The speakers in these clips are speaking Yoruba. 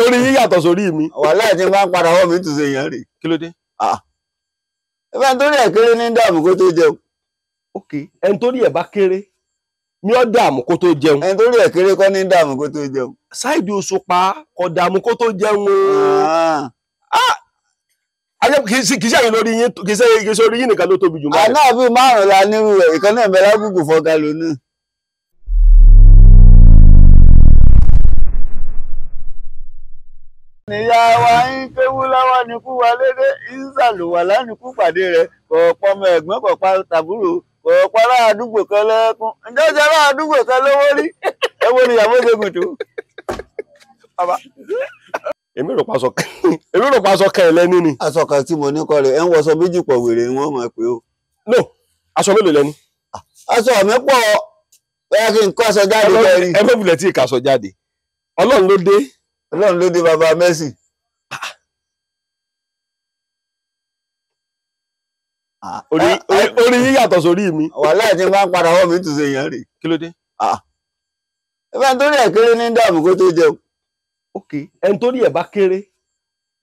orí yín yàtọ̀ sórí mi. wàhálà tí máa ń padà wọ́n mi tún ṣe yẹn rè. kí ló dé. ẹgbẹ́ nítorí ẹ̀ kéré ní dààmú kó tó jẹun. ok ẹni tó rí ẹ̀ bá kéré ní ó dààmú kó tó jẹun. ẹni tó rí ẹ̀ kéré kọ́ ní dààmú kó tó jẹun. Saheed Òṣùpá kò dààmú kó tó jẹun o. kì í ṣe àyìn lórí yín kì í ṣe orí yín nìkan ló tóbi jù. àná bíi márùn-ún la nírú rẹ̀ ìkan náà bẹ̀rẹ̀ lágbègbè fọ́gá lónìí. níyà wa ń kéwú láwa ní kú wa lédè ìsàlùwà lánìkú pàdé rẹ̀ kọ̀ọ̀pọ̀ ọmọ ẹ̀gbọ́n kọ̀ọ̀pá tàbúrò kọ̀ọ̀pọ̀ ará àdúgbò kan lẹ́kún ǹjẹ́ ṣe ará àdúgbò kan lówó rí ẹwọ́ ni ìyàwó ṣègùn tó. èmi rò pa aṣọ kan ẹlẹ́ni ni. aṣọ kan tí mo ní kọ́ rẹ̀ ẹ̀ ń wọṣọ méjì pọ̀ wèrè ni wọ́n mọ̀ pé o. no aṣọ mélòó lẹ́ni. aṣọ mi pọ̀ bẹ́ẹ̀ kí n kọ́ aṣọ jáde lẹ́rìí. ẹ fẹ́ bulẹ̀ tí ì kà aṣọ jáde ọlọ́run ló dé. ọlọ́run ló dé bàbá Mercy. orí yín yàtọ̀ sórí mi. wàhálà tí máa ń padà wọ́n mi tún ṣe yẹn rè. kí ló dé. ẹgbẹ́ nítorí ẹ̀ kéré ní dààmú kó tó jẹun. ok ẹni tó rí ẹ̀ bá kéré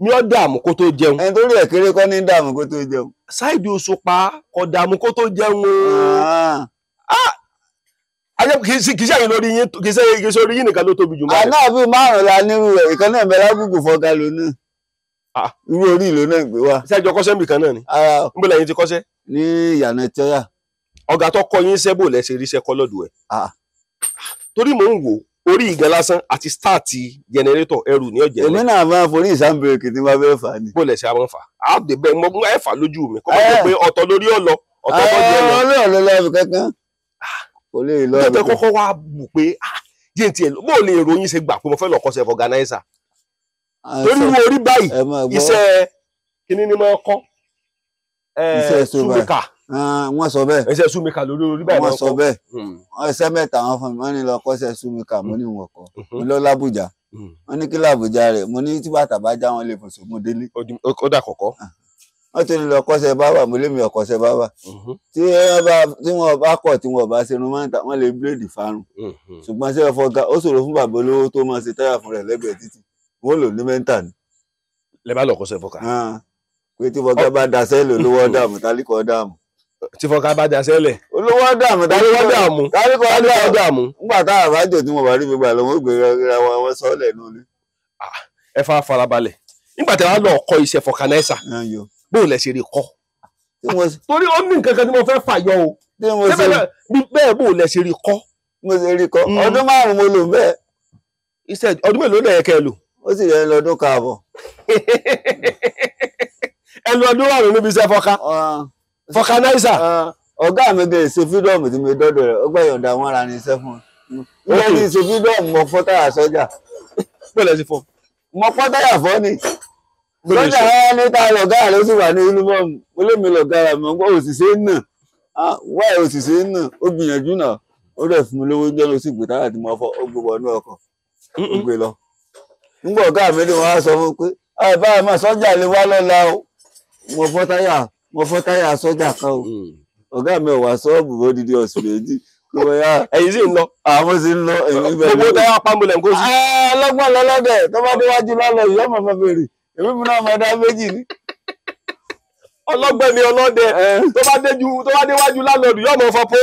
ní ó dààmú kó tó jẹun. ẹni tó rí ẹ̀ kéré kọ́ ní dààmú kó tó jẹun. Saheed Òṣùpá kò dààmú kó tó jẹun o. kì í ṣe àyìn lórí yín kì í ṣe orí yín nìkan ló tóbi jù. àná bíi márùn-ún la nírú rẹ̀ ìkan náà bẹ̀rẹ̀ lágbègbè fọ́gá lónìí. irú orí ìlú náà gbé wá. ṣé ẹjọ kọ́ṣẹ́ nbìkan náà ni. níbo lẹ́yìn ti kọ́ṣẹ́. ní ìyànà tíọ́yà. ọ̀gá tó kọ́ yín sẹ́bò lẹ́sẹ̀ ríṣẹ́ kọ́ lọ́dọ̀ ẹ̀. torí mò ń wò orí ìgan lásán àti stáàtì jẹnẹrétọ̀ ẹrù ní ọ̀jẹ̀. èmi náà máa forí ìsàmbèrèkì tí wọ́n fẹ́ fà á ni. bó lẹ̀ ṣe àwọn fà á dé bẹ́ẹ̀ mo ẹ̀ fà lójú mi kọ́ mọ́ pé ọ̀tọ̀ lórí ọ̀lọ́ ọ̀tọ̀ bọ́jú ọ̀lọ́. ọlọ́run ló lọ́ọ́ fi kankan. kò lè lọ́ọ́ fi kankan. kọ́kọ́ wá bù pé jẹ́ ti ẹ̀ bó lè ròyìn ṣe gbà pé mo fẹ́ lọ kọ́ṣẹ́ fọ̀gánáísà. torí wo orí báyìí iṣẹ́ kíní ni mo kọ́ súnmíkà. wọ́n sọ bẹ́ẹ̀. iṣẹ́ súnmíkà lórí orí báyìí wọ́n sọ bẹ́ẹ̀. iṣẹ́ mẹ́ta wọn fún mi wọ́n ní lọ kọ́ṣẹ́ súnmíkà mo ní wọn kọ́ mo lọ lábùjá wọ́n ní kí lábùjá rẹ̀ mo ní tí bàtà bá já wọn lè fòṣò mo délé. ó dà kọ̀kọ́. wọ́n ti ní lọ kọ́ṣẹ́ bábà mo lé mi ọ̀kọ́ṣẹ́ bábà tí wọ́n bá kọ̀ tí wọ́n bá ṣe irun máa ń ta wọ́n lè bíléèdì fárùn ṣùgbọ́n ṣé ẹ fọ́gá ó ṣòro fún bàbá olówó tó máa ṣe táyà fún rẹ̀ lẹ́gbẹ̀ẹ́ títì wọ́n lò ní mẹ́ńtà ni. lẹ bá lọ kọ́ṣẹ́ fọ́gá. pé tí fọ́gá bá daṣẹ́ lò olówó dààmú tálíkọ̀ dààmú. tí fọ́gá bá daṣẹ́ lẹ̀. olówó dààmú tálíkọ̀ dààmú. nígbà táwọn àbájọ tí mo bá rí gbogbo àlọ́ wọn gbé ra wọn sọ́ọ̀lẹ̀ nù ni. ẹ farabalẹ̀ nígbà tí wọ́n lọ kọ́ iṣẹ́ fọ̀gánáísà bóò lẹ ṣe rí kọ́. torí ó ní nǹkan kan tí mo fẹ́ fàyọ o bẹ́ẹ̀ bóò lẹ ṣe rí kọ́. mo ṣe rí kọ́ ọdún márùn-ún mo lò bẹ́ẹ̀. iṣẹ́ ọdún mélòó lẹ́yìn kẹ́ ẹ lò. ó sì yẹ lọ́dún káàbọ̀. ẹ lọ ọdún márùn-ún níbi iṣẹ́ fọ̀gánáísà. ọ̀gá mi gẹ̀ ṣe fídọ́ọ̀mù tí mo dọ́dọ̀ rẹ̀ ó gbà yọ̀ǹda wọn ara ní iṣẹ́ fún un. nígbà tí ṣe fídọ́ọ̀mù mo fọ́ táyà sọ́jà. bẹ́ẹ̀ sí fọ́. mo fọ́ táyà fọ́ ni. sọ́jà wọn ní táyà lọ̀gá rẹ̀ sì wà ní yúnífọ́ọ̀mù mo lé mi lọ̀gá rẹ̀ mọ̀ pé òṣìṣẹ́ náà wáyé òṣìṣẹ́ náà ó gbìyànjú náà ó rẹ̀ fún mi lówó jẹ́ ló sì gbé táyà tí mo fọ́ ó gbé wọnú ọkọ̀ ó gbé lọ. nígbà ọ̀gá mi ni wọ́n á sọ fún pé báyìí máa sọ́jà lè wá lọ́la o mo fọ́ táyà sọ́jà kan o ọ̀gá mi ò wá sọ́ọ̀bù odidi ọ̀sùn méjì ẹ̀yin sì ń lọ. àwọn sì ń lọ gbogbo táyà pàmòlẹ̀ nǹkó sí. ọlọ́gbọ́n lọ́lọ́dẹ̀ tó bá déwájú lálọ́ ìyá ọmọ fẹ́ bèrè èmi mi náà máa dá méjì ní. ọlọ́gbẹ́ ni ọlọ́dẹ tó bá déwájú lálọ́ yóò mọ̀ fọ pé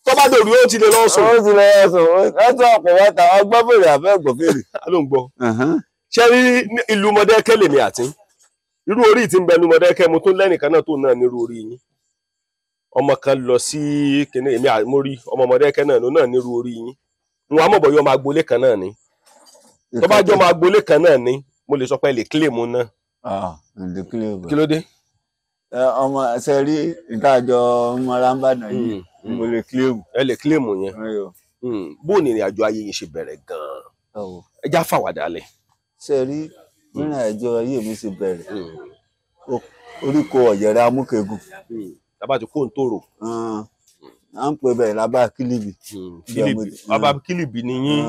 tó bá dòrí ó ti lè lọ sùn. ó ti lè lọ sùn ẹ̀tọ́ ọ̀pọ̀ wẹ́ta ọgbọ́n fèrè àfẹ́ gbọ́ fèrè. a ló ń gbọ́. ṣé rí ìlú Mọdákẹ́kẹ́ lèmi àti irú orí tí ń bẹ ní Mọdákẹ́kẹ́ mo tún lẹ́nìkan náà tó náà nírú orí yín ọmọ kan lọ sí kíní èmi àmórí ọmọ Mọdákẹ́kẹ́ náà nírú orí yín wọn àmọ̀bọ̀ yọ máa gbolé kan náà ni tó bá jọ máa gbolé kan náà ni mo lè sọ pé lè kílèmù náà. kí ló dé. ọmọ ṣe rí ìtajọ mọ̀rànbàdàn yìí mo lè kílèmù. ẹ lè kílèmù yẹn bó ní ìrìn àjò ayé yìí ṣe bẹ̀rẹ̀ gan-an ẹ já fàwàdà lẹ̀. ṣe rí ìrìn àjò ayé mi ṣe bẹ̀rẹ̀ oríko ọ̀yẹ̀rẹ̀ amúkẹ́gùn. Lábá ti kó ń tòrò. À ń pè bẹ́ẹ̀ lábá kílìbì. Bàbá kílìbì ni yín.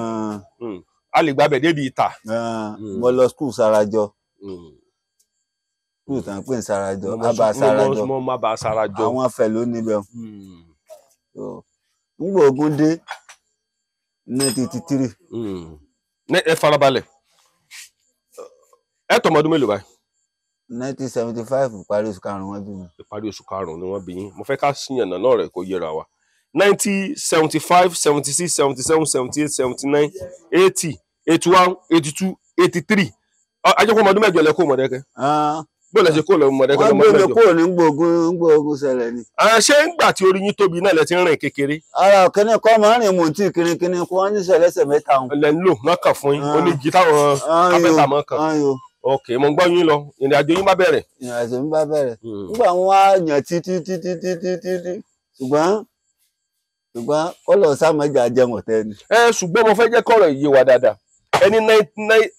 A lè gbàbẹ̀ débi ìta. Mo lọ skul Sarajọ. Skul tàn pé ń Sarajọ. Abà Sarajọ. Mo má ba Sarajọ. Àwọn afẹ́ ló níbẹ̀. Nígbà ogun dé 1983. Ẹ farabalẹ̀. ẹ tọmọ ọdún mélòó báyìí? 1975 parí oṣù karùn-ún wọn bí mi. Ìparí oṣù karùn-ún ni wọ́n bí yín. Mo fẹ́ ká ṣìyànnà náà rẹ̀ kó yẹra wa. 1975, 76, 77, 78, 79, 80, 81, 82, 83. Ajẹ́kọ́ ọmọ ọdún mẹ́jọ lẹ kó Mọ̀dákẹ́kẹ́. Bó lẹ ṣe kó lọ Mọ̀dákẹ́kẹ́ wọ́n gbé mi kúrò ní gbóògùn ṣẹlẹ̀ ni. Ṣé ńgbà tí orí yín tóbi náà lẹ ti ń rìn kékeré? ara kínní kọ́ máa ń rìn mò ń tí kínní kó wọ́n ní ṣẹlẹ́sẹ̀ mẹ́ta wọn. Lẹ ń lò náà kàn fún yín. Ó ní jí táwọn kápẹ́ntà mọ́ kàn. Ok, mo ń gbọ́ yín lọ. Ìrìn àjò yín bá bẹ̀rẹ̀. ìrìn àjò mi bá bẹ̀rẹ̀. nígbà wọn wá yàn títí ṣùgbọ́n kọ́lọ̀ sàmọ́jà jẹun ọ̀tẹ́ ni. Ṣùgbọ́n mo fẹ́ jẹ́ kọ́rọ̀ yé wa dáadáa. Ẹni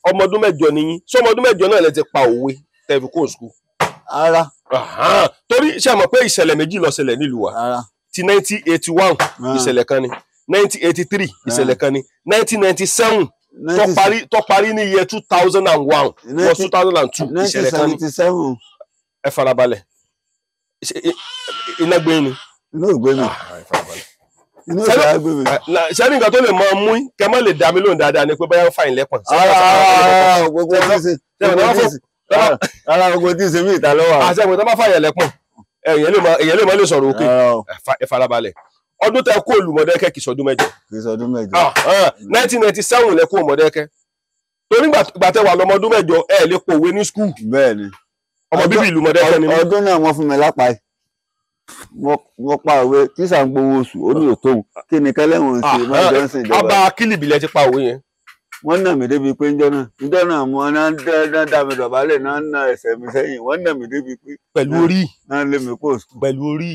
ọmọ ọdún mẹ́jọ ni yín. Ṣé ọmọ ọdún mẹ́jọ náà lẹ ti pa òwe tẹ̀fi kó sùkúl? ara. Torí ṣe mọ̀ pé ìṣẹ̀lẹ̀ méjì ló ṣẹlẹ̀ nílùú wa. Ti 1981 ìṣẹ̀lẹ̀ kan ni, 1983 ìṣẹ̀lẹ̀ kan ni, 1997 tó parí ní iye 2001 wọ 2002 ìṣẹ̀lẹ̀ kan ni. 1977. Ẹ farabalẹ̀. Iná gbé ni. inú ìgbé mi. inú ìgbé mi. Ṣé ní nǹkan tó lè mọ mú kẹ mọ́ lè dá mi lóhùn dáadáa ni pé báyọ̀ fàyín lẹ́pọ̀n. gbogbo tí ń ṣe mí ìta lọ́wọ́. Àṣẹ ìwé tó bá fàyàn lẹ́pọ̀n èèyàn lè mọ lè sọ̀rọ̀ òkè. Ẹ farabalẹ̀. Ọdún tẹ kó ìlú Mọ̀dákẹ́kẹ́ kì í sọdún mẹ́jọ. 1997 lẹ kó Mọ̀dákẹ́kẹ́. Torí gbà tẹ wà lọ́mọ ọdún mẹ́jọ ẹ lè pòwe ní skul. bẹ́ẹ̀ni. Ọmọ bíbí ìlú Mọ̀dákẹ́kẹ́ ni. ọdún náà wọ́n fún mi lápá yìí. mo pa òwe tíṣà ń gbowó oṣù ó ní òtóhùn kí ni kẹlẹ́wọ̀n ṣe máa jọ ń sìn ìjọba. Ọba Kílìbì lẹ ti pa òwe yẹn. wọ́n nà mí débi pé njọ́ náà mo náà dá mi dọ̀bálẹ̀ náà ń na ẹsẹ̀ mi sẹ́yìn wọ́n nà mí débi pé. Pẹ̀lú orí. náà lé mi kó sùn. Pẹ̀lú orí.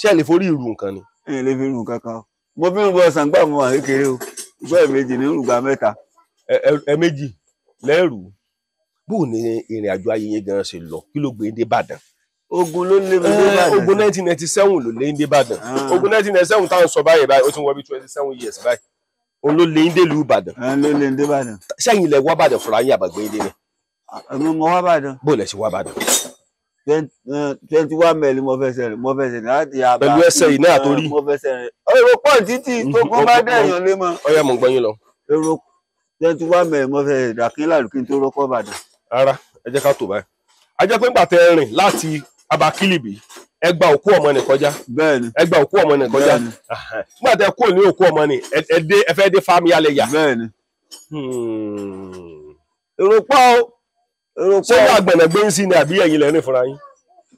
Ṣé ẹ lè forí ìrù nǹkan ni? ẹ̀yìn lè fi rùn kankan o. mo bí mo bọ sàǹgbà mo wà kékeré o ìgbà méjì ní rùgbà mẹ́ta. Ẹ méjì lẹ́rù. Bó ni ìrìn àjò ayé yẹn gan ṣe lọ kí ló gbé dé Ìbàdàn? ogun ló lé mi dé Ìbàdàn. Ogun 1997 ló lé dé Ìbàdàn. Ogun 1997 táwọn sọ báyìí ó ti wọ bí 27 years báyìí. Òun ló lé dé ìlú Ìbàdàn. ló lé dé Ìbàdàn. Sẹ́yìn ilẹ̀ wá Ìbàdàn fúnra yín àbàgbé dé ni. mo wá Ìbàdàn. Bó lẹ ṣe wá Ìbàdàn? 21 mẹ́lì mo fẹsẹ̀ rìn láti àbá. Pẹ̀lú ẹsẹ̀ yìí náà torí. mo fẹsẹ̀ rìn. èrò pọ̀ títí tó kọ́ bá dẹ̀yàn lé mọ́. Ọyá mo ń gbọ́ yín lọ. èrò 21 mẹ́lì mo fẹsẹ̀ dàkínlá kí n tó rọ́pọ̀ Ìbàdàn. Rárá ẹ jẹ́ ká tó báyìí. A jẹ́ pé ńgbà tẹ rìn láti Aba Kílìbì ẹ gba òkú ọmọ nì kọjá. bẹ́ẹ̀ni. Ẹ gba òkú ọmọ nì kọjá. Nígbà tẹ kúrò ní òkú ọmọ nì ẹ fẹ́ dé fámi alẹ́ yà. bẹ́ẹ̀ni. èrò pọ̀ o. Ṣé wàá gbẹ̀nà gbé ń sí ni àbí ẹ̀yin lẹ́rìn fúnra yín?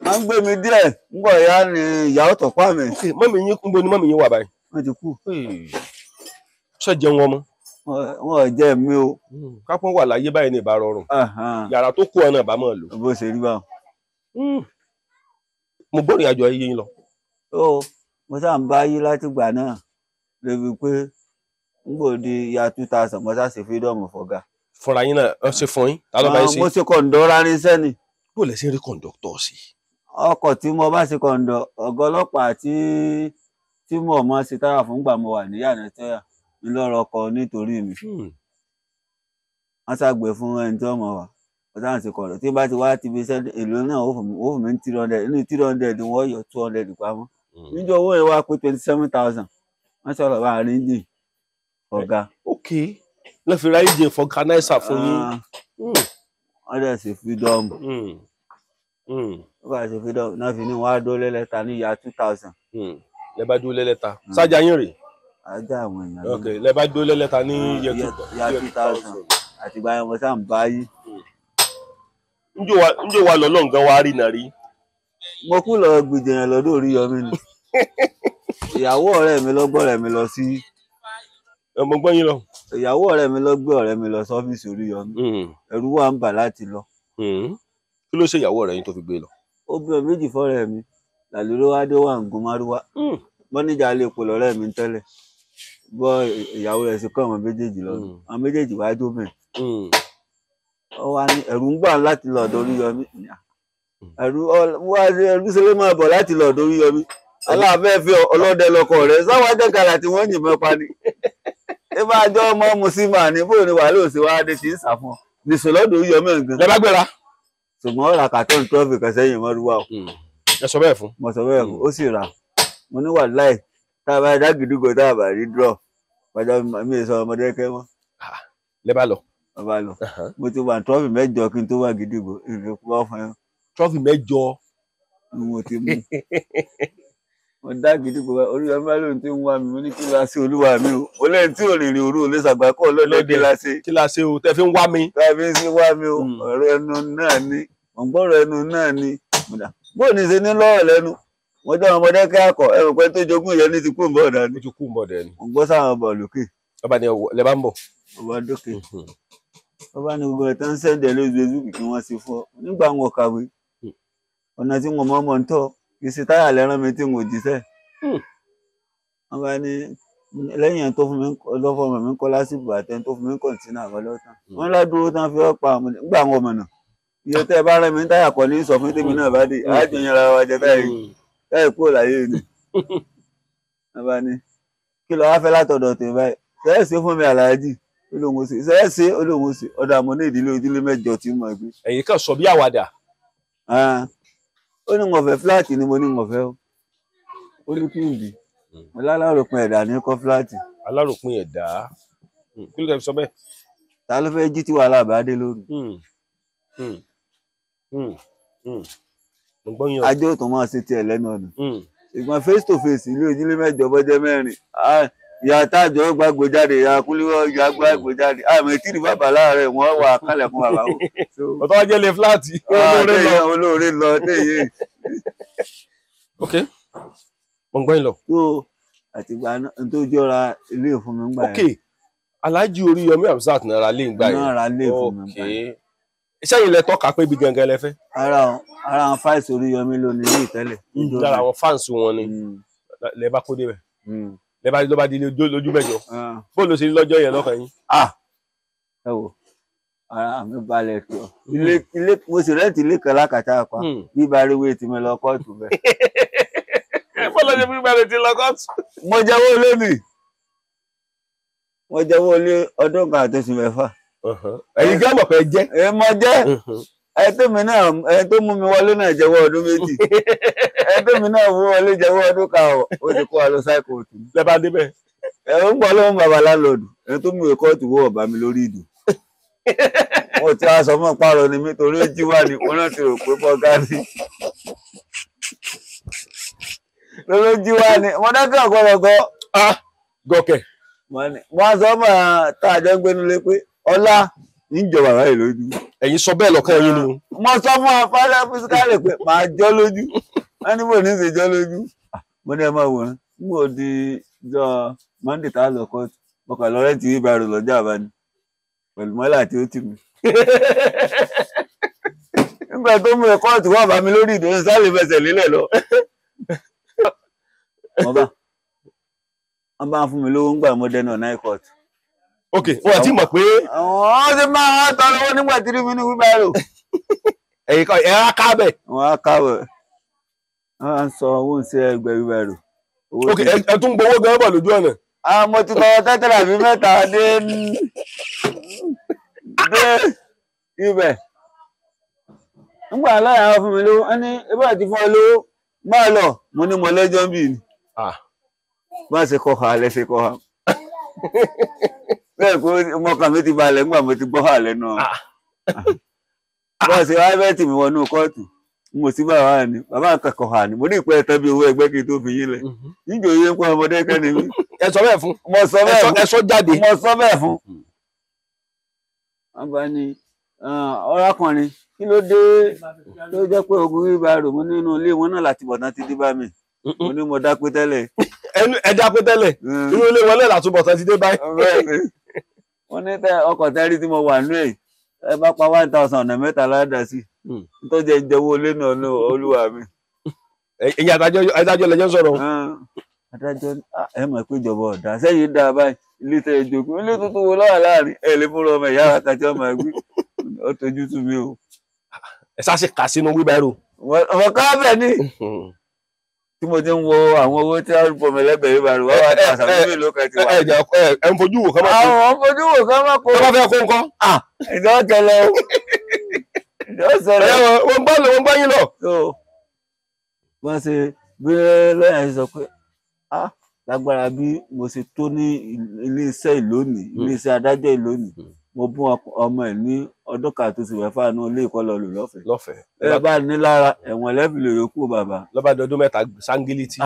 máa ń gbé mi díẹ̀ ńgbà ìyá ni ìyàwó tọ̀pá mi. Mọ́mì yín ń bo ni mọ́mì yín wà báyìí? wọ́n ti kú. Ṣé jẹun wọn mọ́? wọn ò jẹ́ mi o. Kápọ́n wà láyé báyìí ní ìbá rọrùn. Yàrá tó kú ọ náà bá mọ̀ lò. bó ṣe rí báwọn. Mo gbọ́dọ̀ àjọ ayé yín lọ. mo sáà ń bá yí látìgbà náà débi pé ńgbò di ya 2000 mo sá ṣe freedom fọ̀gá. Fúnra yín náà ṣe fún yín. Ta ló bá yín ṣe? mo ṣe kọ̀ǹdọ̀ ráríṣẹ́ ni. Bó lẹ ṣe rí kọ̀ǹdọ̀tọ̀ sí? ọkọ̀ tí mo bá ṣe kọ̀ǹdọ̀ ọ̀gá ọlọ́pàá tí mo mọ̀ ṣe táyà fún gbà mo wà ní yàrá tẹ́yà ńlọrọ̀ ọkọ̀ nítorí mi. wọ́n ṣàgbé fún ẹni tí wọ́n mọ̀ wá wọ́n sáà ṣe kọ̀ǹdọ̀ tí bá ti wá ti fi iṣẹ́ èlò náà ó fún mi ní 300 nínú 300 ni wọ́n yọ 200 pamọ́. níjọ́ owó yẹn wá pé 27,000 wọ́n sọ̀rọ̀ bá rí jìn ọ̀gá. Ok lọ fi ra ìjìn fọganáísà fún yín. wọ́n dẹ̀ ṣe freedom. wọ́n bá ṣe freedom náà fi ní wọ́n á dó lẹ́lẹ́ta ní ìyá 2000. Lẹ bá dó lẹ́lẹ́ta sájà yín rèé. ajá àwọn èèyàn. Ok lẹ bá dó lẹ́lẹ́ta ní ìyá 2000 àtìgbà yẹn mo sáà ń bá yí. Ǹjẹ́ wa lọ́lọ́ nǹkan wa rí nàrí? mo kú lọ gbìjìyàn lọ́dún Oríyọmí ni. ìyàwó ọ̀rẹ́ mi lọ gbọ́ ọ̀rẹ́ mi lọ sí. Mo gbọ́ yín lọ. ìyàwó ọ̀rẹ́ mi lọ gbé ọ̀rẹ́ mi lọ sọ́fíìsì Oríyọmí. ẹ̀rù wà ń bà láti lọ. Kí ló ṣe ìyàwó rẹ̀ yín tó fi gbé lọ? ó bí ọmọ méjì fọ́rẹ́ mi làlúró wá dé wà ń gun márúwá. bọ́níjà lè pò lọ́rẹ́ mi tẹ́lẹ̀ gbọ́ ìyàwó rẹ̀ sí kọ́ ọmọ méjèèjì lọ àwọn méjèèjì wá jó mẹ́. ó wá ní ẹ̀rù ń gbà láti lọ ọ̀dọ̀ Oríyọmí. ẹ̀rù ṣẹlẹ̀ máa bọ̀ láti lọ ọ̀dọ̀ Oríyọmí. aláàfẹ́fẹ́ ọlọ́dẹ lọkọ rẹ̀ sáwọn akẹ́kọ̀ọ́ tí wọ́n yìnbọn pa ni. ẹ bá jọ ọmọ mùsùlùmí ní bóun ni wàhálà òsì wá dé tí ń sàfọn nìṣó lọ́dọ̀ Oríyọmí nǹkan. Lẹ bá gbéra. ṣùgbọ́n ọ̀rà kàtọ́n 12 kan sẹ́yìn mọ́rúwá o. Ẹ sọ bẹ́ẹ̀ fún. mo sọ bẹ́ẹ̀ fún ó sì rà mo ní wà láì tá a bá dá gìdúgò tá a bá rí drọ pàjọ mi sọ Mọdákẹ́kẹ́ mọ́. Lẹ bá lọ. bàbá lọ mo ti wà trọ́fì 8 kí n tó wà Gídígbò ìrìn kú bá fún ẹ. trọ́fì 8 ni mo ti mú mo dá Gídígbò Oríyọmí bá lóun tí ń wá mi mo ní kí la ṣe olúwa mi o mo lẹ́yìn tí ò lè rìn òru ò lè ṣàgbákọ́ lọ́dẹ la ṣe. kí la ṣe o tẹ́ fi ń wá mi. tẹ́ fi ń sí wá mi o ọ̀rọ̀ ẹnu náà ni ọ̀gbọ́rọ̀ ẹnu náà ni bó ní ṣe ní lọ́rọ̀ lẹ́nu mo jẹ́ ọmọdé kẹ́kọ̀ọ́ ẹ̀rọ pé tó jogún ìyẹn ní ti kú ìbọn ọ̀dà ni. ó ti kú ìbọn ọ̀dà ni. mo gbọ́ sáwọn ọba lókè. ọba ni lẹ bá ń bọ̀. ọba dókè. ọba ní gbogbo ẹ̀ tó ń sẹ́ndẹ̀ lójú ojú kìkì wọ́n sí fún ọ nígbà wọn kàwé ọ̀nà tí wọn mọ̀ ń tọ́ kì í ṣe táyà lẹ́rán mi tí mo jíṣẹ́. wọ́n bá ní lẹ́yìn tó fún mi lọ́fọ̀ọ́mọ̀ mi kọ́ lásìkò àtẹni tó fún mi kọ̀ǹtínà àbọ̀lọ́tàn. wọ́n ládùúró tán fi ọ́ pa nígbà àwọn ọmọ náà iye tẹ́ ẹ bá rẹ́ mi táyà kọ́ ní sọ fún tèmi náà bá dé àjọyìn ara wa jẹ táyà kúrò láyé ni. wọ́n bá ní kí ló wá fẹ́ látọ̀dọ̀ tèmi báyìí sẹ́yìn sí fún mi àlàájì olóhùn sí sẹ́yìn sí olóhùn sí ọ̀dọ̀ àmọ́ ní ìdílé 8 tí mo gbé. ẹ̀yin kan sọ bí àwàdà. ó ní wọ́n fẹ́ fúláàtì ni mo ní wọ́n fẹ́ ó ní kí n dì mo láláròpin ẹ̀dá ní kọ́ fúláàtì. aláròpin ẹ̀dá kí ló tẹ́ fi sọ bẹ́ẹ̀. ta ló fẹ́ jí tí wàhálà bá dé lóru. ajé ò tún máa ṣe tiẹ̀ lẹ́nu ọ̀nà ìgbọ̀n face to face ilé ojúlé 7 bọ́jẹ́ 4 ìyá tájọ́ gbàgbé jáde ìyá kúlíwọ́ ìyá gbàgbé jáde àmì tí ní bàbá láàárẹ̀ wọ́n wà kálẹ̀ fún bàbá wò. ọ̀tọ́ wá jẹ́ lè fúláàtì olóore lọ déyé. ok mo ń gbọ́ yín lọ. tó àtìgbà tó jọra ilé ìfún mi ń gbà yẹn. ok Alhaji Oríyọmí Hamzat náà ra lé ń gbà yẹn. náà ra lé ìfún mi ń gbà yẹn. iṣẹ́ yìí lẹ tọ́ka pé ibi gangan lẹ fẹ́. ara àwọn fáìsì Oríyọmí ló ní ilé ìtẹ́lẹ̀. lára àwọn fáǹsì wọn ni lẹ bá kó débẹ̀ ló bá di lójú mẹ́jọ bó ló ṣe rí lọ́jọ́ yẹn lọ́kàn yín. ẹ wò ara mi balẹ̀ tó ilé mo sì rẹ́ǹtì ilé kan lákàtà pa bí baríwé tí mo lọ kóòtù bẹ́ẹ̀. bọ́lá ṣe bí baríwé ti lọ kóòtù. mo jẹ́wọ́ lé mi mo jẹ́wọ́ lé ọdún kan àti oṣù 6. ẹ̀yin gán mọ̀ pé jẹ́. ẹ mọ jẹ́ ẹ tó mú mi wọlé náà jẹ́wọ́ ọdún 2 ẹ tó mi náà mú wọlé jẹ́wọ́ ọdún 1 ó ti kó wa lọ sáìkòtù. lẹ bá débẹ̀. ẹ ń gbọ́ lọ́wọ́ bàbá láńlọ́ọ̀dù ẹ tó mú kóòtù wọ́ ọ̀bá mi lórí ìdù. wọ́n ti aṣọ mọ́ pààrọ̀ ni mi torí ó jí wá ní wọ́n náà ti rò pé fọ́gá ní. lórí ó jí wá ní wọ́n dákẹ́ ọ̀gọ́rọ̀gọ́. gọkẹ. wọ́n sọ mọ́ tá a jọ ń gbénu lé pé ọlá níjọba báyìí lójú. ẹ̀yin sọ bẹ́ẹ̀ lọ́kàn yín ni. mo sọ fún afárá fisikálì pé màá jọ́ lójú wọ́n ní bò ní ṣe jọ́ lójú. mo ní ẹ máa wòran mo di jọ Monday tá a lọ kóòtù mo kàn lọ rẹ́ǹtì wíbàrò lọ́jọ́ àbáni pẹ̀lú mọ́lá tí ó tì mí. nígbà tó mú kóòtù wà bá mi lórí ìdòwò sáré fẹsẹ̀ lélẹ̀ lọ. wọ́n bá fún mi lówó ń gbà mo dẹnu ọ̀nà court. ok wọ́n ti mọ̀ pé. wọ́n ti máa ń tọ́ lọ́wọ́ nígbà tí mi ní wíbàrò. ẹ̀yin kan ẹ̀ á kábẹ̀. wọ́n á kábẹ̀ wọ́n á sọ owó ń ṣe ẹgbẹ́ wíbàrò. ok ẹ tún gbowó gan bọ̀ lójú ọ̀nà. mo ti tọrọ tẹ́tẹ́rẹ́ àbí 7 dé ibẹ̀. nígbà aláya fún mi lówó ẹni ebí àti fún ọ lówó máa lọ mo ní mo lẹ́jọ́ ń bì ní. bá ṣe kọ́ ha lẹ́sẹ̀ kọ́ ha. bẹ́ẹ̀ kó ọmọkàn mi ti balẹ̀ nígbà mo ti gbọ́ hà lẹ́nu. bá ṣe wá bẹ́ẹ̀ tì mí wọnú kóòtù mo sì bá wà ní bàbá akẹ́kọ̀ọ́ hà ní mo ní ìpẹ́ ẹ̀tọ́ bí owó ẹgbẹ́ kí n tó fi yín lẹ̀. níjò yé ń pọ́n ọmọdé kẹ́ni mi. ẹ sọ bẹ́ẹ̀ fún. mo sọ bẹ́ẹ̀ fún. ẹ sọ jáde. mo sọ bẹ́ẹ̀ fún. wọ́n bá ní ọ̀rákùnrin kí ló dé tó jẹ́ pé ogun wíbàrò mo nínú ilé wọn náà láti bọ̀tán ti dé bá mi. mo ní mo dápé tẹ́lẹ̀. ẹ dápé tẹ́lẹ̀ inú ilé wọn náà láti bọ̀tán ti dé báyìí. wọ́n ní ọkọ̀ tẹ́rí tí mo wà nú ẹ̀ ẹ bá pa 1000 ọ̀nà 3 ládà sí tó jẹ́ ìjẹ́wọ́ ilé náà ní olúwa mi. ẹ̀yin adájọ́ lẹ́jọ́ sọ̀rọ̀. adájọ́ ẹ mọ̀ pé ìjọba ọ̀dà sẹ́yìn dá báyìí ilé tẹ́ ẹ jogún ilé tuntun wo lọ́wọ́ láàrin ẹ lè fúnra ọmọ ìyá àtàtì ọmọ ẹgbẹ́ ó tójú tú mi o. ẹ sá ṣe kà sínú wíbàrò. ọmọ káàbẹ̀ ni tí mo ti ń wo àwọn owó tí wọ́n fọmọ ẹlẹ́gbẹ̀ẹ́ wíbàrò wọ́n wá ní àṣàmì mélòó kan ti wà. ẹ ń fojú wò kán máa kó. àwọn fojú wò kán máa kó. wọ́n fẹ́ kó nǹkan. ìjọ tẹlẹ o ìjọ sọ̀rọ̀. wọ́n gbọ́ yín lọ. wọ́n ṣe bí lọ́yà ṣe sọ pé lágbára bí mo ṣe tó ní iléeṣẹ́ ìlónìí iléeṣẹ́ adájọ́ ìlónìí mo bún ọmọ ẹ̀ ní ọdún kan tó sì mẹ́fà náà ilé ìkọ́ lọ lò lọ́fẹ̀ẹ́. lọ́fẹ̀ẹ́ ẹ bá ní lára ẹ̀wọ̀n lẹ́fìlì yòókù bàbá. lọ́ba dọdún mẹ́ta sángílítì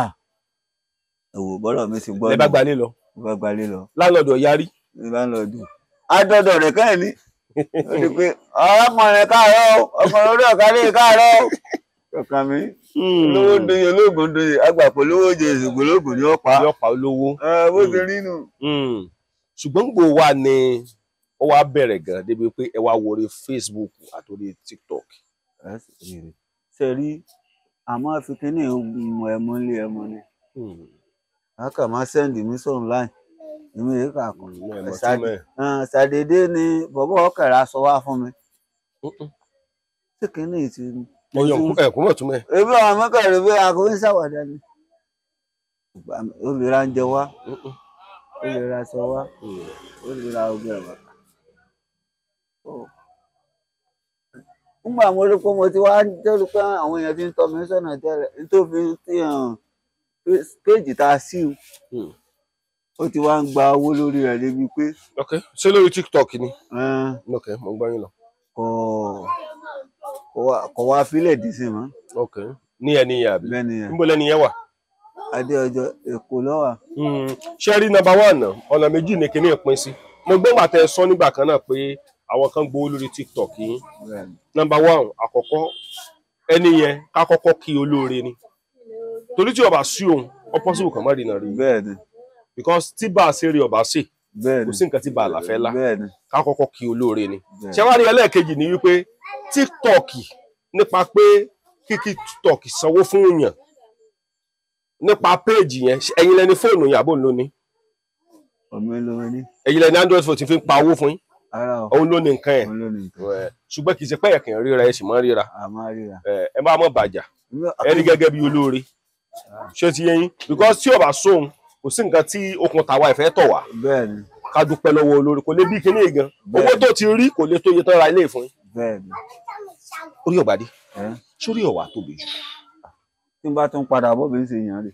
ẹ̀wò bọ́lọ̀ mi ti gbọ́. lẹ́ bá gbalé lọ. bá gbalé lọ. láńlọ́ọ̀dù ọ̀yarí. láńlọ́ọ̀dù adọ́dọ̀ rẹ̀ káyọ̀ ní. ó ti pé ọmọkùnrin káàárọ̀ ọkùnrin orí ọ̀kadì káàárọ̀ ọkàn mi. olówó doyin olóògùn doyin agbàpọ̀ olówó jẹ ìṣègùn olóògùn ní ọ̀pá. ní ọ̀pá olówó. bó ti rí nù. ṣùgbọ́n gbò wà ní ó wá bẹ̀rẹ̀ gan débi pé ẹ wá wọrí Facebook àtòrí TikTok. ṣe rí àmọ́ fi kínní ẹ̀mú ilé ẹ̀mú ni. a kà máa sẹ́ndì mí sọ online èmi yìí kà kàn ṣàdédé ni bọ̀bọ̀ ọ̀kẹ́rẹ́ aṣọ wá fún mi. ṣé kínní ti ẹ̀kún mọ̀ túmẹ̀. ebi àwọn mẹ́kànlélẹ́ bí akọ̀wé ń ṣàwàdà ni ó lè ra oúnjẹ wá ó lè ra aṣọ wá ó lè ra ọgbẹ́ wá. nígbà mo rí pé mo ti wá dẹ́rù pé àwọn èèyàn ti ń tọ́ mi sọ́nà tẹ́lẹ̀ nítorí kéèjì tá a sí ó ti wá ń gba owó lórí rẹ̀ débi pé. ok ṣé lórí TikTok ni. ok mo gbọ́ yín lọ. kò wá fílẹ̀ dì sí mọ́. ok ní ẹni yẹn àbí. bẹ́ẹ̀ ni yẹn. níbo lẹ́ni yẹn wà. Adéọjọ́ Èkó ló wà. ṣé rí nọ́mbà 1 náà ọ̀nà méjì ní kíní ìpín sí. mo gbọ́ màtẹ́ sọ nígbà kan náà pé àwọn kan gbowó lórí TikTok yín. nọ́mbà 1 àkọ́kọ́ ẹni yẹn ká kọ́kọ́ kí olóore ni torí tí ọba sí òun ọ possible kan má rí náà rí. bẹ́ẹ̀ni. because tí bá a ṣe rí ọba ṣe kò sí nǹkan tí bá a là fẹ́ lá ká kọ́kọ́ kí olóore ni. ṣé wàá rí ẹlẹ́ẹ̀kejì ni wípé TikTok nípa pé kí TikTok sanwó fún èèyàn nípa péèjì yẹn ẹ̀yin lẹni fóònù yẹn àbò ló ní. ọmọ ló ní. ẹ̀yin lẹni Android phone ti fi ń pa owó fún yín. òun ló ní nǹkan ẹ̀. ṣùgbọ́n kì í ṣe pé ẹ̀kìn ríra ẹ̀ sì mọ́ ríra. ẹ bá mọ̀ bàjá ẹ rí gẹ́gẹ́ bí olóore. ṣé ti yé yín because tí ọba sóhun kò sí nǹkan tí okùn tàwa ìfẹ́ tọ̀ wá. bẹ́ẹ̀ni. ká dúpẹ́ lọ́wọ́ olóore kò lè bí kíní gan. owó tó ti rí kò lè tó iye tó ra ilé fún yín. bẹ́ẹ̀ni. orí ọ̀gbádé sórí ọ̀wà tóbi jù. tí n bá tún padà bọ́ bí n ṣe yàn rè.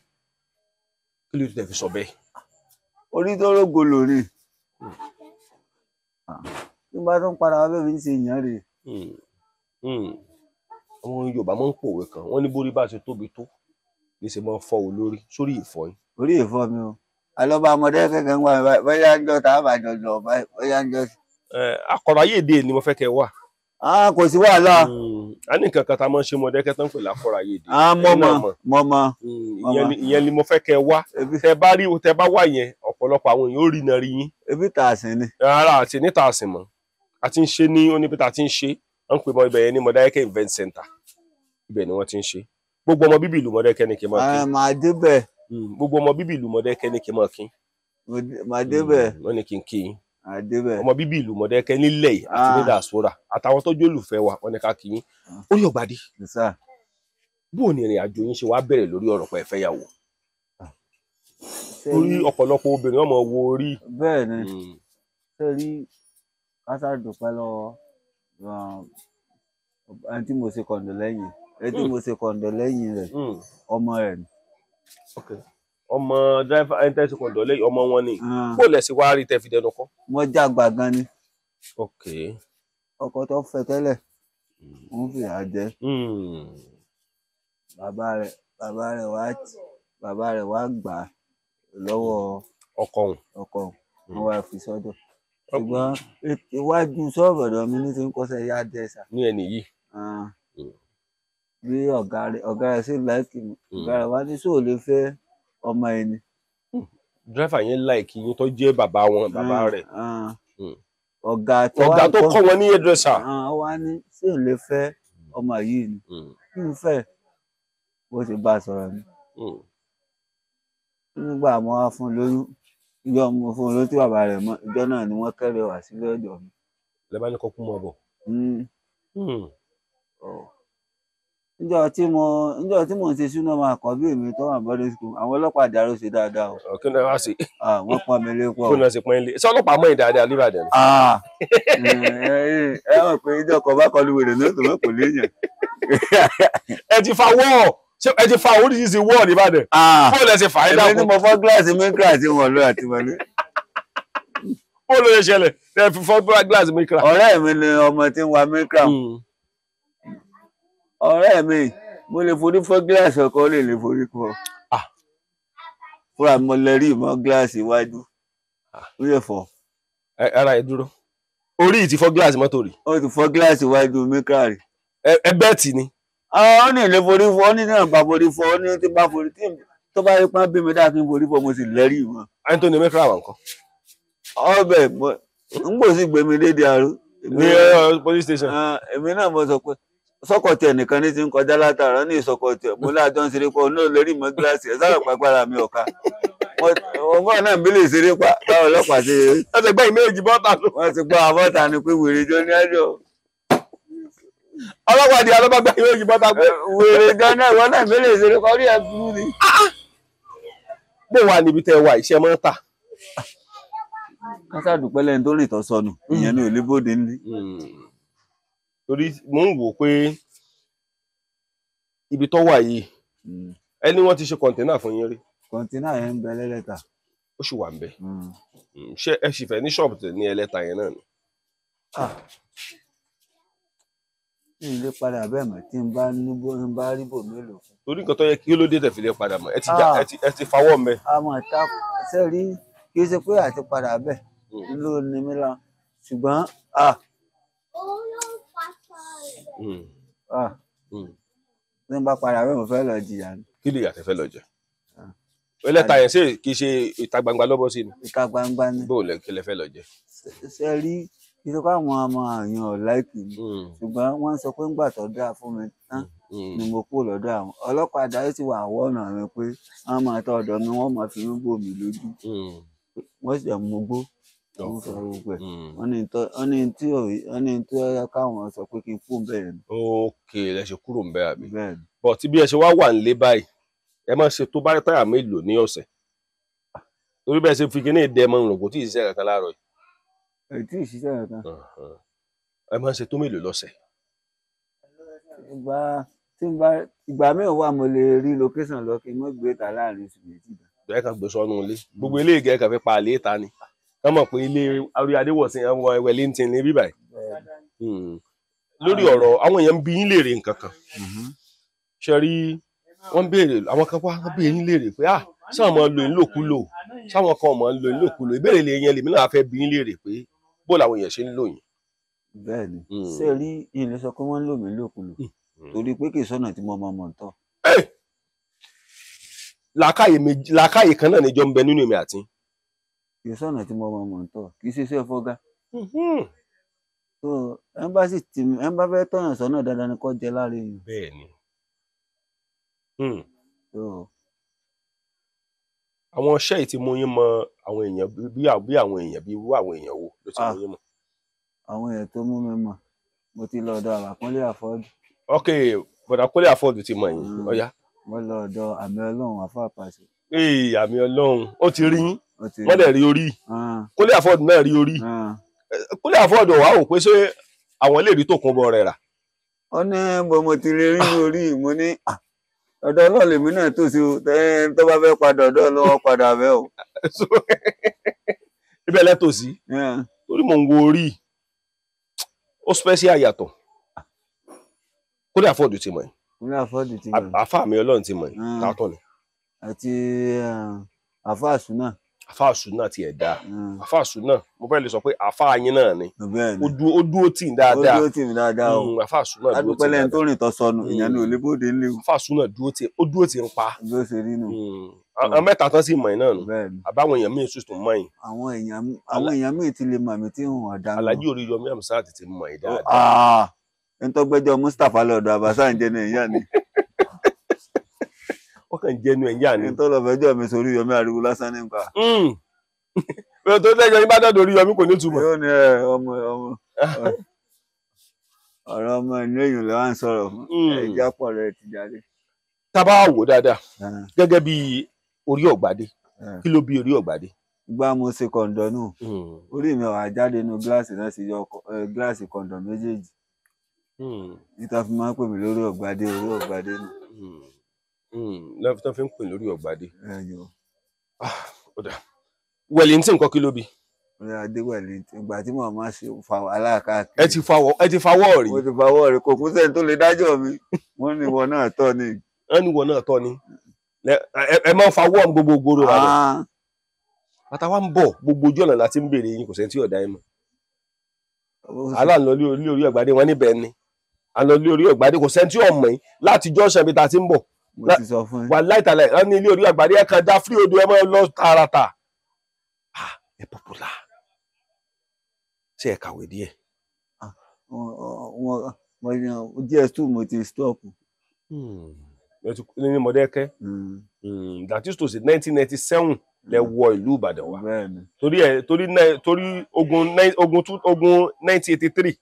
kí ló tẹ̀ fi sọ bẹ́ẹ̀. orí tó rógo lórí. tí n bá tún padà bọ́ bí n ṣe yàn rè. àwọn Yorùbá máa ń pòwe kan wọ́n ní bórí bá ṣe tóbi tó ní ṣe máa ń fọ́ olórí sórí ìfọ́ yín. orí ìfọ́ mi o alọba ọmọdé kẹkẹ ń wá mi báyìí bóyá ń jọ tá a bá jọ lọ báyìí bóyá ń jọ. akọ̀rọ̀ayédè ni mo fẹ́ kẹ́ wà. kò sí wàhálà. a ní nǹkan kan tá a máa ń ṣe mọdé kẹtàn pè lákọ̀rọ̀ayédè. mọmọ. ìyẹn ni mo fẹ́ kẹ́ wà. tẹ bá wà yẹn ọ̀pọ̀lọpọ̀ àwọn èèyàn ó rí iná rí yín. ebi tà á sìn ni. rárá àti níta àsìn mọ́ a ti ń ṣe ní oníbítà ti ń ṣe à ń pè mọ́ ibẹ̀ yẹn ní Mọdákẹ́kẹ́ event center ibẹ̀ ni wọ́n ti ń ṣe gbogbo ọmọ bíbí ìlú Mọdákẹ́kẹ́ ní kí n máa kí. màá débẹ̀. gbogbo ọmọ bíbí ìlú Mọdákẹ́kẹ́ ní kí n máa kí. màá débẹ̀. wọ́n ní kí n kí yín. màá débẹ̀. ọmọ bíbí ìlú Mọdákẹ́kẹ́ nílẹ̀ yìí àti ní diaspora àtàwọn tó jẹ́ olùfẹ́ wa wọ́n ní ká kí yín. Orí Ọ̀gbádé bó ni ìrìn àjò yín ṣe wá bẹ̀rẹ̀ lórí ọ̀rọ̀ pé ẹ fẹ́ yàwó. orí ọ̀pọ̀lọpọ̀ obìnrin ọmọ wo orí. bẹ́ẹ̀ ni ṣé rí kásá dúpẹ́ lọ́wọ́ ẹni tí mo ṣe kọ̀ǹdọ̀ lẹ́yìn ẹni tí mo ṣe kọ̀ǹdọ̀ lẹ́yìn rẹ̀ ọmọ rẹ̀ ni. ọmọ dráìfà ẹni tẹ́ ṣe kọ̀ǹdọ̀ lẹ́yìn ọmọ wọn ni bó lẹ̀ sí wá rí tẹ́ fi dẹnu kọ́. wọ́n jàgbà gan ni. ok. ọkọ tó fẹ́ tẹ́lẹ̀ wọ́n fìyà jẹ. bàbá rẹ̀ wá gbà á lọ́wọ́ ọkọ wọn wá fi sọ́dọ̀ ṣùgbọ́n iwájú ṣọ́ọ̀bù ọ̀dọ̀ mi ní ti ń kọ́ṣẹ́ yá dẹ́sà. ní ẹni yìí. bí ọ̀gá rẹ̀ sì láìkì mi ọ̀gá rẹ̀ wá ní sóò lè fẹ́ ọmọ ẹni. dírẹ́fà yẹn láìkì yín tó jẹ́ bàbá rẹ̀. ọ̀gá tó kọ́ wọn ní hairdresser. wá ní sóò lè fẹ́ ọmọ yìí ni kí n fẹ́ bó ti bá a sọ̀rọ̀ ni. nígbà mo wá fún lóyún ìjọ mo fún un ló tí bàbá rẹ̀ mọ̀ ìjọ náà ni wọ́n kẹ́rẹ̀ wá sílé ọ̀dọ̀ mi. lẹ́bàá ní kó kú mọ́ bọ̀. níjọ́ tí mo ń ṣe súná máa kọ́ bí èmi tó wà bọ́dé school àwọn ọlọ́pàá àdàrú ṣe dáadáa o. kí ni wọ́n á ṣe. wọ́n pọ́n mi lé pọ̀. kí ni wọ́n ṣe pọ́n ilé ṣé ọlọ́pàá mọ̀ ìdáadáa l'Íbàdàn. ẹ mọ̀ pé ìjọ kan bá kọlu wèrè náà tó mọ̀ kò léèyàn. ẹ ti fa oríṣiríṣi wọ́ọ̀ n'Íbàdàn. bó lẹ ṣe fà á dáko. èmi ni mo fọ́ gíláàsì mẹ́kírà tí wọ́n lọ àti wọlé. bó ló ṣe ṣẹlẹ̀ ẹ fi fọ́ gíláàsì Micra. ọ̀rẹ́ mi ni ọmọ tí ń wa Micra ọ̀rẹ́ mi mo lè forí fọ́ gíláàsì ọkọ ó lè forí fọ́ fúnra mo lè rí ìmọ̀ gíláàsì iwájú ó lè fọ́. ara ẹ dúró orí yìí ti fọ́ gíláàsì mọ́tò rí. ó ti fọ́ gíláàsì iwájú Micra rí. ẹ bẹ́ẹ̀ tì ni. ó ní ilé forí fọ́ ó ní náà bá forí fọ́ ó ní tí bá forí tí tó bá rí pọ́n bí mi dáa kí n forí fọ́ mo sì lẹ́rí ìmọ̀. ẹni tó ní Micra wà nǹkan. ọbẹ̀ ń gbò sí gbèmí dédé àrò. ní police station. èmi náà mo sọ pé sọkọtì ẹnìkan ní ti ń kọjá látara ní ìsọkọtì mo láàjọ ń ṣeré pọ náà lórí ìmọ̀ gíláàsì ẹ sábà pàgbára mi ọ̀ka ọgbọ́n náà bí lè ṣeré pa báwo ọlọ́pàá ṣe eré. wọ́n ti gbọ́ ìméjì bọ́tà ló. wọ́n ti gbọ́ àbọ̀tà ni pé wèrè jọ ní ẹjọ́. ọlọ́pàá di alọ́gbàgbà ìméjì bọ́tà pé. wèrè jọ náà wọ́n náà bí lè ṣeré pa orí ẹ̀ burú ni. bó wà níbi tẹ́ wà iṣẹ́ mọ́ tà. kásá dùpẹ́ lẹ́ni tó rìn tó sọnù ìyẹn ní òlébòde ní. torí mò ń wò pé ibi tó wà yìí ẹni wọ́n ti ṣe kọ̀ǹténà fún yín rí. kọ̀ǹténà yẹn ń bẹ lẹ́lẹ́ta. ó sì wà ń bẹ. ṣé ẹ sì fẹ́ ní ṣọ́ọ̀bù tẹ̀ ní ẹlẹ́ta yẹn náà ni. tí n lè padà bẹ́ẹ̀ mọ̀ tí n bá rí bò mélòó. torí nǹkan tó yẹ kí ló dé tẹ̀ fi lè padà mọ́ ẹ ti fawọ́ mẹ́. àmọ́ ta sẹ́rí kì í ṣe pé àti padà bẹ́ẹ̀ ló ní mí lọ ṣùgbọ́n tí n bá padà bẹ́ẹ̀ mo fẹ́ lọ jìyà ni. kí lè yàtọ̀ fẹ́ lọ jẹ. ẹlẹ́ta yẹn ṣe kì í ṣe ìta gbangba lọ́bọ̀ sí ni. ìta gbangba ni. bó lẹ kí lẹ fẹ́ lọ jẹ. sẹ́rí kí ló ká àwọn ọmọ àyàn ọ̀láìkì mi ṣùgbọ́n wọ́n sọ pé ńgbà tó dáa fún mi tán ni mo kú lọ́dọ̀ àwọn ọlọ́pàá darí ti wà wọ́nà mi pé wọ́n máa tọ́ ọ̀dọ̀ mi wọ́n máa fi mí bò mí lójú wọ́n sì mú gbó wọ́n sọ gbogbo ẹ̀ wọ́n ní tí ó yẹ káwọn sọ pé kí n kú bẹ́ẹ̀ ni. ókè lẹ ṣe kúrò ń bẹ àbí bọ̀ tí bí ẹ ṣe wá wà nílé báyìí ẹ máa ṣe tó bá táyà mélòó ní ọ̀sẹ̀ torí bẹ́ẹ̀ ṣe fi kíní ìdẹ mọ́ ìrùn kò tí ì ṣiṣẹ́ kankan láàárọ̀ yìí. ètí ìṣiṣẹ́ kankan. ẹ máa ṣe tó mélòó lọ́sẹ̀. ìgbà mẹ́wàá wà mo lè rí location lọ kí n mọ́ gbé ta láàrin oṣù méjì. bẹ́ẹ̀ kan gbé sọ́nù ilé gbogbo ilé ìgẹ́ kan fi pa àlè ta ni wọ́n mọ̀ pé ilé orí adéwọ̀sìn ẹ̀wọ̀n Wellington ní bíbáyìí. lórí ọ̀rọ̀ àwọn èèyàn ń bi yín léèrè nǹkan kan ṣe rí wọ́n béèrè àwọn kan wá wọ́n béèrè yín léèrè pé sáwọn máa lo ìlòkulò sáwọn kan máa ń lo ìlòkulò ìbéèrè lè yẹn lèmi náà fẹ́ bi yín léèrè pé bó làwọn èèyàn ṣe ń lò yín. bẹ́ẹ̀ni ṣé rí ilé sọ pé wọ́n ń lò mí lòkulò torí pé kì í sọ́nà tí mo máa mọ̀ tán. làákàyè kan náà níjọ ń bẹ nínú èmi àti. kì í sọ́nà tí mo máa mọ̀ tán kì í ṣe iṣẹ́ fọ́gá. so ẹmbásì tí ẹmbá fẹ́ tọ̀yàn sọ́nà dandan ni kò jẹ́ láre yìí. bẹ́ẹ̀ni. àwọn iṣẹ́ yìí ti mú yín mọ àwọn èèyàn bí àwọn èèyàn bí irú àwọn èèyàn wo ló ti mú yín mọ. àwọn èèyàn tó mú mi mọ̀ mo ti lọ ọ̀dọ̀ Àkúnlé Àfọ́dù. ok bọ̀dà Kúnlé Àfọ́dù ti mọ̀ yín ọ̀yá. mo lọ ọ̀dọ̀ Àmì Ọlọ́run Àfáà Pàṣẹ. Àmì Ọlọ́run ó ti rí yín wọ́n dẹ̀ rí orí Kúnlé Àfọ́dù náà rí orí Kúnlé Àfọ́dù wà ó pé ṣé àwọn lè rí Tòkunbọ̀ rẹ̀ rà. ó ní bó mo ti rí orí mo ní ọ̀dọ̀ Ọlọ́run lèmi náà tó sí o tó bá fẹ́ padà ọ̀dọ̀ Ọlọ́run padà bẹ́ẹ̀ o. ibẹ̀ lẹ́tọ̀ sí torí mò ń wo orí ó special yàtọ̀. Kúnlé Àfọ́dù ti mọ̀ yín. Kúnlé Àfọ́dù ti mọ̀ yín. Àfáà Àmì Ọlọ́run ti mọ̀ yín tààtọ̀ ni. àti Àfáà Súnà. Àfáà Súnà ti ẹ̀ dáa Àfáà Súnà mo fẹ́ lè sọ pé àfáà yín náà ni ó dúró tì ń dáadáa. ó dúró tì ń dáadáa o. Àfáà Súnà dúró tì ń dáadáa. adúpẹ́ lẹ́yìn tó rìn tó sọnù ìyẹn ní olébóde ńlẹ̀ o. Àfáà Súnà dúró tì ń pa. bí ó ṣe rí nù. àwọn mẹ́ta tán sì mọ̀ yín náà nù àbáwọn èèyàn míì sùn mọ̀ yín. àwọn èèyàn míì ti lè mọ̀ mí tí wọn ọ̀dà. Alhaji Oríyọmí Hamzat ti mọ̀ yín dáadáa. ẹni tó gbẹ́jọ́ Mustapha lọ́dọ̀ Àbáṣà ń jẹnu ẹ̀yà ni. wọ́n kàn jẹnu ẹ̀yà ni. ẹni tó lọ fẹjọ́ mi sórí Oríyọmí ariwo lásán nípa. pé tó tẹ́jọ́ yín bá dọ̀dọ̀ Oríyọmí kò ní túmọ̀. yóò ní ọ̀rọ̀ ọmọ ìlú èèyàn lọ́wọ́ ń sọ̀rọ̀ fún ẹ̀já pọ̀ rẹ̀ ti jáde. tá a bá wò dáadáa gẹ́gẹ́ bí Orí Ọ̀gbádé kí ló bí Orí Ọ̀gbádé. gbá mo ṣe kọ̀ǹdọ̀ nù orí mi wà jáde nínú gíláàsì náà sí yọ gíláàsì kọ̀ǹdọ̀ méjèèjì níta fi máa ń pè mí lórí Ọ̀gbádé Orí Ọ̀gbádé nù. lọ́wọ́ tó fi ń pè lórí Ọ̀gbádé. Wellington kọ́ kí ló bí. orí Adéwẹ̀lì ìgbà tí mo máa ṣe fa wàhálà káàkiri. ẹ ti fawọ́ rí. mo ti fawọ́ rí kò kún sẹ́ni tó lè dájọ́ mi wọ́n ní ìwọ náà tọ́ ni. wọ́n ní ìwọ náà tọ́ ni ẹ máa ń fawọ́ gbogbo gbòòrò rà lọ. bàtà wa ń bọ̀ gbogbo ojú ọ̀nà láti ń béèrè yín kò sẹ́ni tí ọ̀dà ẹ̀ mọ̀. aláǹlọ́lé orí ọ̀gbádé wọn níbẹ̀ ni àlọ́lé orí ọ̀gbádé kò sẹ́ni tí ọ̀mọ̀ yín láti jọ́sẹ̀ bí ta ti ń bọ̀. mo ti sọ fún yín. wà láìtàlẹ̀ wọn ní ilé orí ọ̀gbádé ẹ̀ kan dá fírí odò ẹ̀ máa lọ tààràtà. ẹ pọpọlá ṣe ẹ kàwé díẹ̀. ds2 mo ti stop. ní Mọdákẹ́kẹ́ that is to say 1997 lẹ wọ ìlú Ìbàdàn wa torí ogun 1983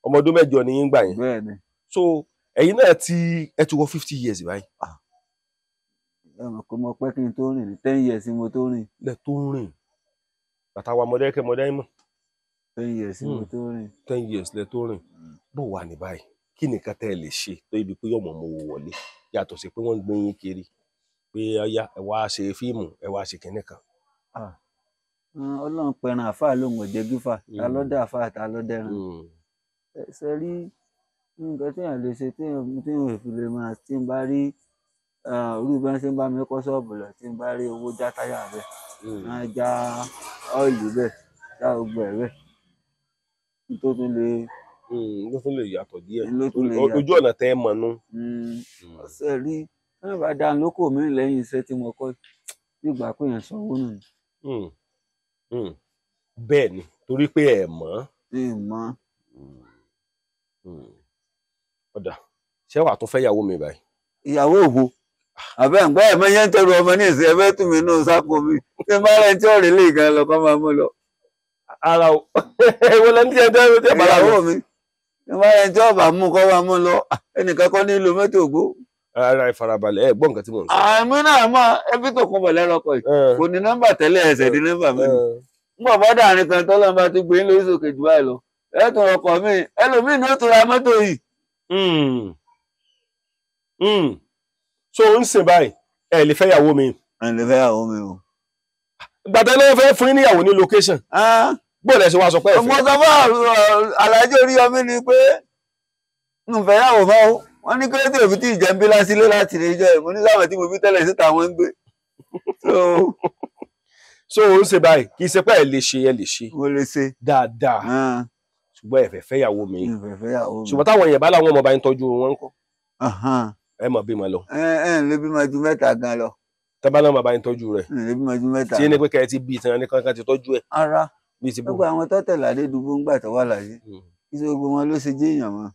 ọmọ ọdún mẹ́jọ ni yín gbà yẹn so ẹ̀yin náà ẹ ti wọ 50 years báyìí. kò mọ pé kí n tó rìn ní 10 years mo tó rìn. lẹ tó rìn bàtà wa Mọdákẹ́kẹ́ Mọdáímọ̀ 10 years mo tó rìn. 10 years lẹ tó rìn bó wà ní báyìí kí nìkan tẹ́ ẹ lè ṣe tó ibi pé yọmọ mo wọlé yàtọ̀ sí pé wọ́n ń gbé yín kiri pé ọyá ẹ wá ṣe fíìmù ẹ wá ṣe kinní kan. Ọlọ́run pẹran àfáà lòun ò jẹ gífà ta ló dé àfáà ta ló dẹran. ṣe rí nǹkan téèyàn lè ṣe téèyàn fi lè máa tí n bá rí orí bí wọ́n ṣe ń bá mi kọ́ ṣọ́ọ̀bù lọ tí n bá rí owó já táyà bẹ́ẹ̀ máa já ọ́ìlì bẹ́ẹ̀ já gbogbo ẹ̀ bẹ́ẹ̀ tó tún lè yàtọ̀ díẹ̀ ojú ọ̀nà tẹ́ ẹ mọ̀ nú. ọ̀sẹ̀ rí wọ́n bá dá lóko mi lẹ́yìn iṣẹ́ tí mo kọ́ nígbà pé èèyàn sanwó nù. bẹ́ẹ̀ ni torí pé ẹ mọ̀. ọ̀dà ṣé wàá tún fẹ́ ìyàwó mi báyìí. ìyàwó òwò àbẹ́ ǹgbọ́ ẹ̀ mẹ́yẹ́ ń tẹrù ọmọ ní ìsìn ẹ̀fẹ́ tún mi náà sápò mi tí n bá rẹ̀ tí ọ̀rẹ́ lè gan lọ kọ́ máa mú lọ. ara o èwo lẹni tí ẹ dá ẹrù tí ẹ bá rà ìyàwó mi tí n bá rẹ̀ tí ọba mú kọ́ máa mú lọ ẹnìkan kọ́ nílò mẹ́tò ògbó. ara ìfarabalẹ̀ ẹ gbọ́ nǹkan tí mò ń sọ. àmì náà mọ ẹbí tó kún bọ̀ lẹ́rọ̀kọ̀ yìí kò ní nọ́mbà tẹ́lẹ̀ ẹsẹ̀ di nọ́mbà mẹ́rin ń bọ̀ bọ́dà àárín kan tọ́lọ́ bá ti gbé lórí sókè jù báyìí lọ ẹ̀ tún ọkọ̀ mi ẹlòmíì ní ó tún ra mọ́tò yìí. so ń sìn báyìí ẹ lè fẹ́ ìyàwó mi. ẹ lè fẹ́ ìyàwó mi o. gbàtà ló fẹ́ fún yín níyàwó ní location. bóòlù ẹ ṣe wá sọ pé ẹ fẹ́. mo sọ fún Alhaji Oríyọmí ni pé n fẹ́ yàwó mọ́ o wọ́n ní kí ló dé òfin tí ìjẹ́ ń bí lásìlé láti lè jẹ́ ìmú ní sáwọn tí mo bí tẹ́lẹ̀ síta wọ́n ń gbé. so ń ṣe báyìí kì í ṣe pé ẹ lè ṣe. mo lè ṣe. dáadáa ṣùgbọ́n ẹ fẹ́ fẹ́ ìyàwó mi. ṣùgbọ́n ṣùgbọ́n táwọn èèyàn bá láwọn ọmọ bá ń tọ́jú wọn ńkọ́. ẹ mọ̀ bímọ lọ. ẹ lè bímọ ju mẹ́ta gan lọ. tábà náà bàbá yín tọ́jú rẹ̀. lè bímọ ju mẹ́ta. tí ẹni pé kẹ́ ẹ ti bí ìtàn ní kankan ti tọ́jú ẹ̀. ara bí ti bú. gbogbo àwọn tó tẹ̀lé Adédùbú ń gbà tó wà láyé kí gbogbo wọn ló ṣe jẹ́ èèyàn mọ́.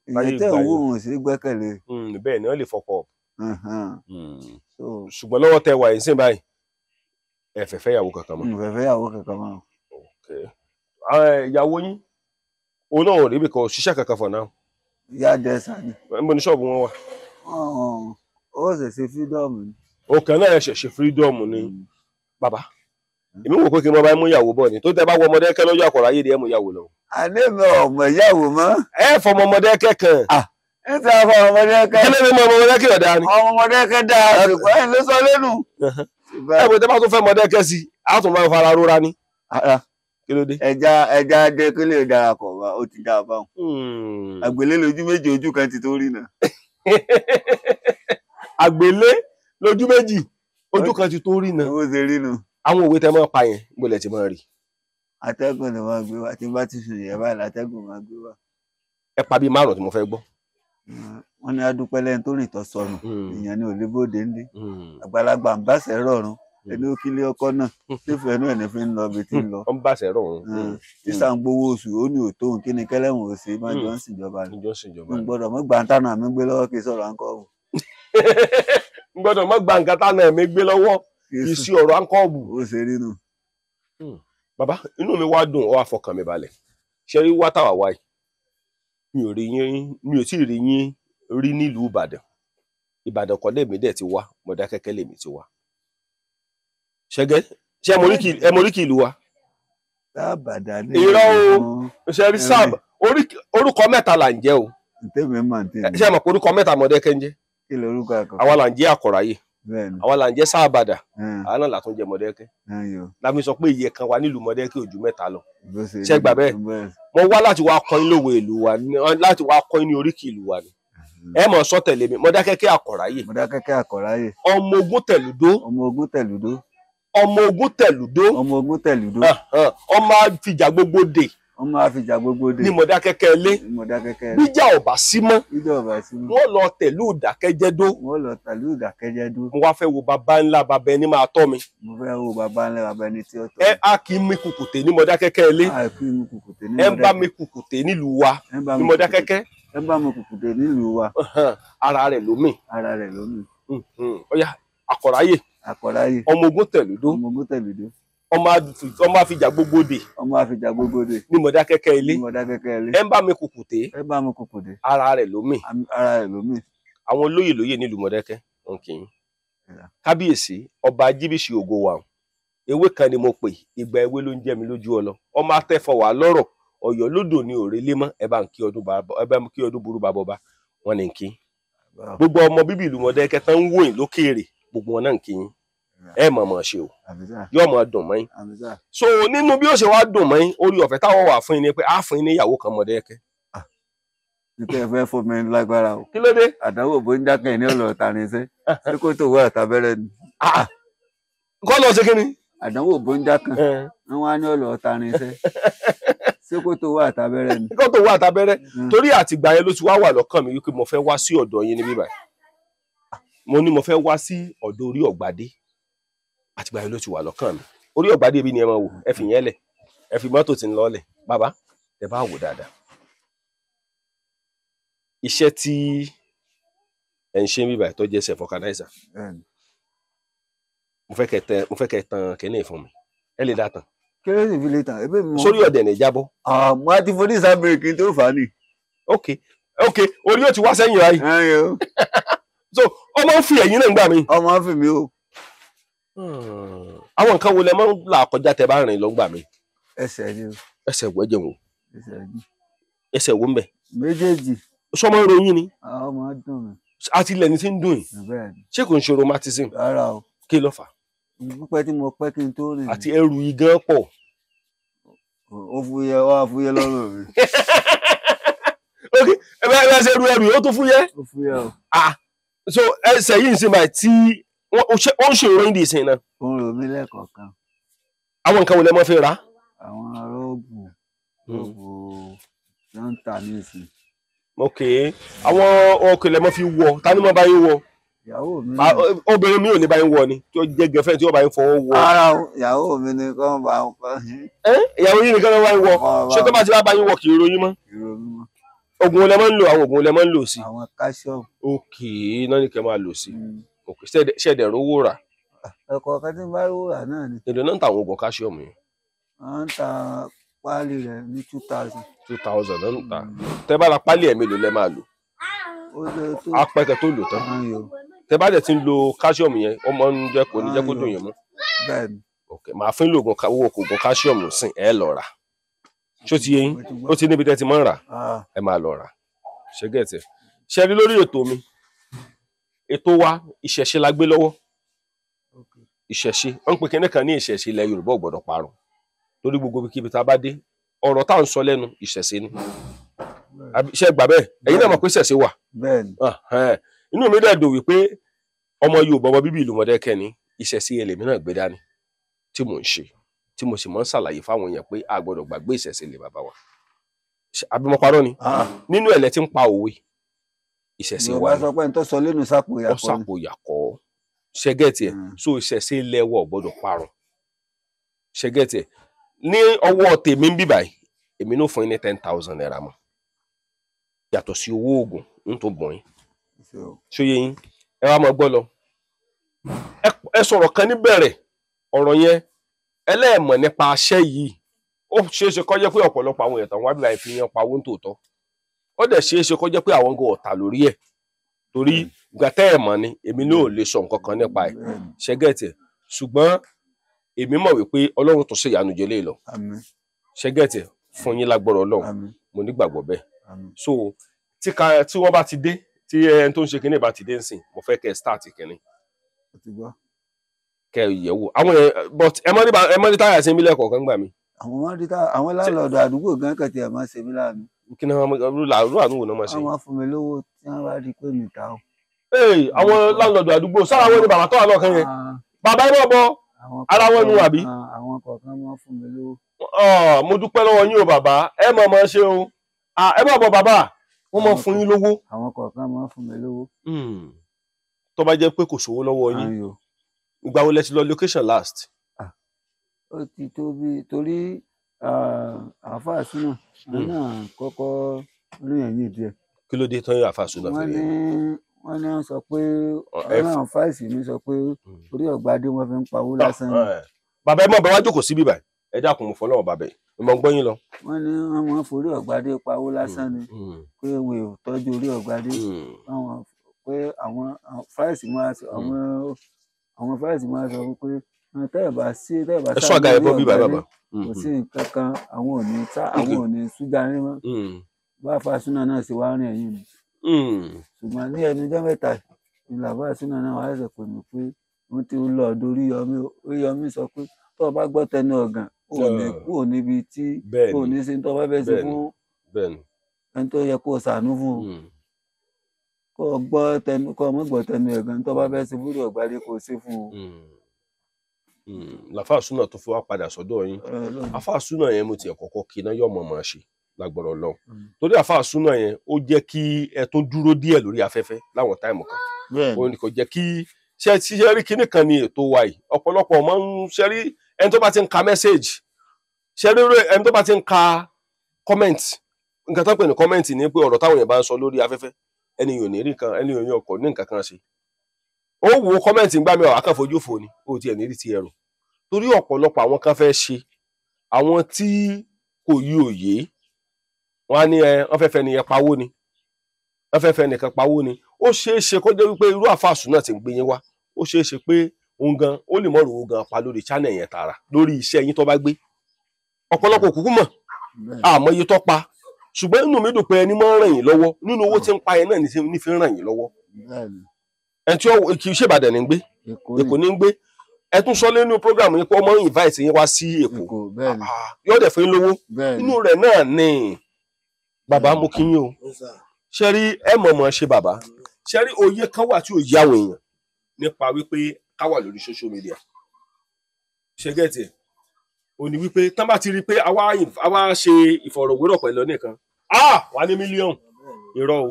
èèyàn tẹ̀ ń wò wọ́n sí gbẹ́kẹ̀lé. bẹ́ẹ̀ ni wọ́n lè fọkọ̀. ṣùgbọ́n lọ́wọ́ tẹ wà yín sìn báyìí ẹ fẹ́ fẹ́ ìyàwó kankan mọ́. fẹ́ fẹ́ ìyàwó kankan mọ́. ìyàwó yín òun náà ò rí ibì kan òṣìṣẹ́ kankan for now. ìyá dẹ́sà ni. níbo ni ṣọ́ọ̀bù wọn wà. ó ṣẹ̀ṣẹ̀ fídọ́ọ̀mù ni. òkè náà ẹ ṣẹ̀ṣẹ̀ fírídọ́ọ̀mù ni. bàbá èmi wò pé kí n mọ bá mú ìyàwó bọ̀ ni tó tẹ bá wọ Mọdákẹ́kẹ́ lọ́jọ́ àkọ́rọ̀ ayé ni ẹ mú ìyàwó lọ. àlẹ́ mi ọmọ ìyàwó mọ́. ẹ fọmọ Mọdákẹ́kẹ́ kan. ẹ ti àwọn ọmọ Mọdákẹ́kẹ́. kí ló ní ọmọ Mọdákẹ́kẹ́ ọ̀dà ni. ọmọ Mọdákẹ́kẹ́ dáa ṣùgbọ́n ẹ̀ ló sọ lẹ́nu. ẹ bò tẹ́ bá tún fẹ́ Mọdákẹ́kẹ́ sí a tún máa fara rora ni. kí ló dé. ẹja dé kí lè darapọ̀ wá ó ti dáa báwọn. àgbélé lójú méjì ojú kan ti tó rí náà. àgbélé lójú méjì ojú kan ti tó rí náà. owó ṣe rí nu. àwọn òwe tẹ máa pa yẹn gbọ́dọ̀ ti máa rí. atẹ́gùn ni wọ́n gbé wá tí bá ti sùn yẹn báyìí látẹ́gùn máa gbé wá. ẹ pa bíi márùn tí mo fẹ́ gbọ́. wọ́n ní adúpẹ́ lẹ́yìn tó rìn tó sọnù ìyẹn ní òlé bóde ńlé àgbàlagbà ń bàṣẹ rọrùn ẹni ó kílé ọkọ náà sífẹ̀ẹ́ inú ẹ̀ ní fi ń lọ ibi tí ń lọ. ó ń bàṣẹ rọrùn. sísà ń gbowó oṣù ó ní òtóhùn kí ni kẹlẹ́wọ̀n ò sí máa jọ ń ṣèjọba ni. n gbọ́dọ̀ mọ́ gbàǹtánà mi gbé lọ́wọ́ kì í sọ̀rọ̀ àǹkọ́ọ̀bù. n gbọ́dọ̀ mọ́ gbàǹtánà mi gbé lọ́wọ́ kì í sí ọ̀rọ̀ àǹkọ́ọ̀bù. ó ṣe rí nu. bàbá inú mi wá dùn ó wá fọkàn mi balẹ̀ ṣe rí wá táwa wáyé mi ò tí ì rí yín rí nílùú Ìbàdàn kọ́ lèmi dẹ̀ ti wá Mọdákẹ́kẹ́ lèmi ti wá. ṣẹ́gẹ́ ṣé ẹ mọ oríkì ìlú wa. sábàdà ní irọ́ o ṣe rí sábà orúkọ mẹ́ta là ń jẹ́ o. ntẹ́mi máa ń tẹ̀lé. ṣé ẹ mọ̀ pé orúkọ mẹ́ta Mọdákẹ́kẹ́ ń jẹ́. kí ló orúkọ àkọ́kọ́. àwa là ń jẹ́ Àkọ̀ráyè bẹ́ẹ̀ni àwa là ń jẹ́ sáàbàdà àwa náà là tún jẹ́ Mọdákẹ́kẹ́ ayọ̀ láfi sọ pé iye kan wà nílùú Mọdákẹ́kẹ́ ojú mẹ́ta lọ bó ṣe ṣé gbà bẹ́ẹ̀ bẹ́ẹ̀ mo wá láti wá kọ́ yín lówe ìlú wa láti wá kọ́ yín ní oríkì ìlú wa ni ẹ mọ̀ sọ tẹ̀lé mi Mọdákẹ́kẹ́ Àkọ̀ráyè Mọdákẹ́kẹ́ Àkọ̀ráyè ọmọ ogun tẹ̀lúdó ọmọ ogun tẹ̀lúdó ọmọ ogun tẹ̀lúdó ọmọ ogun tẹ̀lúdó ọmọ àfìjà gbogbo dè ọmọ àfìjà gbogbo dé ní Mọdákẹ́kẹ́ ilé Mọdákẹ́kẹ́ bíjà ọba sí mọ́ ìjọba sí mi wọ́n lọ tẹ̀lú Ìdákẹ́jẹ́dó wọ́n lọ tàlú Ìdákẹ́jẹ́dó mo wá fẹ́ wo bàbá ńlá bàbá ẹni máa tọ́ mi mo fẹ́ wo bàbá ńlá bàbá ẹni tí ó tọ́ ẹ á kì í mi kùkùté ní Mọdákẹ́kẹ́ ilé àìkú mi kùkùté ní ẹ ń bá mi kùkùté nílùú wa ní Mọdákẹ́kẹ́ ẹ bá mi kùkùté nílùú wa ara rẹ̀ ló mì ara rẹ̀ ló mì ọ̀yá Àkọ̀ráyè Àkọ̀ráyè ọmọ ogun tẹ̀lúdó ọmọ ogun tẹ̀lúdó ọmọ àfìjà gbogbo dè ọmọ àfìjà gbogbo dé ní Mọdákẹ́kẹ́ ilé ní Mọdákẹ́kẹ́ ilé ẹ ń bá mi kùkùté ẹ bá mi kùkùté ara rẹ̀ ló mì ara rẹ̀ ló mì àwọn olóyè lóyè nílùú Mọdákẹ́kẹ́ wọn kì í kábíyèsí ọba Ajíbísí Ògowà ewé kan ni mo pè ìgbà ewé ló ń jẹ mi lójú ọlọ ọmọ atẹfọ wà lọ́rọ̀ Ọ̀yọ́ lódò ní òrèlé mọ ẹ bá ń kí ọdún burú bàbá ọba wọn ní kí gbogbo ọmọ bíbí ìlú Mọdákẹ́kẹ́ tán ń wò yín lókèèrè gbogbo wọn náà ń kí yín ẹ mọ̀ ṣe o yóò mọ̀ dùn mọ́ yín so nínú bí ó ṣe wá dùn mọ́ yín orí ọ̀fẹ́ táwọn wà fún yín ni pé á fún yín ní ìyàwó kan Mọdákẹ́kẹ́. nípa ẹ fẹ́ fún mi lágbára o kí ló dé. àdánwò bó ń dákẹ́ ní ọ̀lọ́ tarinṣẹ́ tí kò tó wá àtàbẹ́rẹ́ ni. kọ́ lọ ṣe kí ni. àdánwò bó ń dákẹ́ wọn á ní ọ̀lọ́ tarinṣẹ́ tí kò tó wá àtàbẹ́rẹ́ ni. kò tó wá àtàbẹ́rẹ́ torí àtìgbà yẹn ló ti wá wà lọ́kàn mi wípé mo fẹ́ wá sí ọ̀dọ̀ yín níbí báyìí mo ní mo fẹ́ wá sí ọ̀dọ̀ Orí Ọ̀gbádé àtìgbà yẹn ló ti wà lọ́kàn mi Orí Ọ̀gbádé bí ni ẹ máa wò ẹ fi yẹn lẹ̀ ẹ fi mọ́tò tí ń lọ́lẹ̀ bàbá ẹ bá wò dáadáa iṣẹ́ tí ẹ ń ṣe ń bíbà tó jẹ́ self organizer mo fẹ́ kẹ́ tàn kẹ́ni fún mi ẹ lè dá tàn. kérésì fi lè tàn ebi mọ. sórí ọ̀dẹ̀ ní jábọ́. mo á ti fọdí sábẹ̀rẹ̀ kí n tó fà á nì. ok orí yóò ti wá sẹ́yìn ráyì. so ọmọ ń fi ẹ̀yìn náà ń gbà mí. ọmọ ń fi mi o. àwọn nǹkan wo lẹ máa ń là kọjá tẹ bá rìn lọ gbà mí. ẹsẹ̀ ni o. ẹsẹ̀ wo ẹ̀jẹ̀ wo. ẹsẹ̀ wo ń bẹ̀. méjèèjì. sọmọ ròyìn ni. ọmọ dùn mí. àti ilẹ̀ ní ti ń dùn yìí. ṣé kò ń ṣe rheumatism. rárá o. kí ló fà á. pípẹ́ tí mo pẹ́ kí n tó rìn. àti ẹrù igán pọ̀. ó fúyẹ́ wá fúyẹ́ lọ́rùn mi. ok ẹ bá ṣe ẹrù yìí ó tún fúyẹ́. ó fúyẹ́ o. so ẹsẹ̀ yìí ń sin báyìí tí ó ń ṣe ìròyìn dì í sìn náà. ó ń rò mí lẹ́ẹ̀kọ̀ọ̀kan. àwọn nǹkan wo lẹ mọ́ fi rà. àwọn róòbù tó ń tà ní ìsìn. ok àwọn ọkọ̀ lẹ mọ́ fi wọ ta ni mo bá yín wọ. ìyàwó mi. obìnrin mi ò lè bá yín wọ ni tí ó jẹ́ gẹ̀fẹ́ tí ó bá yín fọwọ́ wọ. ara ìyàwó mi ni kò bá ń kọ́. ìyàwó yín nìkan ló bá yín wọ ṣé tó bá ti bá yín wọ kì í ròyìn mọ́. oògùn olè máa ń lò àwọn oògùn olè máa ń lò sí. àwọn calcium. ok náà ní kẹ́ máa lò sí. ok ṣẹ̀dẹ̀ rówó rà. ẹ̀kọ́ kan tí ń bá rówó rà náà ni. èdè náà ń ta àwọn oògùn calcium yẹn. wọ́n ń ta páálí rẹ̀ ní 2000. 2000 náà ń ta tẹ́ bá ra páálí ẹ̀ mélòó lẹ́ máa lò. apẹ̀kẹ̀ tó lò tán. tẹ́ bá dẹ̀ ti ń lo calcium yẹn ó máa ń jẹ́ kó ní jẹ́ kó dùn yẹn mọ́. bẹ́ẹ̀ni. ok màá fún lò oògùn calcium sìn ẹ lọ rà ṣó ti yé yín ó ti níbi tẹ́ ti máa ń rà ẹ máa lọ rà ṣé gẹ̀ẹ́tì ṣe rí lórí ètò mi ètò wa ìṣẹ̀ṣe la gbé lọ́wọ́ ìṣẹ̀ṣe wọ́n ń pè kíní kan ní ìṣẹ̀ṣe ilẹ̀ Yorùbá ò gbọ́dọ̀ parun torí gbogbo kíbi tá a bá dé ọ̀rọ̀ tá à ń sọ lẹ́nu ìṣẹ̀ṣe ni ṣe gbà bẹ́ẹ̀ ẹ̀yin náà mọ̀ pé ìṣẹ̀ṣe wà inú mi dẹ̀ dùn wípé ọmọ Yorùbá ọmọ bíbí ìlú Mọdákẹ́kẹ́ ni ìṣẹ̀ṣe ẹlẹ́mì náà gbé dání tí mò ń ṣe tí mo sì mọ̀ ń ṣàlàyé fáwọn èèyàn pé a gbọ́dọ̀ gbàgbé ìṣẹ̀ṣe ilé bàbá wa abimọparọ ni nínú ẹ̀lẹ́ tí ń pa òwe ìṣẹ̀ṣe wa ni. Yorùbá sọ pé n tó sọ lẹ́nu sápò yàkọ́ ni. sápò yàkọ́ ṣẹgẹ́tì ẹ̀ so ìṣẹ̀ṣe ilé wa ò gbọ́dọ̀ parun ṣẹgẹ́tì ẹ̀ ní ọwọ́ tèmi ń bì báyìí èmi ló fún yín ní 10,000 naira mọ́ yàtọ̀ sí owó oògùn ń tó bọ̀ yín ṣóyè yín ẹ wá máa gbọ́ lọ ẹ sọ̀rọ̀ kan níbẹ̀rẹ̀ ọ̀rọ̀ yẹn ẹlẹ́ẹ̀mọ̀ nípa aṣẹ́ yìí ó ṣeé ṣe kó jẹ́ pé ọ̀pọ̀lọpọ̀ àwọn èèyàn wá bíbá ìfihàn pa owó tòótọ́ ó dẹ̀ ṣeé ṣe kó jẹ́ pé àwọn gan ọ̀tà lórí ẹ̀ torí ìgbà tẹ́ ẹ̀ mọ̀ ni èmi náà ò lè sọ nǹkan kan nípa ẹ̀ ṣẹ́gẹ̀tì ṣùgbọ́n èmi mọ̀ wípé Ọlọ́run tó ṣe ìyanu jẹ́ lé lọ ṣẹ́gẹ̀tì fún yín lágbọ́rọ̀ Ọlọ́run mo nígbàgbọ́ bẹ́ẹ̀ so tí wọ́n bá ti dé tí ẹni tó ń ṣe kinní bá ti dé nsìn mo fẹ́ kẹ́ start kinní ti gbọ́. kẹ ìyẹ̀wò àwọn yẹn but ẹ mọ́ ní táyà sí mílẹ̀ kọ̀ọ̀kan gbà mí. àwọn máa ń rí àwọn láńlọ́ọ̀dù àdúgbò gan kẹ̀tì ẹ̀ máa ń ṣe mí láàánú. kí ni rú àdúgbò náà máa ṣe. wọ́n máa fún mi lówó tí wọ́n bá rí pé mi ta o. àwọn láńlọ́ọ̀dù àdúgbò sára wọn ni bàbá tó wà lọ́ọ̀kan yẹn bàbá ẹ náà bọ ara wọn nu àbí. àwọn kọ̀ọ̀kan máa fún mi lówó. mo dúpẹ́ lọ́wọ́ yín o bàbá ẹ mọ̀ mọ́ ṣe o ẹ mọ̀ bọ̀ bàbá wọ́n mọ̀ fún yín lówó. àwọn kọ̀ọ̀kan máa fún mi lówó. tó bá jẹ́ pé kò sówó lọ́wọ́ yín ìgbà wo lẹ ti lọ location last. ó ti tó bí torí àáfàá súnà wọn náà kọ́kọ́ rìn ẹ̀yìn díẹ̀. kí ló dé tán yóò àáfàá súnà fún yín. wọ́n ní wọ́n sọ pé ọ̀ràn fáìsì mi sọ pé orí ọ̀gbádé wọn fi ń pawó lásán. bàbá ẹ mọ̀ bá wá jókòó síbí báyìí ẹ dákun mo fọlọ́wọ́ bàbá ẹ mọ̀ ń gbọ́ yín lọ. wọ́n ní wọ́n forí ọ̀gbádé pawó lásán ni pé wọn ò tọ́jú orí ọ̀gbádé pé àwọn fáìsì máa sọ àwọn fáìsì máa sọ pé tẹ́ẹ̀bà sí àga ẹ̀bọ bí bàbá kò sí nǹkan kan àwọn ò ní ṣúgà ní mọ́ bá fàṣúnà náà sì wá rìn ẹ̀yìn ni ṣùgbọ́n ní ẹnu ọjọ́ mẹ́ta ni làbá fàṣúnà náà wáá ṣe pè mí pé wọ́n ti lọ ọ̀dọ̀ Oríyọmí sọ pé tó o bá gbọ́ tẹnu ọ̀gàn ò ní kú ò níbi tí ò ní ṣe tó o bá fẹ́ ṣe fún ẹni tó yẹ kó o ṣàánú fún o kó o mọ̀ gbọ́ tẹnu ọ̀gàn tó o bá fẹ́ ṣe fúrú ọ̀gbádé kó o ṣe fún o. làfáà súnà tó fi wá padà sọ́dọ̀ yín àfáà súnà yẹn mo tiẹ̀ kọ́kọ́ kí iná yọmọ máa ṣe lágbọrọ lọ torí àfáà súnà yẹn ó jẹ́ kí ẹ tún dúró díẹ̀ lórí afẹ́fẹ́ láwọn táìmù kan ó ní kò jẹ́ kí ṣe rí kíní kan ní ètò wa yìí ọ̀pọ̀lọpọ̀ máa ń ṣe rí ẹni tó bá ti ń ka mẹ́sáàgì ṣe rí ẹni tó bá ti ń ka kọ́mẹ́ǹtì nǹkan tó ń pè ní kọ́mẹ́ǹtì ni pé ọ̀rọ̀ táwọn yẹn bá ń sọ lórí afẹ́fẹ́ ẹni yóò ní rí kan ẹni yóò ní ọkọ̀ ní nǹkan kan ṣe ó wo kọ́mẹ́ǹtì gbá mi ọ̀ akẹ́fojú fò ní ó tiẹ̀ ní rí ti ẹ̀rù torí ọ̀pọ̀lọpọ̀ àwọn kan fẹ́ ṣe àwọn tí kò yí òye wọn á ní wọ́n fẹ́ fẹ́ nìyẹn pawó ni wọ́n fẹ́ fẹ́ nìkan pawó ni ó ṣeé ṣe kó jẹ́ wípé irú àfàsùn náà ti ń gbé yín wá ó ṣeé ṣe pé òun gan ó lè mọ̀ rò ó gan pa lórí channel yẹn tààrà lórí iṣẹ́ yín tó bá gbé ọ̀pọ̀lọpọ̀ òkùnkùn mọ̀ àmọ́ iye tó pa ṣùgbọ́n inú mi dùn pé ẹni máa ń ràn yín lọ́wọ́ nínú owó tí ń pa yẹn náà ní fi ń ràn yín lọ́wọ́ ẹni tí kì í ṣèbàdàn ní ń gbé Èkó ní ń gbé ẹ tún sọ nínú program yín pé ọmọ invite yín wá sí Èkó yóò dẹ̀ fún yín lówó inú rẹ̀ náà ni bàbá mo kí yín o ṣe rí ẹ mọ̀mọ́ ṣe bàbá ṣe rí òye kan wà tí ò yá àwọn èèyàn nípa wípé ká wà lórí social media ṣe gẹ́tì ẹ̀ ò ní wípé tán bá ti rí i pé àwa ṣe ìfọ̀rọ̀wérọ̀ pẹ̀lú ẹnìkan wà ní mílíọ̀nù irọ́ o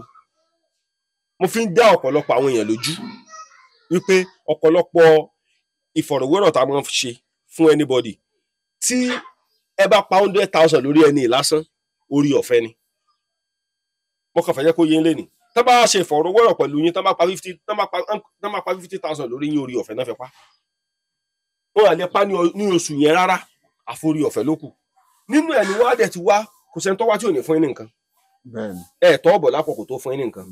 mo fi ń dá ọ̀pọ̀lọpọ̀ àwọn èèyàn lójú wípé ọ̀pọ̀lọpọ̀ ìfọ̀rọ̀wérọ̀ tá a máa ń ṣe fún anybody tí ẹ bá pa 100,000 lórí ẹni lásán orí ọ̀fẹ́ ni mo kàn fẹ́ jẹ́ kó yé lé ní tán bá ṣe ìfọ̀rọ̀wérọ̀ pẹ̀lú yín tán bá pa 50,000 lórí yín orí ọ̀fẹ́ náà fẹ́ pa wọn à lè pa ní oṣù yẹn rárá àforí ọ̀fẹ́ ló kù nínú ẹ̀ ni wọ́n á dẹ̀ ti wá kò sẹ́ni tó wá tí ò ní fún yín ní nǹkan ẹ̀ tọ́ ọ̀bọ̀ lápò kò tó fún yín ní nǹkan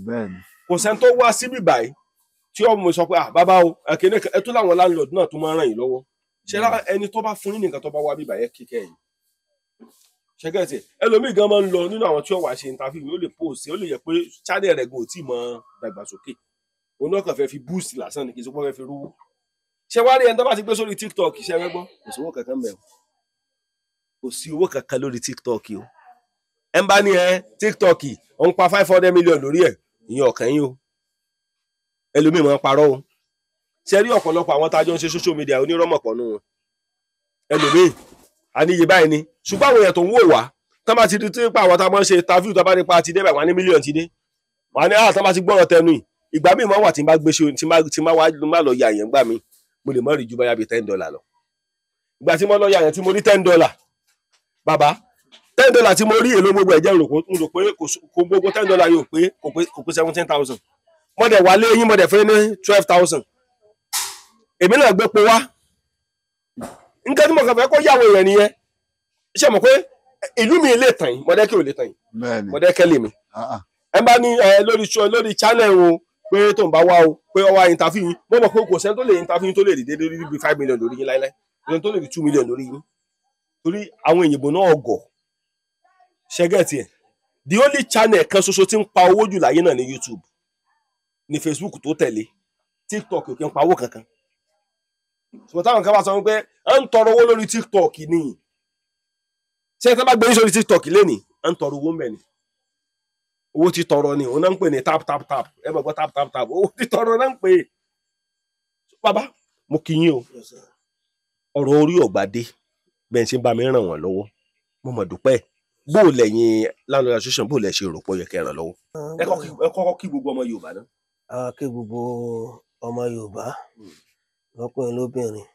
kò sẹ́ni tó wá síbí báyìí tí ọmọ sọ pé bàbá o ẹ̀kẹ́ni ẹ tó láwọn landlord náà tó máa ràn yín lọ́wọ́ ṣe rá ẹni tó bá fún yín nìkan tó bá wá bíbà yẹn kíkẹ́ yìí ṣẹ́gẹ́tì ẹlòmíì gan máa ń lọ nínú àwọn tí ó wà ṣe interview ó lè post ó lè yẹ pé channel rẹ̀ gan ò tí ì mọ dàgbàsókè òun náà kàn fẹ́ fi boost lásán ni kì í sọ pé wọ́n fẹ́ fi rúwó ṣe wá rí ẹni tó bá ti gbé sórí TikTok ṣe rẹ gbọ́ kò sí owó kankan mẹ́ kò sí owó kankan lórí TikTok o ẹ ń bá ní TikTok òun pa 500 million lórí ẹ̀ ìyẹn ọ̀kan yín o ẹlòmíì máa ń parọ́ o ṣe rí ọ̀pọ̀lọpọ̀ àwọn tájọ́ ń ṣe social media onírọ́mọ̀pọ̀ nù wọn ẹlòmíì àníyè báyìí ni ṣùgbọ́n àwọn èèyàn tó ń wò wá tán bá ti di tí pa àwọn tá a máa ń ṣe interview tó bá nípa ti dé báyìí wọn ní mílíọ̀nù ti dé wọn ní tán bá ti gbọ́rọ̀ tẹnu yìí ìgbà míì máa wà tí n bá gbé ṣe tí n bá lọ ya àyàn gbà mí mo lè má rí ju báyà bíi $10 lọ ìgbà tí mo lọ ya àyàn tí mo rí $10 bàbá $10 tí mo rí èlò gbogbo ẹ̀jẹ̀ rò pé kò gbogbo $10 yóò pé kò pé 17,000 mo dẹ̀ wà lé yín mo dẹ̀ fẹ́ ní 12,000 èmi náà gbé po wá nǹkan tí mo kàn fẹ́ kó yàwó rẹ̀ nìyẹn ṣe mọ̀ pé ìlú mi lè tàn yín Mọdákẹ́kẹ́ ò lè tàn yín Mọdákẹ́kẹ́ lè mi ẹ bá ní lórí channel o pé tó ń bá wá o pé ọwọ́ interview yín mo mọ̀ pé kò sẹ́ni tó lè interview yín tó lè dìde lórí bíi 5 million lórí yín láíláí ẹni tó lè rí 2 million lórí yín torí àwọn èyìnbó náà gọ̀ ṣẹ́gẹ̀tì ẹ̀ the only channel kan ṣoṣo tí ń pa owó jù láyé náà ní YouTube ní Facebook tó tẹ̀lé TikTok ò kí ń pa owó kankan ṣùgbọ́n táwọn kan bá sọ wípé à ń tọrọ owó lórí TikTok ni ṣé ẹ tẹ́ bá gbé yín sórí TikTok lénìí à ń tọrọ owó ń bẹ̀ ni owó ti tọrọ ni òun náà ń pè ní tap tap tap ẹ bọ̀ gbọ́ tap tap tap owó ti tọrọ náà ń pè é bàbá mo kí yín o ọ̀rọ̀ orí ọ̀gbadé bẹ́ẹ̀ ṣe ń bá mi ràn wọ́n lọ́wọ́ mo mọ̀ dúpẹ́ bó o lẹ́yìn landlord association bó o lẹ ṣe rò pé ó yẹ kẹ́ ràn lọ́wọ́ ẹ kọ́kọ́ kí gbogbo ọmọ Yorùbá náà. kí gbogbo ọmọ Yorùbá lọ́kùnrin lóbìnrin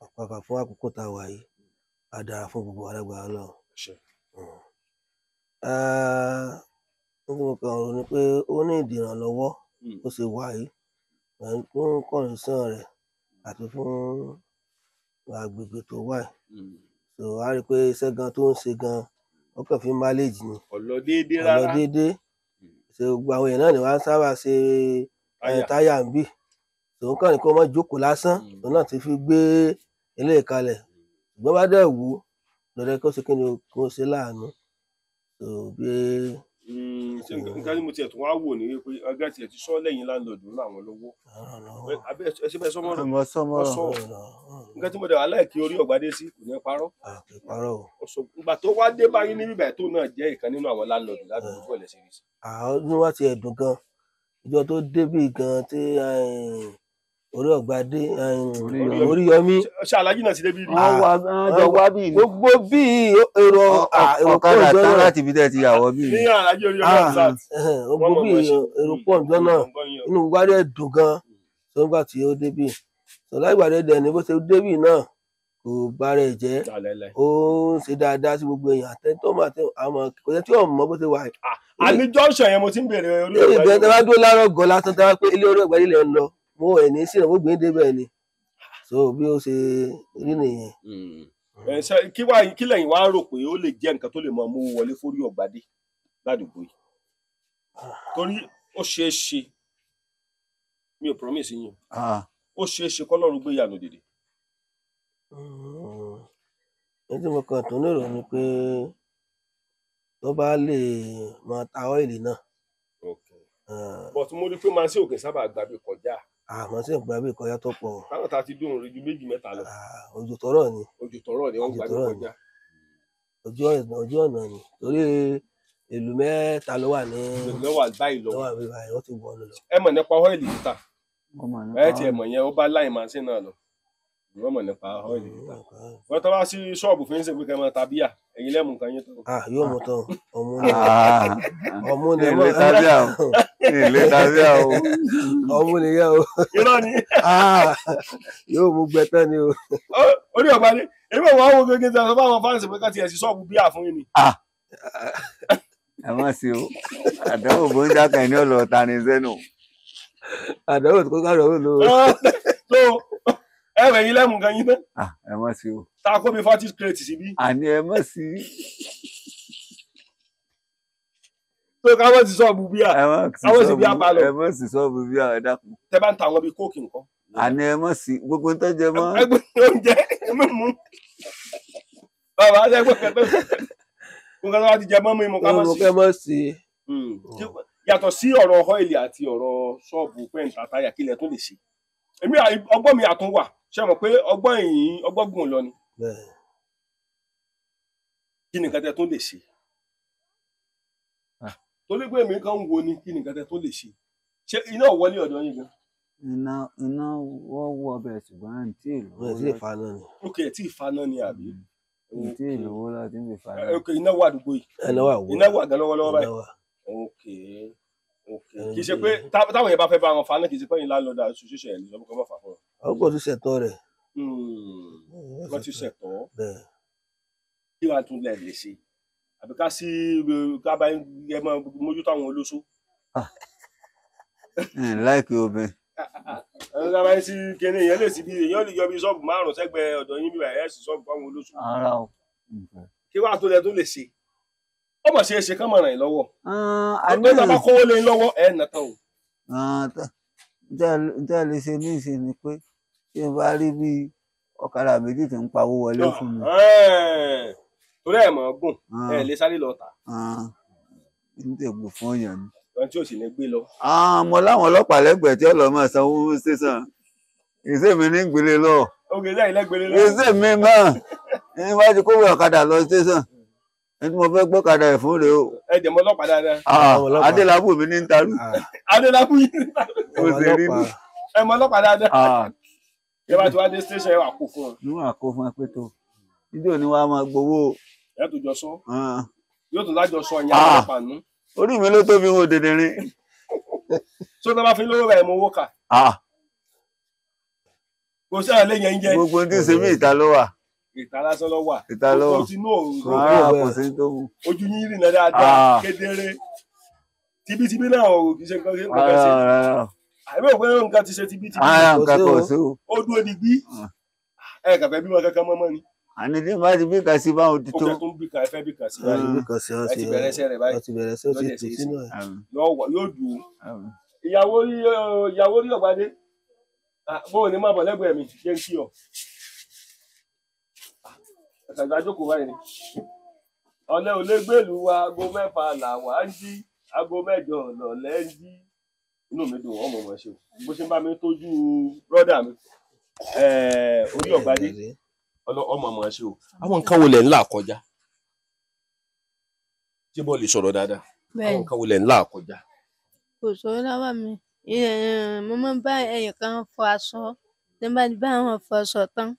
ọ̀pàpà fún àkókò tá a wà yìí á dára fún gbogbo alágbára náà. nítorí mo kàn rò ní pé ó ní ìdìrànlọ́wọ́ ó ṣe wà yìí fún kọ̀ǹsán rẹ̀ àti fún agbègbè tó wà yìí so a rí i pé iṣẹ́ gan tó ń ṣe gan ó kàn fi máléèjì ni ọ̀lọ́ déédéé rárá ọ̀lọ́ déédéé ṣe gbogbo àwọn èèyàn náà ni wọ́n á sábà ṣe táyà ń bì tòun kàn ní kó má jókòó lásán òun náà ti fi gbé eléyìí kalẹ̀ ṣùgbọ́n bá dẹ̀ wù ú lọ́dẹ kó ṣe kí ni kó ṣe láàánú tó bí. nǹkan tí mo tiẹ̀ tún wá wò ní wípé ọgá tiẹ̀ ti sọ lẹ́yìn láńlọ́ọ̀dù láwọn lọ́wọ́ ẹ ṣe bẹ́ẹ̀ sọ́mọ́ rẹ̀ nǹkan tí mo dẹ̀ wá láìkí orí ọ̀gbadé sí kò ní parọ́ ìgbà tó wá dé báyìí ní bíbẹ̀ tó náà jẹ́ ìkan nínú àwọn láńlọ́ọ̀dù ládùúgbò ẹ̀lẹ́ ṣe rí sí. ní wá ti ẹ̀dùn gan ìjọ tó débì gan tí orí ọ̀gbadé Oríyọmí ṣe alájí náà ti débi rí. gbogbo bí èrò pọ̀ ìjọ náà láti ibi tẹ́ ti yàwọ́ bí. ní alájí Oríyọmí àti gbogbo bí èrò pọ̀ ìjọ náà inú gbadé dùn gan tó nígbà tí ó débì sọlá ìgbàdé dẹ̀ ní bó ṣe débì náà kò bá rẹ̀ jẹ́ ó ń ṣe dáadáa sí gbogbo èèyàn àtẹ́tọ́ mà tẹ́ àmọ́ kò tẹ́ tí ò mọ bó ṣe wà. àní junction yẹn mo ti ń bèrè orí ọ̀gbadé. ìgbẹ́ tẹ́ bá dúró láàárọ̀ gan lásán tẹ́ bá pé ilé orí ọ̀gbadé lẹ̀ ń lọ mo ẹ̀ ní sínú gbogbo ìdè bẹ́ẹ̀ ni so bí ó ṣe rí nìyẹn. kí lẹ́yìn wá rò pé ó lè jẹ́ nǹkan tó lè mọ mú wọlé fórí ọ̀gbadé ládùúgbò yìí torí ó ṣeé ṣe mi ò promise yín ó ṣeé ṣe kọ́lọ́run gbé ìyanu dìde. ní tí mo kàn tó nírò ni pé tó bá lè máa ta ọ́ìlì náà. but mo rí i pé màá sí òkè sábà gbàgbé kọjá. àmọ́ sí ìgbàgbé kọjá tó pọ̀. táwọn ta ti dùn rí ju méjì mẹ́ta lọ. ojú tọrọ ni. ojú tọrọ ni wọ́n gbàgbé kọjá. ojú ọ̀nà ni torí ìlú mẹ́ta ló wà ní. ló wà báyìí lọ. wọ́n ti wọ̀ ọ́ lọ. ẹ mọ̀ nípa ọ́ìlì títà ẹ ti ẹ̀ mọ̀ yẹn ó bá láì máa ṣe náà lọ wọ́n mọ̀ nípa ọ́ìlì títà wọ́n tọ́ bá sí ṣọ́ọ̀bù fún ṣe pé kẹ́ máa ta bíà ẹ̀yin lẹ́mú nǹkan yín tán. yóò mú tán ọmú ni ilé tábíà o ọmú ni yẹ o irọ́ ni yóò mú gbẹtán ni o. orí ọ̀gbadé èmi ò wá wo gẹ́gẹ́ tí a sọ fún àwọn fáǹsì pé ká tiẹ̀ sí ṣọ́ọ̀bù bíà fún yín ni. ẹ má sí o àdánwò bó ń dákẹ́ ní ọ̀lọ́ ta ni sẹ́nu. àdánwò tó kọ́ àdánwò ló. ẹ rẹ̀ yín lẹ́mú nǹkan yín tán. ẹ má sí o. tá a kó mi 40 crate síbí. àní ẹ má sí. tó káwọ́ ti ṣọ́ọ̀bù bíà káwọ́ sí bíà balọ̀. ẹ má sí ṣọ́ọ̀bù bíà ẹ dákun. tẹ bá ń ta àwọn bíi kóòkì nǹkan. àní ẹ má sí gbogbo tó jẹ mọ́. ẹgbẹ́ oúnjẹ mímú bàbá ẹgbẹ́ kẹtọ́ nǹkan tó bá ti jẹ mọ́ mímu ká mọ́ sí. yàtọ̀ sí ọ̀rọ̀ ọ́ìlì àti ọ̀rọ̀ ṣọ́ọ̀bù pẹ́ǹtà táyà kílẹ̀ tó lè ṣe èmi ọgbọ́n mi àtún wà ṣe mọ̀ pé ọgbọ́n yìí ọgbọ́n gùn lọ ni kí ni nǹkan tẹ tó lè ṣe torí pé èmi kan ń wo ni kí ni nǹkan tẹ tó lè ṣe ṣé iná wọlé ọ̀dọ̀ yín gan. iná wọ́n wọ ọbẹ̀ ṣùgbọ́n àǹtí ìlú. tí ìfaná ni. ok tí ìfaná ni àbí. àǹtí ìlú wo láti ń fi faná. ok iná wà àdúgbò yìí. iná wà gan lọ́wọ́lọ́wọ́ báyìí. ok kì í ṣe pé táwọn yẹn bá fẹ́ bá wọn faná kì í ṣe pé yín landlord association ẹ̀ lọ́wọ́ kọ́ mọ́ fà fún wọn. ọgbọ́n ti ṣètò rẹ̀. wọ́n ti ṣètò kí wàá tún lẹ̀ lè ṣe àbí ká sí ká bá ẹ mọ mójútó àwọn olóṣó. láìpẹ́ obìnrin. ká bá yín sí kíní èèyàn lè sí bí èèyàn lè yọ bí ṣọ́ọ̀bù 5 sẹ́gbẹ̀ẹ́ ọ̀dọ̀ yín bí ẹ̀ sì ṣọ́ọ̀bù fáwọn olóṣó. ara o. kí wàá tó lẹ tó lè ṣe ó mọ̀ ṣe é ṣe kán mọ̀ ràn yín lọ́wọ́ ọgbẹ́ tá a bá kówó lé lọ́wọ́ ẹ̀ nà tán o. ǹjẹ́ lè ṣe ní ìsìn ni pé tí n bá rí bí ọ̀kadà méjì tí ń pawó wọlé fún mi. torí ẹ̀ mọ̀ gùn ẹ̀ lè sáré lọ tà. n tẹ̀ gbò fún ọ̀yàn ni. ohun tí ò sì ní gbé lọ. mo láwọn ọlọ́pàá lẹ́gbẹ̀ẹ́ tí ọlọ́mọ sanwó ṣẹ̀sán. ìṣe mi ní gbélé lọ Oge lẹ́yìn lẹ́gbẹ̀rẹ́ lọ. ìṣe mi mọ́ ẹni bá ti kówó ọ̀kadà lọ station ẹni tí mo fẹ́ gbọ́kadà ẹ̀ fún rèé o. Ẹ jẹ́ mọ́ ọlọ́pàá dáadáa. Adélábù mi ní ń tarú. Adélábù yìí. Ó ṣe rí mi. Ẹ mọ́ ọlọ́pàá dáadáa. Ẹ bá ti wá dé station ẹ wà kó fún ọ. Níwọ̀n àkó fún ẹ pé tó jíjọ́ ni wàá máa gbowó. Ẹ tó jọ sọ. Yóò tún lájọ sọ ìyá ọlọ́pàá nù. Orí mi ló tóbi wọn dèdè rin. Sọ tó bá fi lówó rẹ̀ mọ owó kà. Kò sí àlẹ́ yẹn ń jẹ́. Gbogbo tí ń ṣe mí ìta ló wà. Ìta lásán ló wà. Ìta ló wà. Kò sí inú òòrùn. Kò sí tó wù. Ojú yín rìn náà dáadáa kedere. Tibítibí náà ò kì í ṣe nǹkan ṣe. Àbí òpin nǹkan ti ṣe tibítibí. Nǹkan kò sí o. Ó dúró digbí. Ẹ kàfẹ́ bí wọn kankan mọ́mọ́ ni. Àní tí bá ti bí kà sí báwọn ti tó. Ó fẹ́ tó ń bí kà ẹ fẹ́ bí kà sí báyìí. Ẹ ti bẹ̀rẹ̀ iṣẹ́ rẹ̀ báyìí. Ó ti bẹ̀rẹ̀ iṣẹ́ ó ti tù sínú ẹ̀. Yóò dùn. Ìyàwó rí ọ̀gbádé. Bó o ní máa bọ̀ lẹ́gbẹ̀ẹ́ mi ṣe ń kí ọ. Ẹ̀sàgbà jókòó báyìí ni. Ọ̀lẹ́ ò lè gbèlú wa aago 6 làwa ń jí. Aago 8 lọ̀lẹ́ ń jí. Inú mi dùn ọmọ ọmọ ṣe o. Bó ṣe ń bá mi tọ́jú brọ́dà mi. Orí ọ̀gbádé. Ọmọ ọmọ ṣe o. Àwọn nǹkan wo lẹ̀ ń là kọjá? Ṣé bọ́ọ̀lù sọ̀rọ̀ dáadáa? Àwọn nǹkan wo lẹ̀ ń là kọjá? Kò sọ̀rọ̀ lọ́wọ́ mi. Mo máa ń bá ẹ̀yàn kan fọ aṣọ. Tí n bá ti bá wọn fọ aṣọ tán,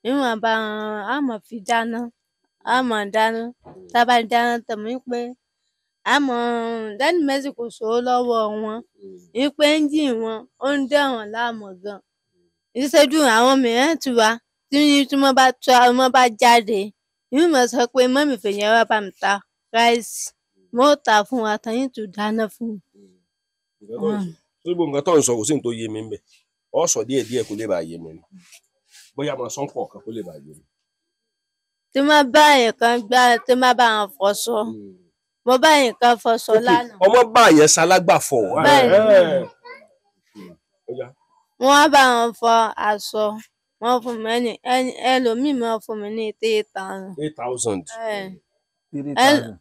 níwọ̀n bá a máa fi dáná. A máa dáná. Tá a bá dáná tán mọ̀ pé a máa Daddy Mercy kò sọ̀rọ̀ lọ́wọ́ wọn. Wípé ẹ́ńjìn wọn ó ń dá wọn láàmú gan. Ìṣẹ́jú àwọn mìíràn ti wá tí wọ́n bá jáde. Yóò máa sọ pé mọ́mì fèyàn wá bá mi ta ráìsì. Mo tà fún wa tán yín tún dáná fún mi. Gbogbo nǹkan tó ń sọ kò sí ní tó yé mi ń bẹ̀. Ọ sọ díẹ̀ kó lè bá yé mi ni. Bóyá máa sọ́n pọ̀ kan kó lè bá yé mi. Tí máa bá èèyàn kan tí máa bá wọn fọṣọ. Mo bá èèyàn kan fọṣọ lánàá. Ọmọ bá yẹn ṣalágbàfọ̀. Wọ́n á bá wọn fọ aṣọ. Wọ́n fún mi ẹlòmíì máa fún mi ní 3,000. 8,000. 3,000.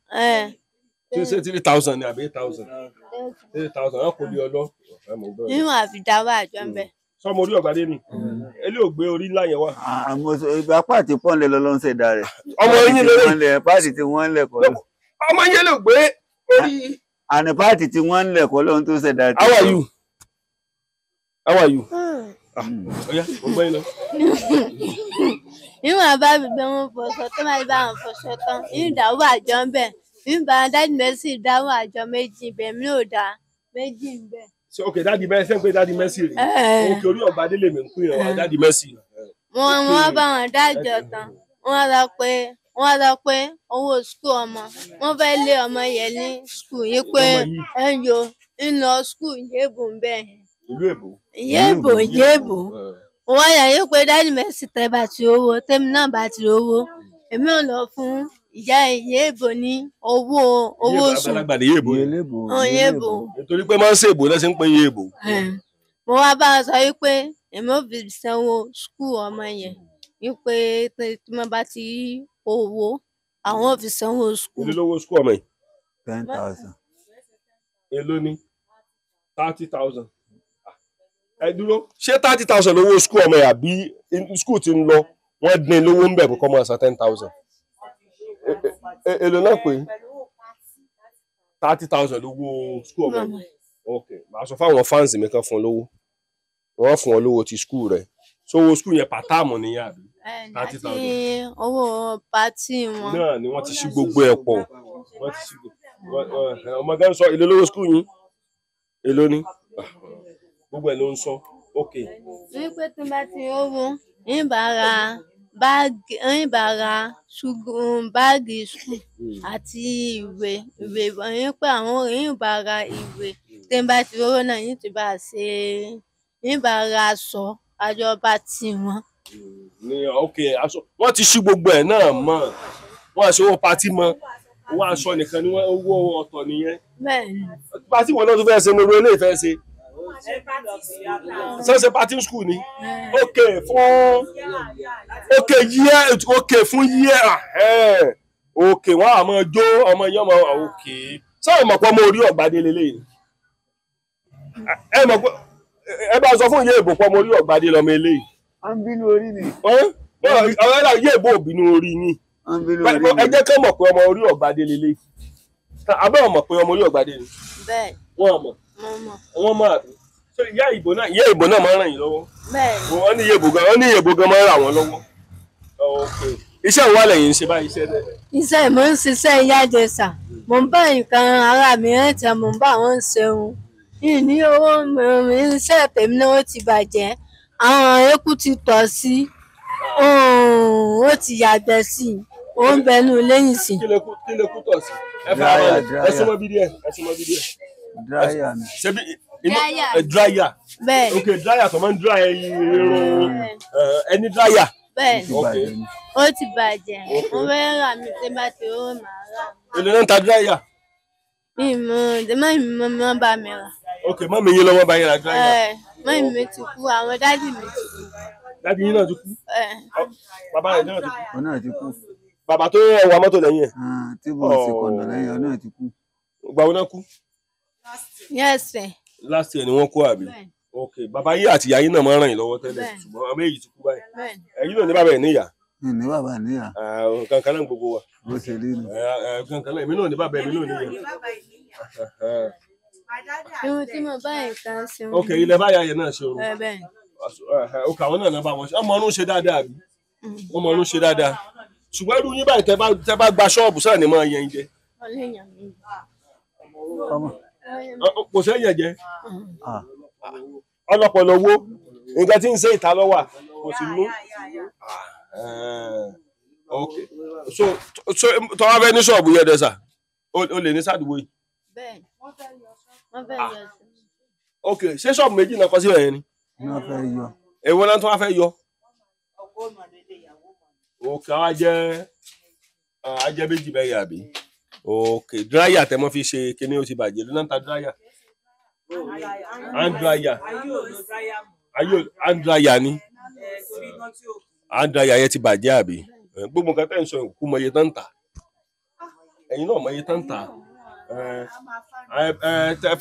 Ṣé 3,000 ni àbí 8,000? 8,000 wọn kò lè ọlọ. Níwọ̀n àfi dáwọ́ àjọ ń bẹ̀. Sọmọ orí ọ̀gbádé ni. Elé ò gbé orí ńlá yẹn wá. Ìgbà pàtí pọ́nlẹ̀ lọ́lọ́ ń ṣẹ̀dá rẹ̀. Ọmọ yín lórí. Pàtí tí wọ́n ń lẹ̀kọ́ lọ. Ọmọ yín lè gbé orí. Àní pàtí tí wọ́n ń lẹ̀kọ́ lọ́hún tó ṣẹ̀dá rẹ̀. How are you? How are you? Ọya, mo gbọ́ yín lọ. Níwọ̀n bá mi gbé wọn fọṣọ tó máa bá wọn fọṣọ tán. Ìdáwọ́ àjọ ń bẹ̀. Nígbà Daddy Mercy dáwọ́ àjọ méjì ibẹ̀ mi ò dá méjì ń bẹ̀. Ok, Daddy Mercy ń pè Daddy Mercy rè. Ok, orí ọ̀gbádé lè mi ń pè ọ́ Daddy Mercy. Wọ́n bá wọn dájọ́ tán. Wọ́n sọ pé owó skul ọmọ. Wọ́n fẹ́ lé ọmọ yẹn ní skul yìí pé ẹ̀yọ ń lọ skul yébù ń bẹ̀. Ìlú Èbó. Yébù. Wọ́n yà yí pé Daddy Mercy tẹ́ bá ti owó tẹ́mi náà bá ti owó. Èmi ò lọ fún ìyá Yébò ní owó sùn. Àgbàlagbà ní Yébò. Yébò. Nítorí pé máa ń ṣèbò lẹ́sẹ̀ ń pè Yébò. Mo wá bá a sọ wípé èmi ò fi sanwó skul ọmọ yẹn wípé tí wọ́n bá ti rí owó àwọn ò fi sanwó skul. Èló lówó skul ọmọ yìí? 10,000. Èló ni? 30,000. Ẹ dúró. Ṣé 30,000 lówó skul ọmọ yìí àbí skul ti ń lọ wọ́n dín lówó ń bẹ̀ kó máa san 10,000? Èló náà pé 30,000 lówó skul ọmọ yìí. Ok, màá sọ fáwọn fáǹsì mi kan fún lówó. Wọ́n fún ọ lówó ti skul rẹ̀. Sówó skul yẹn pàtàmù nìyẹn àbí? 30,000. Àti owó pátì wọn. Náà ni wọ́n ti ṣí gbogbo ẹ̀ pọ̀. Wọ́n ti ṣí ọmọ gan sọ èló lówó skul yín? Èló ni? Gbogbo ẹ̀ ló ń sọ. Ok. Wípé tí n bá ti owó ìbára báàgì skul àti ìwé wọ̀nyí pé àwọn ìbára ìwé tí n bá ti owó náà yìí ti bá ṣe ìbára aṣọ àjọba tiwọn. Ok, aṣọ wọ́n ti ṣí gbogbo ẹ̀ náà mọ́. Wọ́n àṣọ owó pátí mọ́. Owó aṣọ nìkan ni owó ọ̀tọ̀ nìyẹn. Bẹ́ẹ̀ni. Pátí wọn náà tún fẹ́ ṣe ní orí ilé ìfẹ́ ṣe. Ṣé pátí skul ni? Ok, fún year. Ok, wọ́n á máa jó ọmọ yẹn mọ́. Ok. Ṣé o mọ̀ pé ọmọ orí ọ̀gbádé lélẹ́yìn? Ẹ mọ̀ pé ẹ bá sọ fún ìyá èbò pọ̀ ọmọ orí ọ̀gbadé lọ́mọ eléyìí. à ń bínú orí ni. àwọn ẹlẹ́yà ìyá èbò òbínú orí yín. à ń bínú orí ni. ẹ jẹ́ kí wọ́n mọ̀ pé ọmọ orí ọ̀gbadé lélẹ̀. abẹ́ wọn mọ̀ pé ọmọ orí ọ̀gbadé ni. bẹ́ẹ̀ wọ́n mọ̀. wọ́n mọ̀ àbí. ìyá ìbò náà máa ń ràn yín lọ́wọ́. bẹ́ẹ̀ wọ́n ní ìyá èbò gan máa ń ràn wọ́n lọ́wọ́. iṣẹ́ ìwà lẹ́yìn ń ṣe báyìí iṣẹ́ mo ń ṣiṣẹ́ ìyájẹsà mo ń bá nǹkan ara mi rántí mo ń bá wọn ṣeun ní owó iṣẹ́ tèmi náà ó ti bàjẹ́ àwọn eku ti tọ̀ sí ó ti yàgbẹ́ sí i ó ń bẹnu lẹ́yìn sí. kí lè kú tọ̀ sí. ẹ fara balẹ̀ ẹ súnmọ́ bí díẹ̀. dráyà ni. dráyà. bẹ́ẹ̀ ok dráyà tó máa ń dráyà irun ẹni dráyà. bẹ́ẹ̀ ó ti bàjẹ́ mo fẹ́ rà mí tí bá ti ó máa rà. èlò náà ń ta dráyà. mọ́ bá mi rà. ok mọ́ mi yín lọ́wọ́ bá yín ra dráyà. mọ́ mi ti kú àwọn dádì mi ti kú. dádì yín náà ti kú. bàbá rẹ̀ náà ti kú. òun náà ti kú. bàbá tó yẹ wa mọ́tò lẹ́yìn ẹ̀. tí mo sì kọ̀nà lẹ́yìn òun náà ti kú. ìgbà wo náà kú. yes. last year ni wọ́n kú àbí. ok bàbá yìí àti ìyá yín náà máa ń ràn yín lọ́wọ́ tẹ́lẹ̀ ṣùgbọ́n àmì èyí ti kú báyìí. ẹ̀yin náà ní bàbá ẹ̀ níyà. ní bàbá níyà. kankan náà gbogbo wa. bó ṣe rí nu. kankan náà èmi náà ní bàbá èmi náà níyà. irun tí mo bá nǹkan ṣe. ok ilẹ̀ báyà yẹn náà ṣe o. bẹ́ẹ̀ ok àwọn náà bá wọn ṣe ọmọ ọdún ṣe dáadáa àbí. ọmọ ọdún ṣe dáadáa ṣùgbọ́n irú yín báyìí tẹ́ bá gba ṣọ́ọ̀bù sáà ní máa yẹn jẹ. kò sẹ́yìn jẹ. ọlọ́pọ̀lọ́ owó nǹkan tí ń ṣe ìta lọ́wọ́ kò sí mú. ok so tọ́wọ́ fẹ́ ní ṣọ́ọ̀bù yẹn dẹ́sà o lè ní sádùúgbò yìí. bẹ́ẹ̀ wọ́n fẹ́ yọ sí. ok ṣé ṣọ́ọ̀bù méjì náà kọ́ sí ẹ̀yẹn ni. wọ́n fẹ́ yọ. èwo náà tó wá fẹ́ yọ. ok àwọn ajẹ́ méjì bẹ́ẹ̀ yà bí. ok dráyà tẹ́ mọ́ fi ṣe kíní ó ti bàjẹ́ lónà ta dráyà. hand dryer ni hand dryer yẹn ti bàjẹ́ àbí gbogbo nǹkan tẹ́ ń sọ ìkú mọ iye tán ń tà ẹ̀yin náà mọ iye tán ń tà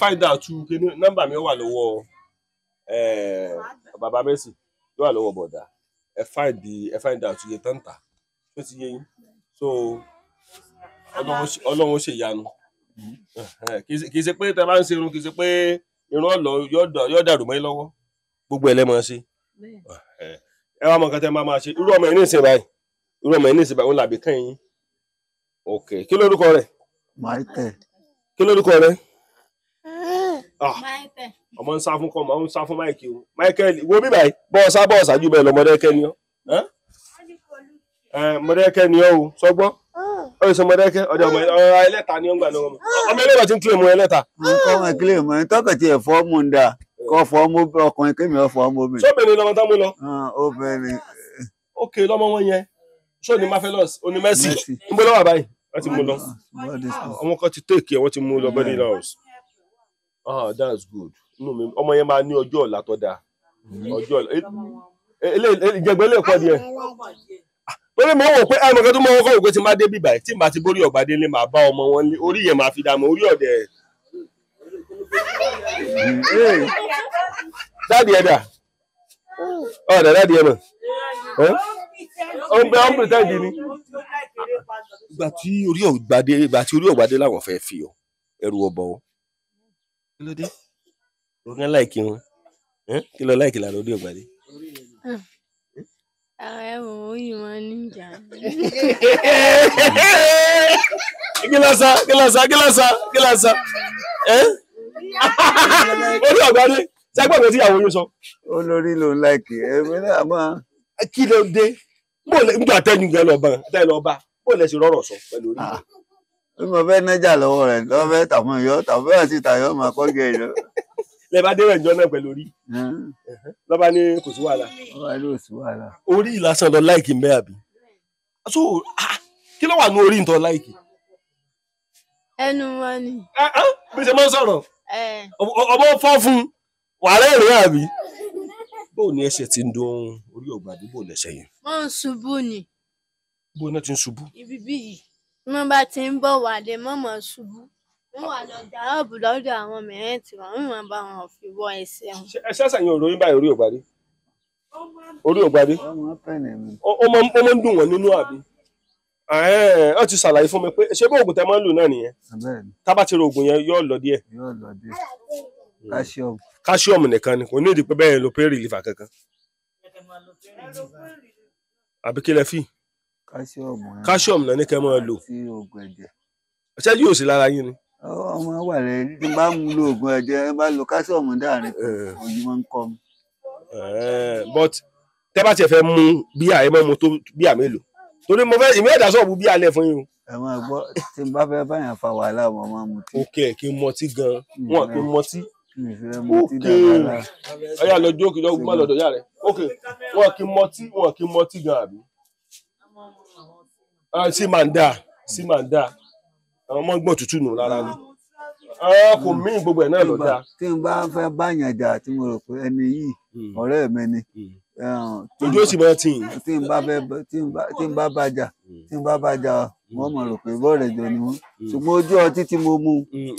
find out kíní nọ́mbà mi wà lọ́wọ́ bàbá Mercy ló wà lọ́wọ́ bọ̀dà ẹ find out iye tán ń tà tó ti yé yín so Ọlọ́run ó ṣèyanu kì í ṣe pé tẹ́ bá ń ṣe irun kì í ṣe pé irun ọ̀lọ́ yóò dàrú mọ́ ẹ lọ́wọ́ gbogbo ẹ̀ lẹ́mọ̀ ṣe ẹ wá mọ nǹkan tẹ́ máa ṣe irú ọmọ ẹ̀ ní ìsìn báyìí òun làbí kàn yín ok kí lórúkọ rẹ̀. Michael. kí lórúkọ rẹ̀. ọmọ ń sá fún kọ́ ọmọ ń sá fún Michael wo bí báyìí bọ́ọ̀sá jù bẹ́ẹ̀ lọ Mọ̀dẹ́kẹ́ ni ọ́ Mọ̀dẹ́kẹ́ ni ọ́ o sọgbọ́n ó yẹ sọ Mọ̀dẹ́kẹ́ ọ̀dọ̀ ọmọ ẹlẹ́ta ni ó ń gbà lọ́wọ́ ọmọ ẹlẹ́ta tí ń kílè mọ́ ẹlẹ́ta. nǹkan ọmọ ìkílè mọ́ ẹ tọ́kọ̀ tí ẹ̀ fọ́ mú un dà kọ́ fọ́ mú ọkùnrin kémi ọ̀ fọ́ mú obìnrin. sóbìnrin lọmọ tá mú lọ. obìnrin. ok lọmọ wọn yẹn ṣó ni Marvelous oní Mercy ń bọ́ lọ́wọ́ báyìí wọ́n ti mú lọ ọmọ kan ti tèkì ẹ̀ wọ́n ti mú lọ bẹ́ẹ̀ ní house. That's good ọmọ yẹn máa ní ọjọ́ ọ̀la tó dáa ọjọ́ ọ̀la ìjẹgbẹ́ lè kọ́ díẹ̀ torí mo wò pé ẹ mọ̀ kí tó mọ̀ wọ́n kọ́ wò pé tí n bá dé bíbà tí n bá ti borí Ọ̀gbadé lé màá bá ọmọ wọn lé orí yẹn máa fi dààmú orí ọ̀dẹ̀ dáàdì ẹ̀dà dáàdì ẹ̀ mọ̀ ọ̀n pẹ̀tẹ́ǹdì ni. ìgbà tí orí Ọ̀gbadé làwọn fẹ́ fi ọ ẹrù ọbọ ọ kí ló dé ògán láìkí wọn kí ló láìkí lára orí Ọ̀gbadé. ẹ̀wọ̀n orí wọn níjà. kí ló sá orí Ọ̀gbadé sẹ́gbọ̀n tí ìyàwó yóò sọ. olórí ló ń láìkì ẹ̀mí náà máa. kí ló dé nígbà tẹ́yìn gan lọ bá bó lẹ ṣe rọrọ̀ sọ pẹ̀lú orí. bí mo fẹ́ nájà lọ́wọ́ rẹ̀ lọ́wọ́ fẹ́ tàwọn èèyàn tàwọn àti tàyọ̀ máa kọ́ gẹ̀ ẹ́. lẹ bá dé rẹ̀jọ́ náà pẹ̀lú orí lọ́ba ní kò sí wàhálà. orí ìlàsàn lọ láìkì mbẹ́ àbí. so kí ló wà ní orí ìtọ́ láìkì. ẹnu wọn ni. bí ṣe máa ń sọ̀rọ̀ ọmọ fọ́ fún wàhálà ìrìn àbí. bó ní ẹsẹ̀ ti ń dún orí Ọ̀gbadé bó lẹ́sẹ̀ yẹn. wọ́n ń ṣubú ni. bó náà ti ń ṣubú. ibi bí yìí wọ́n bá ti ń bọ̀ wàdé mọ́mọ́ ṣubú. Wọ́n wà lọ jàrọ́ọ̀bù lọ́dọ̀ àwọn mẹ̀rẹ́ǹtì wọn, wọ́n máa bá wọn fi wọ ẹsẹ̀ wọn. ẹ ṣáṣà yín òròyìn báyìí orí ògbádé orí ògbádé ọmọ pẹ̀lú mi. ó máa ń dùn wọ́n nínú àbí ọ ti ṣàlàyé fún mi pé ṣé bí oògùn tẹ máa ń lò náà nìyẹn Bẹ́ẹ̀ni tá bá ti ro oògùn yẹn yóò lọ díẹ̀ yóò lọ dé calcium. káṣíọ̀mù nìkan ni kò ní ìdí pé bẹ́ẹ̀ lo pain reliever kankan àbí kí lẹ fi calcium káṣíọ̀mù náà ní kẹ́ máa lò sí oògùn ẹ̀jẹ̀. ṣé yóò sí lára yín ni. ọmọ wà lẹ́yìn tí n bá ń lo oògùn ẹ̀jẹ̀ ẹ bá lo calcium dáàrin òyìn máa ń kọ́ mi. But tẹ́ bá tiẹ̀ fẹ́ mu bíà ẹ máa mu tó bíà mélòó torí mo fẹ́ ìmí ẹ̀dá sọ̀bù bíà lẹ̀ fún yín o. ẹ máa gbọ́ tí n bá fẹ́ báyàn fa wàhálà mo máa mu tí. ok kí n mọtí gan wọn kí n mọtí. mi fẹ́ mu tí dáadáa. ọyà lọ jókè lọ gbọ́ lọ́dọ̀ yá rẹ̀ ok wọn kí n mọtí gan àbí. sí máa ń dà àwọn ọmọ gbọ́n tútù nù lára ni kò mí gbogbo ẹ̀ náà lọ dáa. tí n bá fẹ́ báyàn jà tí mo rò pé ẹni yìí ọ̀rẹ́ mi ni. ojú ó sì máa tì yín. tí n bá bá jà wọ́n mọ̀ rò pé bọ́ọ̀rẹ̀ jọ ni wọ́n ṣùgbọ́n ojú ọtí tí mo mu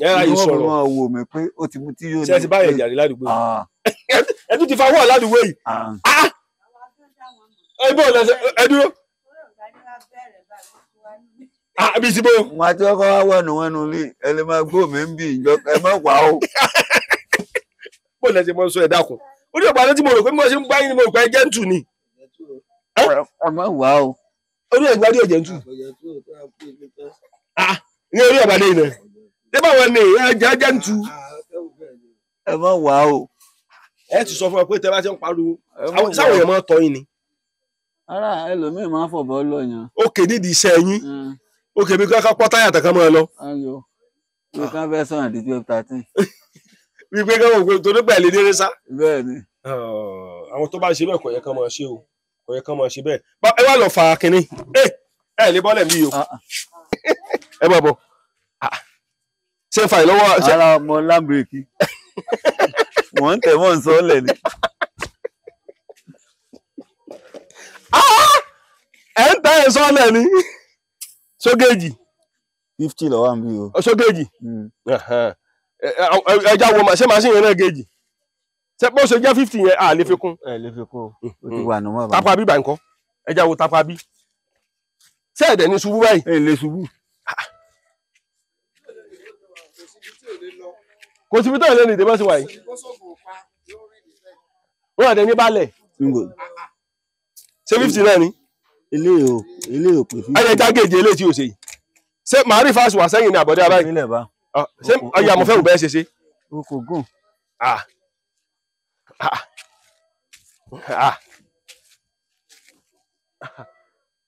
ẹ ráyè sọ̀rọ̀ wọ́n máa wò mí pé ó ti mu tí yóò ní. ṣé ẹ ti bá yẹn jàre ládùúgbò yìí ẹ tún ti fa wọ́ọ̀ ládùúgbò yìí ẹ bọ́ ẹ dúró. Àbí ti bó. Wọ́n àti ọkọ̀ wá wọ̀nù wọnú lé ẹ lè máa gbó mi ń bì ìjọ ẹ má wà ó. Bó lẹ ti mọ sọ ẹ dákun. Ó ní ọ̀pá tí mo rò pé mo ṣe ń bá yín ni mo rò pé ẹ jẹ́ ń tù ni. Ẹ má wà ó. Orí ẹ̀gbá rí ọ̀jẹ̀ ń tù. Ní orí ọ̀bá lẹ́yìn náà. Ṣé báwọn ni ẹ jẹ́ ń tù? Ẹ má wà ó. Ẹ ti sọ fún ọ pé tẹ bá ti ń pariwo. Sáwọn èèyàn máa tọ́ yín ni. Ara ẹlòmíì máa ń fọ̀bọ́ lọ́yàn. Ó kéde ìdí iṣẹ́ yín. Ó kébi kí wọ́n pọ́ táyà tẹ̀kan mọ́ ẹ lọ. Ayọ̀ bí ká fẹ́ sọ̀rọ̀ di 12-13. Wípé kí wọ́n tó nígbà ilé déré sá. Bẹ́ẹ̀ni. Àwọn tó bá ṣe bẹ́ẹ̀ kò yẹ kán máa ṣe o. Kò yẹ kán máa ṣe bẹ́ẹ̀. Ẹ wá lọ fa kínní. Ẹ lè bọ́lẹ̀ mí o. Ẹ bọ̀ bọ̀. Ṣé ń fa ìlọ́wọ́? Ara ọmọ lámbèkì. Wọ́n ń tẹ̀ wọ́n ń sọ ọ́lẹ̀ ni. Ẹ ń tẹ́ ẹ̀ sọ́lẹ̀ ni. Sógéjì. 50 lọ wà ń bí o. Sógéjì. Ẹja wo ṣé màṣíìnì yẹn náà géjì? Ṣé bó ṣe jẹ́ 50 yẹn à lè fi kún? Ẹ lè fi kún o. Ó ti wà nù mọ́ bàbá. Tápá bí báyìí ńkọ́? Ẹja wo tápá bí? Ṣé ẹ̀dẹ̀ ní ṣubú báyìí? Ẹ lè ṣubú. Kò síbi tó ìlẹ́nu ìdè bá ṣe wà yìí. Wọ́n àdé ní balẹ̀. Ṣé 50 náà ni? Ilé ò pè 50. Ayẹja gèjì eléyìí tí o ṣe yìí. Ṣé màá rí fásitì wà sẹ́yìn ní àbọ̀dé abáyé? Ilé bá. Ṣé ayé àmọ̀fẹ́ ò bẹ́ẹ̀ ṣe ṣe? O kò gùn.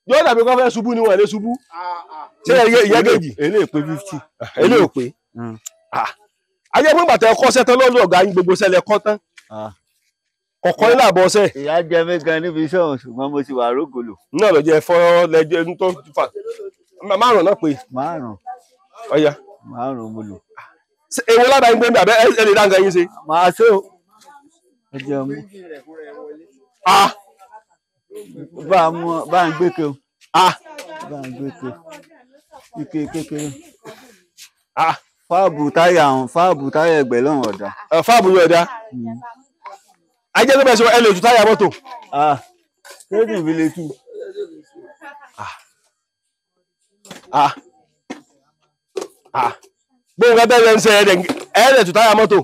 Yóò dàbí kọ́ fẹ́ ṣubú ni wọ́n lè ṣubú. Ṣé ìyá gèjì? Ilé ò pé 50. Ilé ò pé. Ayé fún bàtà ẹ̀kọ́ sẹ́tán lọ́dọ̀ ọ̀gá yín gbogbo sẹ́lẹ̀ kọ́ tán. Kọ̀ọ̀kan nílà bọ́ sẹ́. Ìyá jẹ mí gan níbi iṣẹ́ òun ṣùgbọ́n mo ti wà rógòlò. Náà lọ jẹ fọ́ lẹ́jọ́ tó fà. Márùn-ún náà pé. Márùn-ún. Ọya. Márùn-ún mo lò. Èwo ládàá yín gbé mi àbẹ́ ẹ lè dá nǹkan yín ṣe. Màá ṣe o. Ẹ jẹun mú. Bá ń gbé ke o. Bá ń gbé ke. Ike kékeré. Fáàbù táyà ẹgbẹ̀ lọ́rùn ọ̀dà. Fáàbù yóò dá. Ajẹ́ tó bẹ̀ sọ ẹ lè tú táyà mọ́tò. Kéèdì fi lè tú. Gbóhùn ká tẹ́lẹ̀ ń ṣe ẹ̀ẹ́dẹ̀ tú táyà mọ́tò.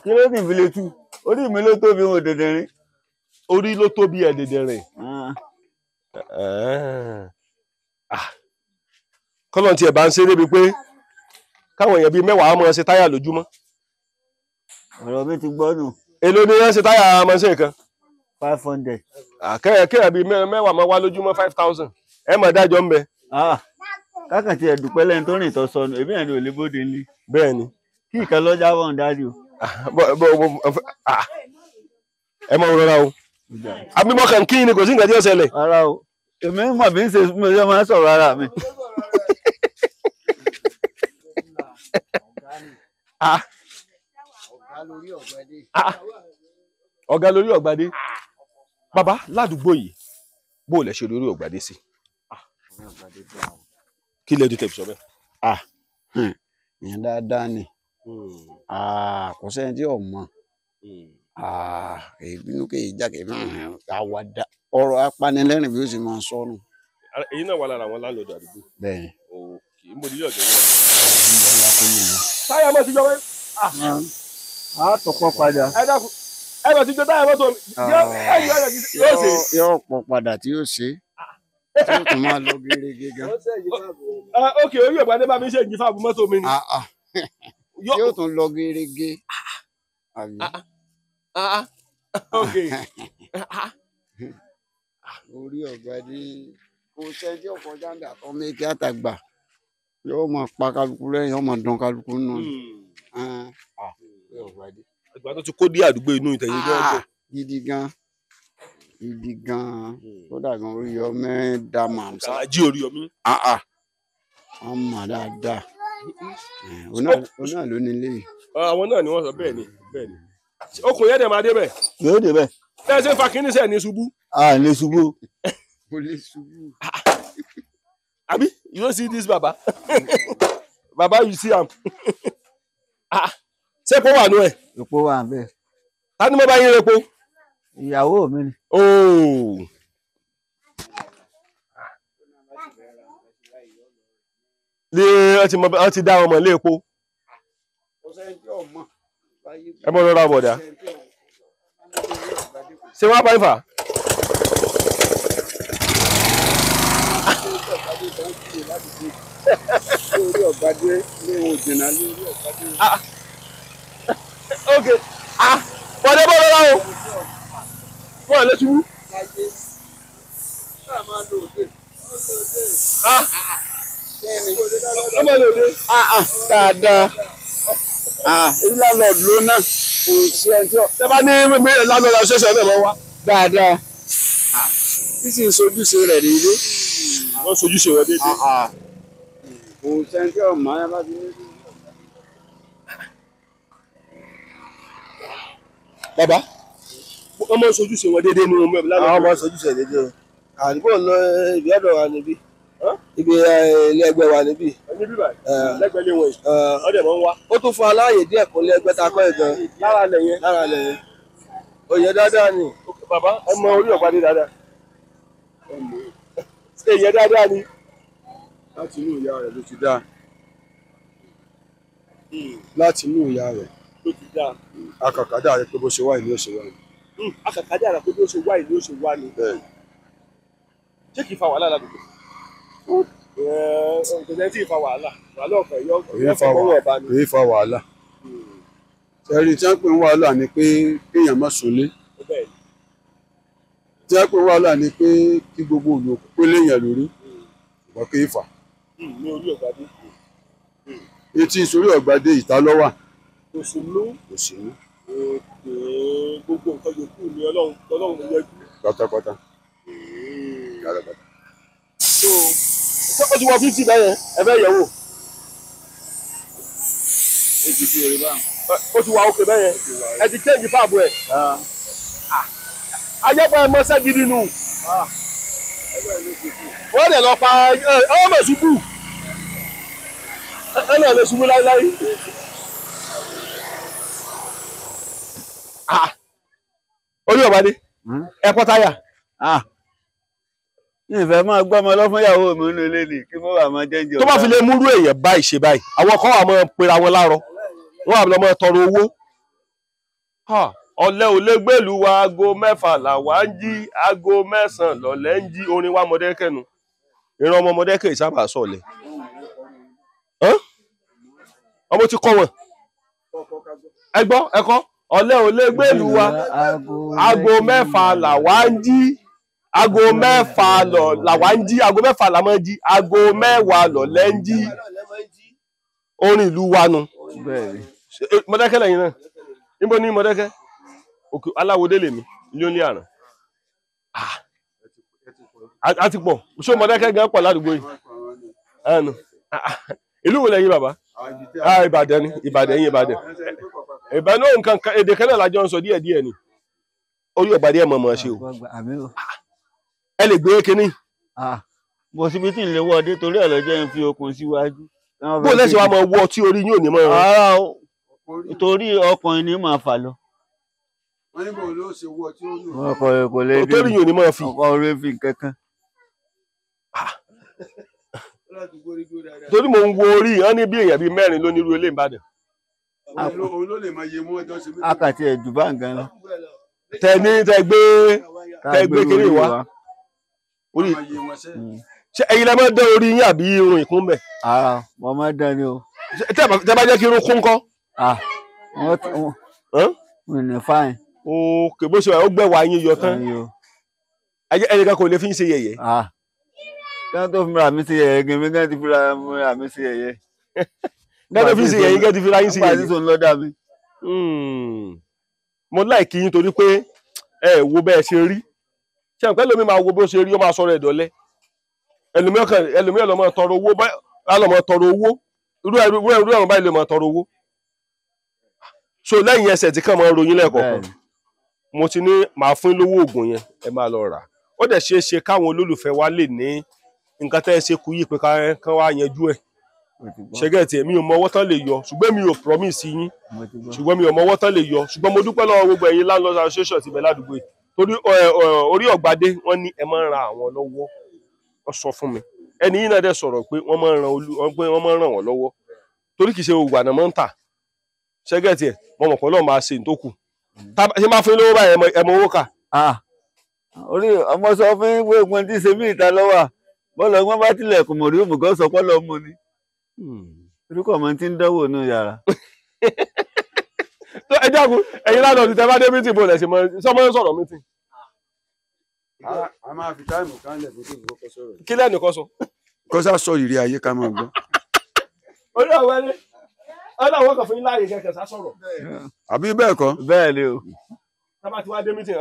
Kéèdì fi lè tú. Orí mi ló tóbi wọn dẹ̀dẹ̀rín. Orí ló tóbi ẹ̀ dẹ̀dẹ̀rín. Kọ́lọ̀ tí ẹ̀ bá ń ṣe débi pé káwọn èèyàn bíi 10 máa ṣe táyà lójúmọ́. Ọ̀rọ̀ mi ti gbọ́ nù. Èló ni wọ́n ṣe táyà máa ṣe kan? 500. Kéèyàn bíi 10 máa wá lójúmọ́ 5000. Ẹ máa dájọ́ ń bẹ. Kákàtí ẹ̀dùpẹ́ lẹ́ni tó rìn tó sọnù èmi ẹ̀ ní òlé bóde ní. Bẹ́ẹ̀ni. Kí ìkan lọ́jà wọ̀ ń dájú. Ẹ máa rọra o. Abímọ kan kí ni kò sí nǹkan tí ó ṣẹlẹ̀. Ara o. Èmi mọ̀ bí ń ṣe mo ṣe máa ń sọ̀rọ̀ ara mi. Ọ̀gá lórí ọ̀gbadé. Bàbá ládùúgbò yìí bó lẹ ṣe lórí ọ̀gbadé sí. Kí lẹ dé tẹ̀sán bẹ́ẹ̀. èèyàn dáadáa ni kò sẹ́ni tí ò mọ̀ ìbínú kéyìí jáde àwàdà ọ̀rọ̀ apanilẹ́rìn bí ó sì máa sọnù. èyí náà wà lára àwọn láńlọ́ọ̀dù àdúgbò. bẹ́ẹ̀ni. òkè ń bọ̀ nílé ọ̀gẹ̀ wọn. táyà mọ̀ ti jọ wẹ́. a tọpọ padà. ẹ dákun ẹ bọ̀ ti jọ táyà mọ́tò yóò pọ̀ padà tí yóò ṣe tí yóò tún máa lọ gérégé gan. ókè orí ọ̀gbádé bá mi ṣe ìjì fáàbù mọ́tò mi ni. yóò tún lọ gérégé. ókè. orí ọ̀gbádé kò sẹ́jọ́ ọkọ̀ jáde àtọ́ méjì àtàgbà yóò máa pa kálukú lẹ́yìn yóò máa dán kálukú nù. àgbà tó ti kó dé àdúgbò inú ìtẹ̀yìn gbọ́dọ̀. gidi gan kódà gan orí ọmọ dá màmúsá. jí orí ọmí. wọ́n mọ̀ dáadáa òun náà ló nílé yìí. àwọn náà ni wọ́n sọ bẹ́ẹ̀ ni bẹ́ẹ̀ ni. okùn yẹn dẹ̀ máa débẹ̀. yóò débẹ̀. bẹ́ẹ̀ ṣe ń fa kínní sẹ́ẹ̀ ní ṣubú. ní ṣubú. kò lè ṣubú. Abi, you don't see this baba? Baba, you see am. Ṣé epo wà nú ẹ̀? Epo wà ńbẹ̀. Ta ni mo bá yín repo? Ìyàwó mi ni. Wọ́n ti dá ọmọ ilé epo. Ẹ mọ̀ lọ́ra bọ̀dá. Ṣé wọ́n á bá yín fà? Orí ọ̀gbádé ní òjìnà ní orí ọ̀gbádé. Ok. Bọ̀dé bọ̀ lọ́la o. Wọ́n lè ṣubú. Ọmọ lè dé. Dáadáa. Landlord ló náà kò sí ẹjọ́. Ṣé bá ní landlord association náà máa wá? Dáadáa. Tí sì ń sojúṣe rẹ̀ nílé. Wọ́n sojúṣe rẹ̀ déédéé. Kò sẹ́ńtì ọ̀mọ́ ẹ bá ti ní. Bàbá, wọ́n máa ń sojúṣe wọn déédéé ní ọmọ ìbílẹ̀. Àwọn máa ń sojúṣe déédéé o. Àdúgbò lọ ibi ọ̀dọ̀ wa níbí. Ibi ilé ẹgbẹ́ wa níbí. Níbí báyìí. Lẹ́gbẹ̀ẹ́ lé wọn yìí. Ọdẹ máa ń wá. Ó tún fún aláàyè díẹ̀ kún ilé ẹgbẹ́ ta kọ́ ẹ̀ gan. Lára lẹ̀ yẹn. Lára lẹ̀ yẹn. Oyè dáadáa ni. Bàbá, ẹ mọ orí ọ̀gbádé dáadáa. Ṣé ìyẹn dáadáa ni? Láti inú ìyá rẹ̀ ló ti dá. Láti inú ìyá rẹ̀ Ló ti dáa. akàkàdá rẹ̀ pé bó ṣe wá ìlú òṣè wá ni. Akàkàdé àrà pé bí ó ṣe wá ìlú ó ṣe wá ni. Ṣé kìí fa wàhálà ládùúgbò? Kò jẹ́ tí ì fa wàhálà. Wàhálà ọ̀fẹ́ yọ ọ̀bá ni. Èyí fa wàhálà. Ẹ̀rí tí wọ́n pè ń wàhálà ni pé kéèyàn má sùnlé. Tí wọ́n pè ń wàhálà ni pé kí gbogbo olùkọ́ pé léèyàn lórí. Wọ́n kì í fà. Ní orí ọ̀gbádé. Etí ìsorí ọ̀gbádé ìta lọ́wà. Òṣèlú. Òṣèlú. Gbogbo nǹkan yòókù ni Ọlọ́run yẹjú. Pátápátá. Ṣé o ti wọ 50 bẹ́yẹn? Ẹ fẹ́ yẹ̀ wò. Ó ti wà òkè bẹ́yẹn. Ẹ ti kéèjì fáàbù ẹ̀. Ajẹ́pọ̀ ẹ mọ́ṣẹ́ gidi nù. Wọ́n dẹ̀ lọ pa ọmọ ṣubú. Ẹ náà lè ṣubú láíláí. Orí ọ̀bádé. Ẹ pọ́ táyà. Ní ìfẹ́ máa gbọ́ ọmọ ọlọ́fún ìyàwó mi nínú ilé ni kí wọ́n wà máa jẹ́jọ́. Tó bá fi lè múrú èèyàn báyìí ṣe báyìí, àwọn kan wà máa pera wọn láàárọ̀, wọ́n wà máa tọrọ owó. Ọ̀lẹ ò lè gbèlú wa aago 6 làwa ń jí, aago 9 lọ̀lẹ́ ń jí, orin wa Mọ̀dẹ́kẹ́ nu. Ìran ọmọ Mọ̀dẹ́kẹ́ ìsábà sọ̀lẹ̀. Ọmọ ti kọ́ wọn. Ẹ gbọ́ ẹ̀kọ́. Ọ̀lẹ ò lè gbèlú wa aago 6 làwa ń jí. Aago 6 làwa ń jí, aago 6 la máa ń jí, aago 10 lọ̀lẹ́ ń jí. Orin ìlú wa nu. Mọ̀dẹ́kẹ́ lẹ́yìn náà. Níbo ni Mọ̀dẹ́kẹ́? Òkè aláwọdé lèmi, ilé oní àràn. A ti pọ̀, ṣé Mọ̀dẹ́kẹ́ gan pọ̀ ládùúgbò yìí? Ìlú wo lẹ́yìn bàbá? Ìbàdàn ni, Ìbàdàn yín Ìbàdàn. Ìbàdàn nǹkan èdè kan náà lájọ ń sọ díẹ̀díẹ̀ ni. Orí ọ̀gbádé ẹ̀ mọ̀ ṣe o. Ẹ lè gbé kínní. Mo síbi tí ń lè wọ́ọ̀dé torí ẹ̀ lọ́jọ́ ń fi okùn síwájú bó lẹ́sẹ̀ wa máa wọ tí orí yóò ní mọ́ ẹran. ara o torí ọkùnrin ní máa fà lọ. wọ́n ní bò ló ṣe wọ́ tí ó lò. ọkọ rẹ kò lè torí yóò ní mọ́ fi. ọkọ rẹ fi kankan. torí mo ń wo orí wọn ní bí èèyàn bíi 4 ló nírú ilé Ìbàdàn. òun ló lè máa yẹ mú ẹjọ́ ṣe méjì. akàtì ẹ̀dùn bá nǹkan lọ. tẹ gbé kiri wa. orí ṣe ẹ̀yin lẹ máa dán orí yín àbí irun ìkún bẹ. mo máa dán ni o. tẹ bá jẹ́ kí irun kún kọ́. wọ́n ní fáìn. òkè bó ṣe wà ó gbẹ̀wà yín yọ tán. ẹnìkan kò lè fi ń ṣe yẹ̀yẹ́. kí wọ́n tó fi ra mi sí yẹ̀yẹ́ gẹ́gẹ́ bí wọ́n ti fi ra mi sí yẹ̀yẹ́. kí wọ́n tó fi ṣe yẹ̀yẹ́ gẹ́gẹ́ ti fi ra yín sí yẹ̀yẹ́. nígbà tí tòun lọ́dà mi. mo láìkí yín torí pé ẹ wo bẹ́ẹ̀ ṣe rí ṣé nǹkan lómi máa wo bó ṣe rí ó máa sọ̀rọ̀ ẹ̀dọ́lẹ́ ẹlòmíràn lọ́mọ tọrọ owó lọ́mọ tọrọ owó irú ẹ̀rọ báyìí lè máa tọrọ owó so lẹ́yìn ẹsẹ̀ tí kàn máa ròyìn lẹ́ẹ̀kọ̀ọ̀kan mo ti ní màá fún lówó oògùn yẹn ẹ máa lọ rà ó dẹ̀ ṣeé ṣe káwọn olólùfẹ́ wa lè ní nǹkan tẹ́ ẹ ṣe kú yìí pé kán wá yanjú ẹ̀ ṣẹ́gẹ̀tì mi ò mọ ọwọ́ tán lè yọ ṣùgbọ́n mi ò promise yín ṣùgbọ́n mi ò mọ ọwọ́ tán lè yọ ṣùgbọ́n mo dúpẹ́ lọ́wọ́ gbogbo ẹ̀yin landlord association ti bẹ̀ ládùúgbò yìí torí orí ọ̀gbadé wọ́n ní ẹ máa ń ran àwọn lọ́wọ́ wọ́n sọ fún mi ẹni yìí náà dẹ̀ sọ̀rọ̀ pé wọ́n máa ń ràn wọ́n lọ́wọ́ torí kì í ṣe òwò àná máa ń tà ṣẹ́gẹ̀tì ẹ̀ mo mọ̀ pé Ọlọ́run máa ṣe ìtókù ṣé máa fún lówó báyìí ẹ mọ owó kà. orí ọmọ sọ fún pé ogun tí ṣe mí ìta lọ́wọ́ bọ́ọ̀lù ọgbọ́n bá tilẹ̀kùn mọ̀rí òmùgọ́ sọ pọ́lọ́ mú ni orúkọ ọmọ tí ń dánwò nù yàrá. ẹ jágun ẹ̀yin lánàá ti tẹ bá dé mítì bò lẹ sí mọ sọmọ sọ̀rọ̀ mítì. a máa fi táìmù kan lẹ̀ fún kíkọ́ kọ́ sọ̀rọ̀. kí lẹ́nu kọ́ sọ. kọ́sá sọ ìrírí ayé ká máa gbọ́. orí ọ̀wẹ́ ni ọ̀nà àwọn kan fún yín láàyè kẹ̀kẹ́ sá sọ̀rọ̀. àbí bẹ́ẹ̀ kọ́. bẹ́ẹ̀ ni o. tábà tí wàá dé mítì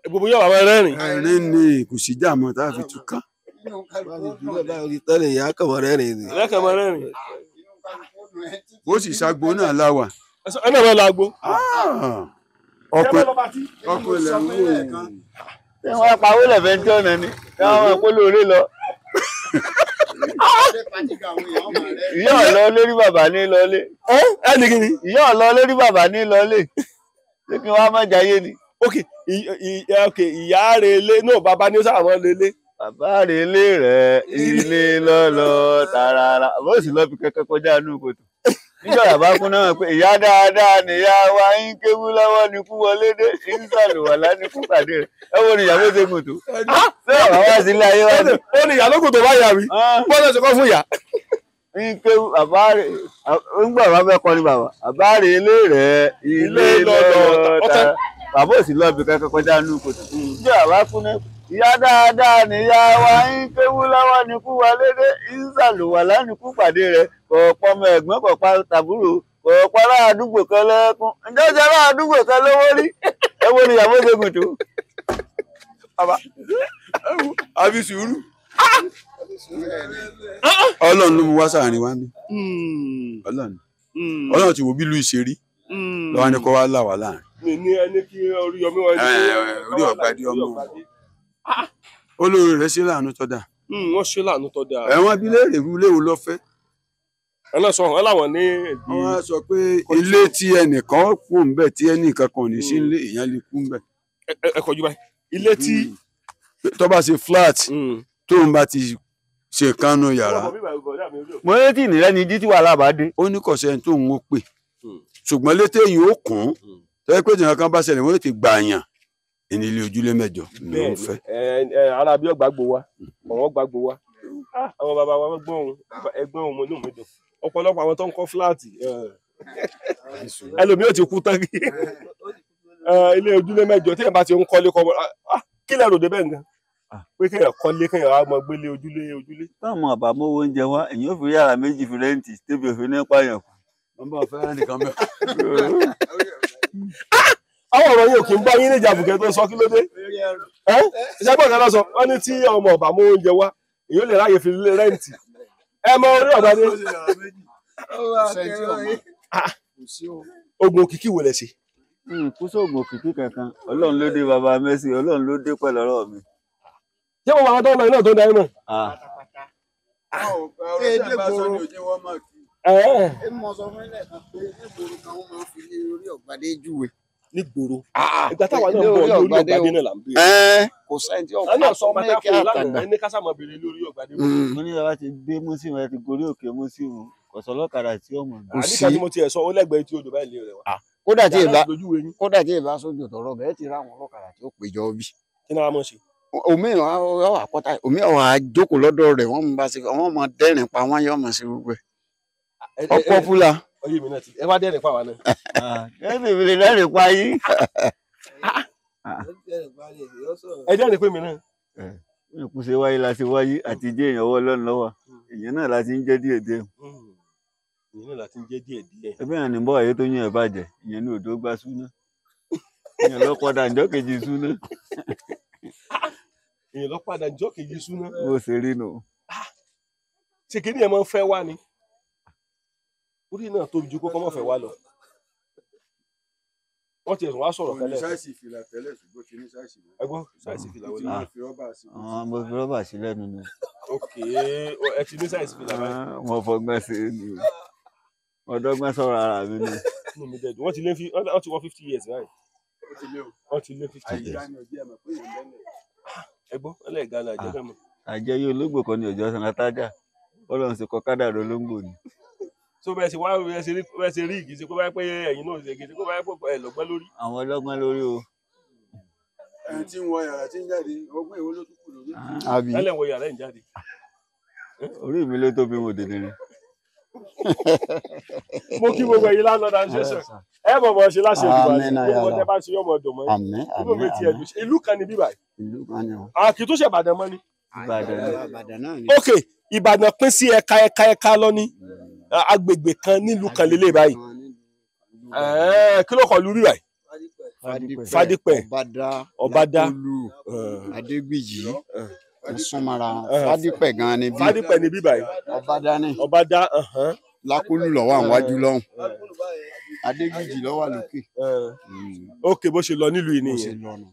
gbogbo yóò wà rẹ́rìn. ẹ̀rín ni kò sí jà mọ́ tá a fi tú ká. tẹ́lẹ̀ ìyá kàmọ́ rẹ́rìn ni. ìyá kàmọ́ rẹ́rìn. ó sì ṣàgbo náà láwà. ẹ náà lọ àgbo. ọkọ ilẹ̀ ń wò. ṣé wọ́n pa owó lẹ̀fẹ̀ tí ọ̀nà ni ṣé wọ́n máa kó lóore lọ. ìyá ọ̀lọ́ lórí bàbá ní lọlé. ẹnì kìíní. ìyá ọ̀lọ́ lórí bàbá ní lọlé. ṣé kí wọ́n á má jayé ni. ok ìyá rẹ̀ lé náà bàbá ní ó sábà máa lé lé. bàbá rẹ̀ lé rẹ̀ ilé lọ́lọ́ tààràrà àbọ̀ sì lọ́ fi kẹ́kẹ́ kọjá inú kòtò. níjọ́ yàrá kún náà pé ìyá dáadáa nìyá wa ń kéwú lọ́wọ́ ní kú wọlé dé ń sàlùwàlá ní kú pàdé rẹ̀ ẹ wo ni ìyàwó ṣe gùn tó. ṣé ọ̀rọ̀ wá sílé ayé wá ní. ó ní ìyá lókùn tó bá yà mí bọ́lá ṣe kọ́ fún ìyá. ń kéwú bàbá rẹ̀ ń gbọ́ bàbá fẹ́ kọ́ ni bàbá rẹ̀ ilé rẹ̀ ilé lọ́lọ́ tààrà bàbá ò sì lọ́ọ́ fi kẹ́kẹ́ kọjá inú kòtò. níjọ́ yàrá kún náà ìyá dáadáa nìyá wa ń kéwú lọ́wọ́ ní kú wọlé dé ń sàlùwàlá ní kú pàdé rẹ̀ kọ̀ọ̀pọ̀ ọmọ ẹ̀gbọ́n kọ̀ọ̀pá tàbúrò kọ̀ọ̀pọ̀ ará àdúgbò kan lẹ́kún ǹjẹ́ ṣe ará àdúgbò kan lówó rí ẹ wo ni ìyàwó ṣe gùn tó. àbí sùúrù. Ọlọ́run ló mú wá sáàrin wa ní. Ọlọ́run ti wo bí ìlú ìṣerí lọ́wọ́ ni kò wá là wá láàrin. ní ẹni kí Oríyọmí wọn orí ọ̀gbadì ọmọ olórí rẹ̀ ṣe láàánú tó dáa. wọ́n ṣe láàánú tó dáa. ẹ̀wọ̀n abilé rèé léwu lọ́fẹ́. ẹ náà sọ wọn láwọn ní. wọ́n sọ pé ilé tí ẹnìkan kú ń bẹ̀ tí ẹnìkan kan ní sí ilé èèyàn lè kú ń bẹ̀. ẹ kọjú báyìí ilé tí. tó bá ṣe flat tóun bá ti ṣe kánú yàrá. mo ní tí ìnira ni jí tí wàhálà bá dé. ó ní kọ̀ṣẹ́ tóun ó pè ṣùgbọ́n létí èyí ó kún tẹ́lẹ̀ pé ìjọba kan bá ṣẹlẹ̀ wọ́n ti gbààyàn ìnílé ojúlé 8 ló ń fẹ́. ara bí ọgbà gbó wa ọ̀wọ́n gbà gbó wa àwọn bàbá wa ẹgbọ́n òun inú mi dùn ọ̀pọ̀lọpọ̀ àwọn tó ń kọ́ fúláàtì ẹlòmíì ò ti kú tán kí ilé ojúlé 8 tí ẹ̀ bá ti ń kọ́lé kọ́ kí lẹ́ rò dé bẹ́ẹ̀ nǹkan pé kéèyàn kọ́lé kéèyàn á mọ gbélé ojúlé. táwọn àbámọ́ oúnjẹ wa èyàn ò fi yàrá 2 fi rẹ́ǹtì tẹ́bi òfin ní pààyàn kù. wọ́n bá fẹ́ràn nìkan bẹ́ẹ̀. àwọn ọ̀rọ̀ yìí ò kì í bá yín ní ìjàbùkẹ́ tó sọ kí ló dé. ìṣàgbọ́n kan náà sọ wọ́n ní tí ọmọ ọ̀bà mú oúnjẹ wá èyí ò lè ráyè fi rẹ́ǹtì. ẹ mọ orí ọ̀bá dé. ogun òkìkí wo lẹ ṣe. kú sóògùn òkìkí kankan Ọlọ́run ló dé bàbá Mercy Ọlọ́run ló dé pẹ̀lú ọ̀rọ̀ mi. ṣé wọn wà tó ń lọ iná tó ń darí mọ. ẹ mọ sọ fún ilé kan pé nígboro kan wọn máa ń fi lé orí ọ̀gbadé júwe. nígboro ìgbà táwa náà ń bọ̀ lórí ọ̀gbadé náà là ń bèrè. kò sẹ́ńtì àná ọ̀pá sọ sọ ọmọdé mẹ́kẹ́ àpò àtàndá. lánàá ẹni kásá máa bèrè lórí ọ̀gbadé. mo ní bàbá ti dé mùsùlùmí ẹ ti gorí òkè mùsùlùmí kọ̀sọ̀ ọlọ́kadà tí ó mọ̀. kò àníkà tí sí mo tiẹ̀ sọ ó lẹ́gbẹ̀ẹ́ tí odò báyìí lè rẹ̀ wá. kódà tí ìbá sójú tọrọ bẹ́ẹ̀ ti ráwọn ọlọ́kadà tí ó péjọ bí. kí ni wàá mọ̀ ṣe. omi ọwọ àpọta omi ọwọ àjókòó lọ́dọ̀ rẹ̀ wọ́n bá ṣe wọ́n mọ dẹ́rìn pa wọ́n yọ ọmọ sí gbogbo ẹ̀. ọ̀pọ̀ fúlà. ọyẹ mi náà ti ẹ wá dẹ́rìn pa wá náà. kẹ́sì mi lè dẹ́rìn pa yín. ẹ dẹ́rìn pé mi náà. ìkú ṣe wáyé la ṣe wáyé àti jẹ́ èèyàn ọwọ́ Ọlọ́run lọ́wọ́ èèyàn náà la ti ń jẹ́ díẹ̀ díẹ̀. ìyẹn náà láti ń jẹ́ díẹ̀ díẹ̀. ẹbí yẹn ní bọ́ àyè tó yẹn bàjẹ́ ìyẹn ní odò gbá súná ìyẹn lọ padà ǹjọ́ kejì súná. èèyàn lọ padà jọ́ kejì súná. bó ṣe rí nù. ṣe kí ni ẹ máa ń fẹ́ wá ni. orí náà tóbi ju kókó mọ́ fẹ́ wá lọ. wọ́n ti ẹ̀sùn wá sọ̀rọ̀ tẹ́lẹ̀. sáìsì fìlà tẹ́lẹ̀ ṣùgbọ́n ti ní sáìsì. ẹgbọ́n sáìsì fìlà wọlé. mo fi rọ́bà sí lẹ́nu ni. ok ẹ ti ní sáìsì fìlà báyìí. mo fọgbọ́n sí i ni ọ̀dọ́gbọ́n sọ̀rọ̀ ara mi ni. wọ́n ti lé wọ́n ti wọ 50 years báyìí. wọ́n ti lé 50 years. ẹgbọ́n ẹlẹ́gàá ni àjẹfẹ́ mọ́. àjẹyé ológbò kan ní ọjọ́ sanra tájà Ọlọ́run ṣe kọ kádàrá olóńgbò ni. tó bẹ́ẹ̀ ṣe wá bẹ́ẹ̀ ṣe rí ìgìsí kó bá pẹ́ ẹ̀yìn náà ṣe ìgìsí kó bá pẹ́ ẹ̀ lọ́gbọ́n lórí. àwọn ọlọ́gbọ́n lórí o. ẹni tí ń wọ yàrá tí ń jáde ọgbọ́n ìwé ló tún kù lórí. àbí ẹlẹ́ wọ yàrá ẹ̀ ń jáde. orí mi ló tóbi mo dèdè ni. mo kí gbogbo ẹ̀yin lánàá ṣẹṣẹ ẹ mọ̀ mọ̀ ṣe láṣẹ ìdìbò àti gbogbo ọdẹ bá ṣe yọmọ ọdọ mọ́ àmín inú mi ti ẹ̀dùn ìlú kan ní bíbáyìí ìlú kan ni o. kì í tó ṣe Ìbàdàn mọ́ ni. Ìbàdàn náà ni. ok Ìbàdàn pín sí ẹ̀ka lọ ní agbègbè kan nílùú kan lélẹ̀ báyìí kí ló kọ lórí báyìí. Fádípẹ̀ Ọbádá Adégbìjì Súnmọ́ra Fádípẹ̀ gan ni bí. Fádípẹ̀ ní bíbáyìí Ọbádá ni. Ọbádá Lákúlù lọ́wọ́ àwọn wájú lọ́hùn. Adégbìjì ló wà lókè. ok bó ṣe lọ nílùú yìí Bó ṣe nìyẹn lọ nù.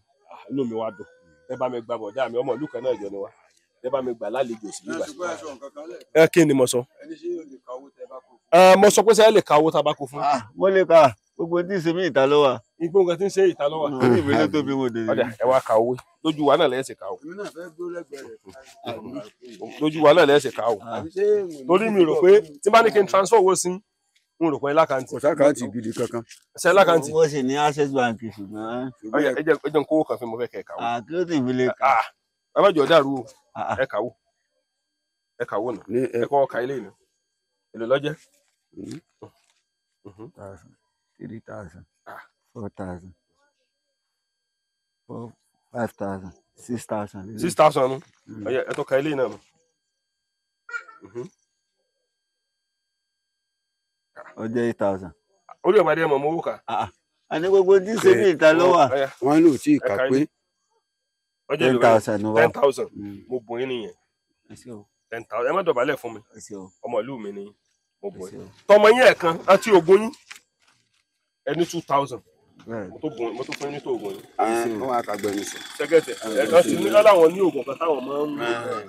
inú mi wá dùn ẹ bá mi gba bọ̀dá mi ọmọ ìlú kan náà jọ ni wá ẹ bá mi gbà lálejò sí bíbá ẹ kí ni mo sọ. mo sọ pé sẹ́yìn lè ka owó tá a bá kó fún. mo lè ka gbogbo tí ìsinmi ìta ló wà. igbó nǹkan tí ń ṣe ìta lọ́wọ́. orí mi ló tóbi mo dèdè. ọ̀dà ẹ wá ka owó lójú wa náà lẹ́sẹ̀ ka o. lójú wa náà lẹ́sẹ̀ ka o. torí mi rò pé tí bá ní kí n transfer owó sí n rò pé lákàntì. kò sákàntì gidi kankan. ṣe lákàntì. wọ́n sì ní Access Bank ṣùgbọ́n. ẹ jẹ́ n kówó kan fún mi fẹ́ kẹ́ ẹ kà wó. kí ló ti fi lè kà. ẹ má jọ dàrú o ẹ kà wó ẹ kà wó nà ẹ kọ́ ka ilé yìí nà èlò lọ́jẹ́. 3,000 4,000 5,000 6,000. 6,000 nu ẹ tó ka ilé yìí náà nù. ọjọ́ 8,000. orí ọ̀gbadé ẹ̀ mọ̀ mọ́ owó kà. a ní gbogbo tí ìsinmi ìta ló wà. wọ́n lò tí ì kà pé. ọjọ́ ìlú 10,000 ló wà. 10,000 mo bùn yín nìyẹn 10,000 ẹ má dọ̀bálẹ̀ fún mi ọmọ ìlú mi ni mo bùn yín tọmọ yín ẹ̀kan àti ògùn yín ẹni 2,000 mo tó fún yín ní tó ògùn yín. wọ́n á kà gbẹ̀mí sọ. ṣẹ́gẹ̀tẹ̀ ẹ̀kan sì ní láwọn ní ògùn kan táwọn máa ń lò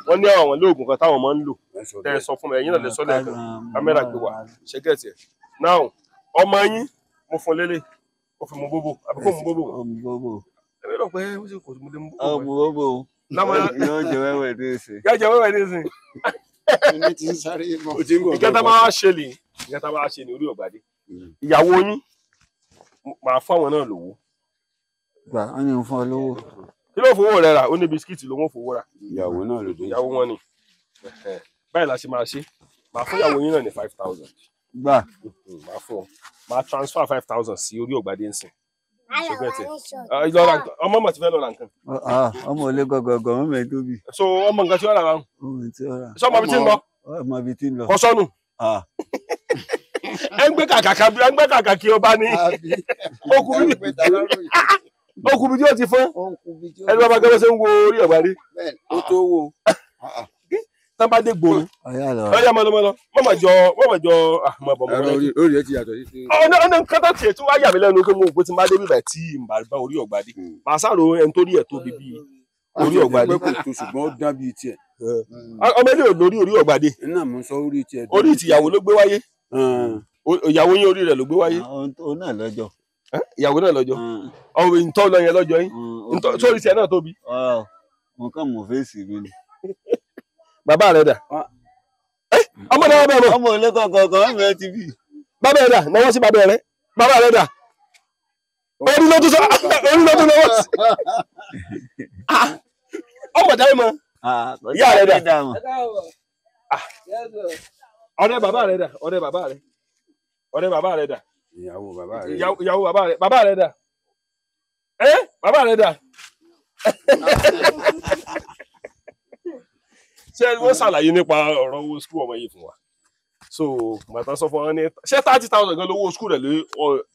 wọ́n ní àwọn ní ògùn kan táwọn máa ń lò tẹ́ ẹ sọ fún mi ẹ̀yin náà lè sọ lẹ́ẹ̀kan kámẹ́rà gbé wá ṣẹ́gẹ̀tẹ̀ now ọmọ yín mo fún lélẹ̀ ó fi mu bóbò àbí kò mu bóbò. ẹ bẹ́ẹ̀ lọ pé ó sì kò mú dé mu bóbò. yóò jẹ wẹ́wẹ́ ní ìsìn. yóò jẹ wẹ́wẹ́ ní ìsìn. ẹni tí ń sáré mọ́. ìkẹta máa ṣe lè ìkẹta máa ṣe ní orí ọ̀gbadé ìyàwó yín máa fáwọn náà lówó. gbà wọn ní fún ọ lówó. kí ló fowó rẹ rà ó ní bisikíìtì ló ń fowó rà. ìyàwó náà ló dé. ìyàwó wọn ni báyìí la ṣe máa ṣe máa fún ìyàwó yín náà ní 5,000. gbà máa fún ọ máa transfer 5,000 sí orí ọ̀gbadé nsìn. ọmọ mà ti fẹ́ lọ ra nǹkan. ọmọ olè gọgọgọ ọmọ mi tóbi. so ọmọ nǹkan tí ó rà wá. sọ ọmọ mi ti ń lọ. ọmọ mi ti ń lọ. kọ sọnù. ẹ ń gbé kàkà kí ọba ní okùnrin tí ó ti fọ́n ẹni bá bá gẹ́gẹ́ ṣe ń wo orí ọ̀gbadé ó tó wo. tán bá dé gbòòrò ọyá mọlọmọlọ mọmọjọ àmọbọmọ orí ẹ ti yàtọ̀ sí. ọ̀nà nǹkan tó tiẹ̀ tí wọ́n á yà mí lẹ́nu pé mo gbé tí n bá dé bíbẹ̀ tí n bá bá orí ọ̀gbadé màá sáré ẹni tó rí ẹ̀ tó bíbí orí ọ̀gbadé. pé kò tó ṣùgbọ́n ó dán bíi tiẹ̀. ọmọ ilé ò lórí orí ọ̀gbadé iná mo sọ orí tiẹ̀. orí ìtìyàwó ló gbé wáyé ìyàwó yín orí rẹ̀ ló gbé wáyé. òun náà lọ́jọ́. ìyàwó náà lọ́jọ́. ọ̀rọ̀ ìtọ́ lọ yẹn lọ́jọ́ yín. sórí tiẹ̀ náà tóbi. mo kàn mọ̀ fèsì mi ni. bàbá rẹ̀ dà. ọmọ náà bẹ̀ mọ̀. ọmọ ilé kọ̀ọ̀kan mi ti bí. bàbá rẹ̀ dà náwó sí bàbá rẹ̀. bàbá rẹ̀ dà. orí ló tún lọ́wọ́ sí. ọmọ dáì mọ. ìyá rẹ̀ dà. ọ̀rẹ́ bàbá rẹ̀ dà. ọ̀rẹ́ bàbá rẹ̀. ọ̀rẹ́ bàbá rẹ̀ dà. ìyàwó bàbá rẹ̀. ìyàwó bàbá rẹ̀. bàbá rẹ̀ dà. bàbá rẹ̀ dà. ṣé wọ́n ṣàlàyé nípa ọ̀rọ̀ owó skul ọmọ yìí fún wa. so màtá sọ fún wọn ní ṣé 30,000 gan lówó skul rẹ̀ lórí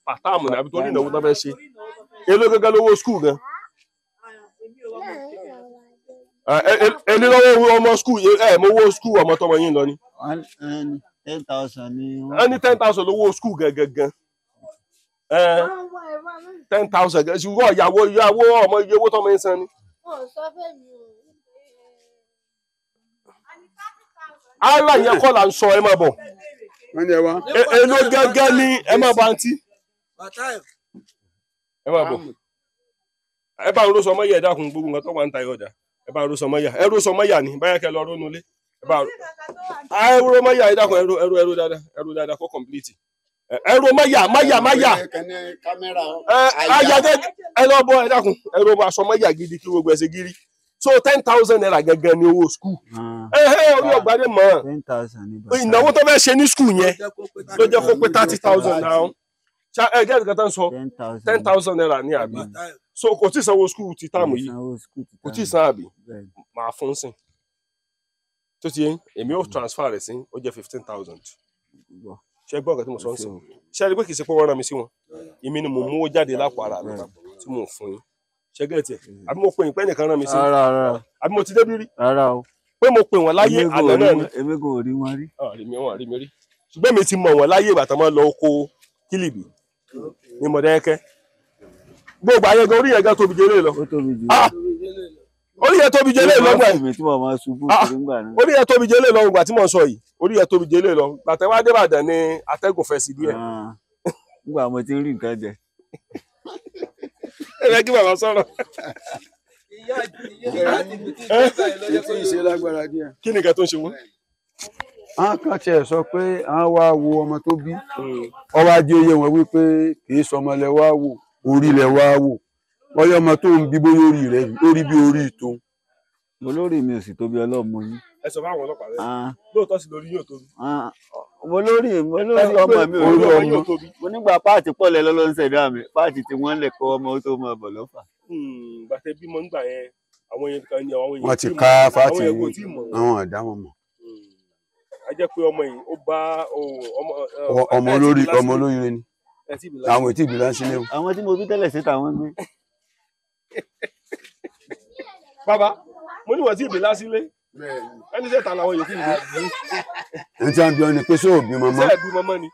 pàtàmù ní àbí tó ní ìnáwó tó fẹ́ ṣe. èló gangan lówó skul gan. èlé lọ́wọ́ ọmọ skul mo owó skul ọmọ tọmọ yín lọ ni. 10,000 ni. ẹ ní 10,000 lówó skul gangan. 10,000 gan ṣùgbọ́n ìyàwó ọmọ iye owó tọmọ yín san ni. ara yẹn kọ́ là ń sọ ẹ máa bọ̀. èló gángan ni ẹ máa bọ̀ àǹtí. ẹ máa bọ̀. ẹ bá ń ro sọmọ yẹ ẹ dákun gbogbo nǹkan tó wà ń ta ọjà ẹ bá ń ro sọmọ yà ẹ ro sọmọ yà ni báyà kẹ lọ rónú ilé ẹ bá ẹ ro mọ yà ẹ dákun ẹ ro dáadáa kó complete ẹ ro mọ yà ẹ lọ bọ ẹ dákun ẹ ro aṣọ mọ yà gidi kí gbogbo ẹ ṣe gírí. so 10,000 naira gangan ni owó skul. orí ọgbàdé mọ ìnáwó tó fẹ́ ṣe ní skul yẹn ló jẹ́ kó pé 30,000 náà ẹ gẹ́gẹ́ kan tán sọ 10,000 naira ní àbí so kò tí ì sanwó skul ti táàmù yìí kò tí ì san àbí máa fún sìn tó ti yẹn èmi ò transfer rẹ̀ sí ó jẹ́ 15,000 ṣé gbọ́ ọ̀gá tí mo sọ ń sìn ṣé ẹ rí pé kì í ṣe pé wọ́n rán mi sí wọn èmi ni mo mú owó jáde lápò ara mi tí mo fún yín ṣé gẹ́gẹ́ tiẹ̀ àbí mo pè yín pé ẹnìkan rán mi sí àbí mo ti débi rí pé mo pè wọ́n láyé àná náà ni èmi kò rí wọn rí. rí mi rí ṣùgbọ́n mi ti mọ̀ wọ́n láyé ìbàtàn máa lọ oko kílìbì ní Mọ̀dákẹ́kẹ́ gbogbo ayẹyẹ orí yẹn gan tóbi jẹlé lọ orí yẹn tóbi jẹlé lọ gbà orí yẹn tóbi jẹlé lọ gbà tí mo sọ yìí orí yẹn tóbi jẹlé lọ gbàtẹ wá dé Ìbàdàn ní atẹ́gùn fẹ́ sí díẹ̀. nígbà mo ti rí nǹkan jẹ. ẹ fẹ́ kí bàbá sọ̀rọ̀. kí ni nǹkan tó ń ṣe wọ́n. àwọn kan tiẹ̀ sọ pé àwọn wá wo ọmọ tó bí ọwọ́ ajé oyè wọn wípé kì í sọmọ lẹ wá wò orí lẹ wá wò bóyá ọmọ tó ń bí bóyá orí rẹ lórí bí orí tó. mo lórí mi ò sì tóbi ọlọ́mọ yín. ẹ sọ fún àwọn ọlọ́pàá rẹ lóòótọ́ sí lórí yóò tóbi. mo lórí ọmọ mi ò rí ọmọ mo nígbà páàtì pọ̀lẹ́ lọ́lọ́ ń ṣẹ̀dá mi páàtì tí wọ́n lẹ̀ kọ́ ọmọ tó máa bọ̀ lọ́fà. gbàtẹ́ bímọ nígbà yẹn àwọn yẹn kan ní àwọn yẹn wọ́n ti ká fáàtì àwọn ọ̀dà wọn mọ̀. a jẹ́ pé ọmọ yìí ó bá ọmọ olóríire ni àwọn ètí ìbílẹ̀ ń sílẹ̀. àwọn tí mo bí tẹ́lẹ̀ sí tàwọn gbé. bàbá mo ní wọ́n tí ìbílẹ̀ sílé ẹni tẹ́ ta làwọn yòókù yìí. ẹni tí wọ́n bí ọ ni pé sóò bí mọ́mọ́. sẹ́ẹ̀ bí mọ́mọ́ ni.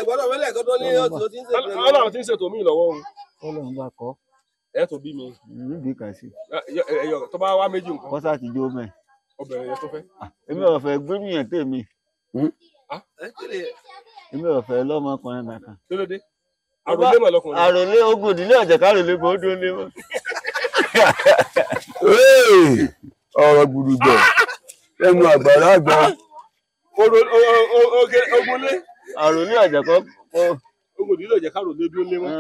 ìgbọ́dọ̀ wẹ́lẹ̀ kan tó ní ọtí tí ń ṣètò ẹ̀mí. ọlọ́run tí ń ṣètò mí lọ́wọ́ o. ọlọ́run bá kọ́. ẹ tó bí mi. níbi kan sí. tó bá wá méjì nǹkan. kọ́sà ti jó mẹ́. obìnrin yẹn tó fẹ́. èmi ò fẹ́ gbẹ́mìyàn tèmi. èmi ò fẹ́ lọ́mọkùnrin nìkan. kí ló dé? àròlé mọ̀ lọkùnrin. àròlé ogun ìdílé ọ̀jẹ̀ káròlé kò dún lé mọ́. ọ̀rọ̀ gbùdùgbọ̀ ẹnu àgbàrá àgbà. ogunlé. àròlé ọ̀jẹ̀ kọ́. ogun ìdílé ọ̀jẹ̀ káròlé dún lé mọ́.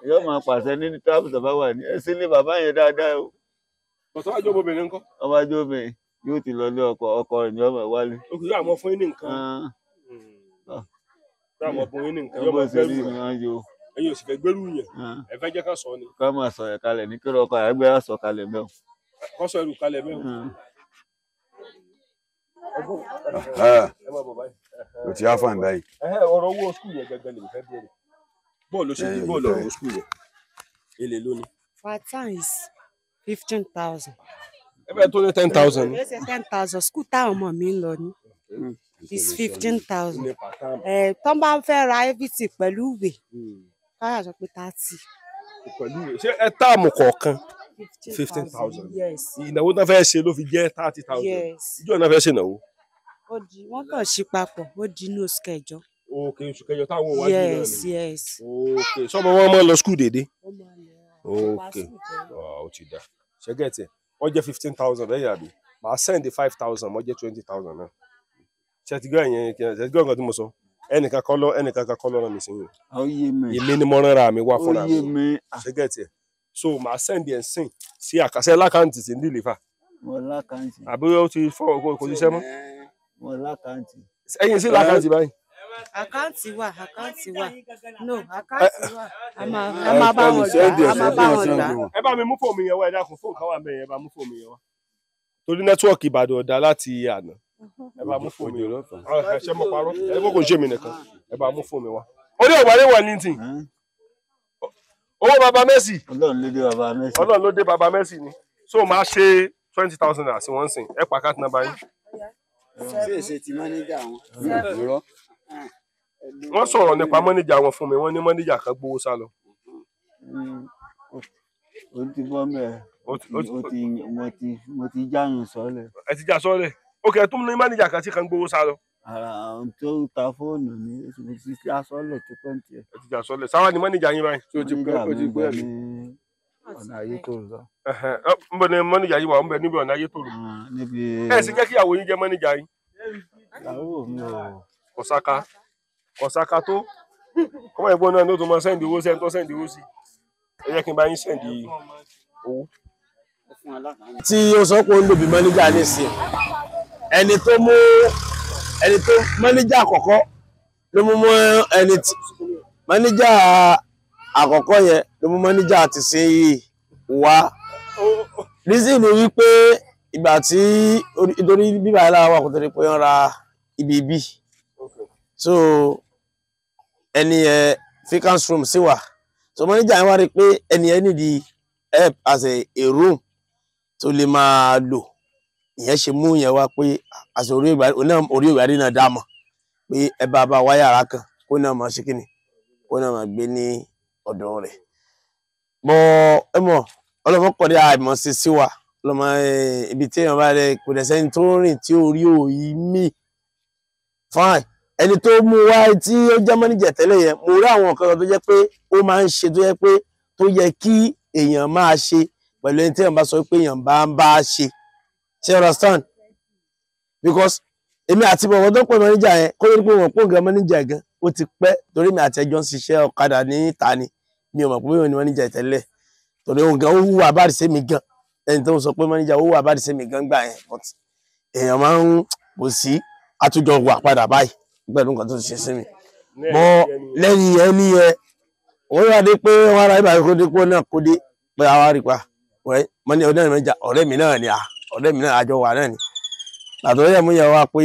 yóò máa pàṣẹ ní táàbù tó bá wà ní ẹsìn ní bàbá yẹn dáadáa o. ọ̀tọ́ àjọ obìnrin ńkọ́. ọba àjọ obìnrin yóò ti lọ lé ọkọ rẹ̀ ní ọmọ wálé. okùn yóò àmọ́ fún yín ní nǹkan. yóò àmọ́ fún yín ní nǹkan yóò máa gbẹ́rù yẹn. ẹ̀yin ò sì fẹ́ gbẹ́rù yẹn. ẹ fẹ́ jẹ́ ká sọ ni. ká máa sọ yẹn kalẹ̀ ní kí ọkọ àgbẹ̀ sọ kalẹ̀ mẹ́wọ̀n. kọ́ sọ ẹrù kalẹ̀ mẹ́wọ̀n. o ti á fàn báyìí. ọ̀rọ̀ owó skul yẹn gẹ́gẹ́ lè fẹ́ bẹ̀rẹ̀ bọ́ọ̀lù ṣe ní bọ́ọ̀lù ọ̀rọ̀ skul yẹn èlé lónìí. for times 15,000. ẹ bẹ́ẹ̀ tó ní 10,000. ẹ ṣe 10,000 skul táwọn ọmọ mi ń lọ ní is 15,000. tó bá ń fẹ́ ra everything pẹ̀lú ìwé káyà sọ pé 30. pẹ̀lú ìwé ṣé ẹ táàmù kọ̀ọ̀kan 15,000. yes. ìnáwó náà fẹ́ ṣe ló fi jẹ́ 30,000. yes. ìjọ náà fẹ́ ṣe ìnáwó. wọ́n kàn ṣí papọ̀ ó di inú oṣù kẹjọ. Okay, oṣù kẹjọ táwọn wájú náà ni. yes. Okay, sọmọ wọn máa lọ school dédé. Okay, ó ti dá. Ṣé get it? Wọ́n jẹ́ 15,000 lẹ́yìn àbí? Màá send 5,000, wọ́n jẹ́ 20,000 náà. Ṣé ti gbọ́ ẹ̀yẹn ṣe ti gbọ́ nǹkan tí mo sọ? Ẹnìkan kọ́ lọ́rọ̀ mi sí yín. Ó yé mi. Èmi ni mo ránra mi wá fúnra Ó yé mi. mi. Ṣé get it? So màá send ẹ̀ sìn sí àkàṣẹ́ lákàntì tí ń deliver. Mo lákàntì. Àbí ó ti fọ́ kò ṣiṣẹ́ mọ́? Mo lákàntì. Ẹ̀yin sí lákàntì báyìí. Àkáǹtì wà. No, àkáǹtì wà. A máa bá wọn gbà. Ẹ bá mi mú fóònù yẹn wá, ẹ dákun fóònù kan wà ńbẹ̀ yẹn, ẹ bá mú fóònù yẹn wá. Torí nẹ́tíwọ̀kì Ìbàdàn ọ̀dà láti àná. Ẹ bá mú fóònù yẹn wá. Ẹ ṣe mọ̀ parọ́. Ẹ kò ń ṣe mí nìkan. Ẹ bá mú fóònù wá. Orí ọ̀gbàdé wà ní tì. Owó baba Messi. Ọlọ́run ló dé baba Messi ni. So máa ṣe 20,000 naira sí wọ́n sìn. Ẹ pa account number yín. Ṣé èsè ti mánéjà wọn? Wọ́n sọ̀rọ̀ nípa mọ́níjà wọn fún mi, wọ́n ní mọ́níjà kan gbowó sá lọ. Ó ti bọ́ mẹ́ẹ̀. Mo ti jáyàn sọ́lẹ̀. Ẹ ti já sọ́lẹ̀. Ó kẹ́ tún ní mọ́níjà kan tí kan gbowó sá lọ. Àwọn tó ta fóònù ní mo ti já sọ́lẹ̀ tó pẹ́ǹtì ẹ̀. Ẹ ti já sọ́lẹ̀. Sáwá ni mọ́níjà yín báyìí. Tí ó ti pẹ́ ní ọ̀nà ayé tó rò. Nbọ ni mọ́níjà yín wà ń bẹ níbi ọ̀nà ayé tó rò. Ẹ sì jẹ́ kí ìyàwó yín jẹ́ mọ́níjà yín. Ìyàwó mi ò. Ọ̀sáká tó. Kọ́mọ ìgbọ́n náà ló tó máa sẹ́ndì owó sẹ́ńtọ́ sẹ́ndì owó sí. Ẹ jẹ́ kí n bá yín sẹ́ndì owó. Tí ó sọ pé ó ń lò bí mọ́níjà nísìn, ẹni tó mọ́níjà àkọ́kọ́ ló mú mọ́níjà àkọ́kọ́ yẹn ló mú mọ́níjà ti ṣe yìí wá. Reason ni wípé ìgbà tí nítorí bíbá yẹn láwọn wà kó tó di pé wọ́n ra ibi. So ẹni ẹ vacant room sí wà. So mọ́níjà yẹn wá rí pé ẹni ẹ nídìí help as a room tó lè máa lò. Ìyẹn ṣe mú yẹn wá pé àṣẹ orí ìwádìí náà dá mọ̀ pé ẹ bá wá yàrá kan kó náà máa ṣe kíni kó náà máa gbé ní ọ̀dọ̀ rẹ̀. Bọ́ ẹ mọ̀ ọlọ́mọkọ̀dé àìmọ̀ sí wa lọ́mọ ibi tí èèyàn bá rẹ̀ kò dẹ̀ sẹ́ni tó rìn tí orí òyì mí. Fine. Ẹni tó mú wá tí ó jẹ́ mọ́níjà tẹ́lẹ̀ yẹn mo rí àwọn nǹkan tó jẹ́ pé ó máa ń ṣe tó yẹ pé tó yẹ kí èèyàn máa ṣe pẹ̀lú ẹni tí èèyàn bá sọ pé èèyàn bá ṣe. Ṣé understand? Because èmi àti bọ̀wọ̀ tó pè mọ́níjà yẹn kó lórí pé wọ́n pò gan mọ́níjà gan ó ti pẹ́ torí mi àti ẹjọ́ ń ṣiṣẹ́ ọ̀kadà ní ìta ni mi ò mọ̀ pé wọ́n ní mọ́níjà tẹ́lẹ̀ torí òun gan ó wúwo àbáríṣe mi gan ẹni tó ń sọ pé mọ́níjà ó wúwo àbáríṣe mi gan gbà yẹn but èèyàn máa ń kò sí àtújọ wà padà báyìí pẹ̀lú nǹkan tó ti ṣe sí mi. Bọ́ lẹ́yìn ẹni yẹn wọ́n wá dé pé wọ́n ara ibà kó dé pé náà kó dé pé àwa rí pa mọ́ní mọ́níjà ọ̀rẹ́ mi náà ni ọ̀rẹ́ mi náà àjọ wà náà ni. Àtọ̀ yẹ mú yẹ wá pé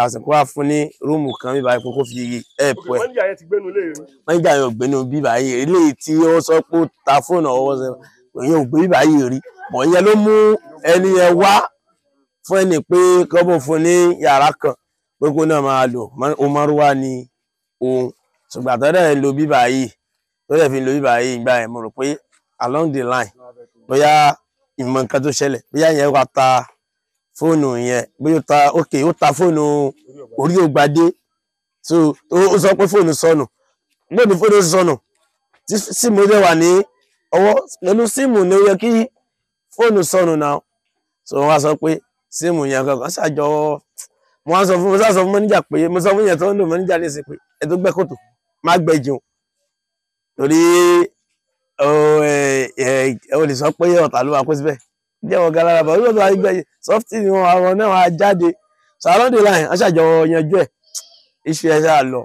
àsìkò wá fún ní rúùmù kan bíbá yìí kó fi ẹ̀pù ẹ̀. Mọ́níjà yẹn ti gbénu lé rí. Mọ́níjà yẹn ò gbénu bíbá yìí eléyìí tí ó sọ pé ó ta fóònù ọwọ́ sẹ ìyẹn ò gbé bíbá yìí rí bọ̀ ìyẹn ló mú ẹni yẹn wá fún ẹni pé kọ́bọ̀ fún ní yàrá kan pé kó náà máa lò ó márùwá ní ohun ṣùgbọ́n àtọ́dẹ̀ lo bíbá yìí tó dẹ̀ fi lo bíbá yìí gbà yẹn mo rò pé along the line bóyá ìmọ̀ nǹkan tó ṣẹlẹ̀ bóyá yẹn wá ta fóònù yẹn bóyá ó ta fóònù orí ògbadé so ó sọ pé fóònù sọnù gbọ́dọ̀ fóònù sọnù tí síìmù dẹ̀ wà ní ọwọ́ pẹ̀lú síìmù ni ó yẹ kí fóònù sọnù náà so wọ́n á sọ pé síìmù yẹn kankan ṣàjọ mo sọ fún mọ́níjà pé mo sọ fún yẹn tó ń lò mọ́níjà ní ìsìn pé ẹ tó gbẹ́ kòtò má gbẹ́ jẹun torí ó lè sọ pé ọ̀tá ló máa kó síbẹ̀ jẹ́ wọn gara bọ̀ nígbà tó wá gbẹ́ sọ́fìtì ni àwọn náà wá jáde so along the line wọ́n ṣàjọ yanjú ẹ̀ iṣu ẹ̀ ṣáà lọ.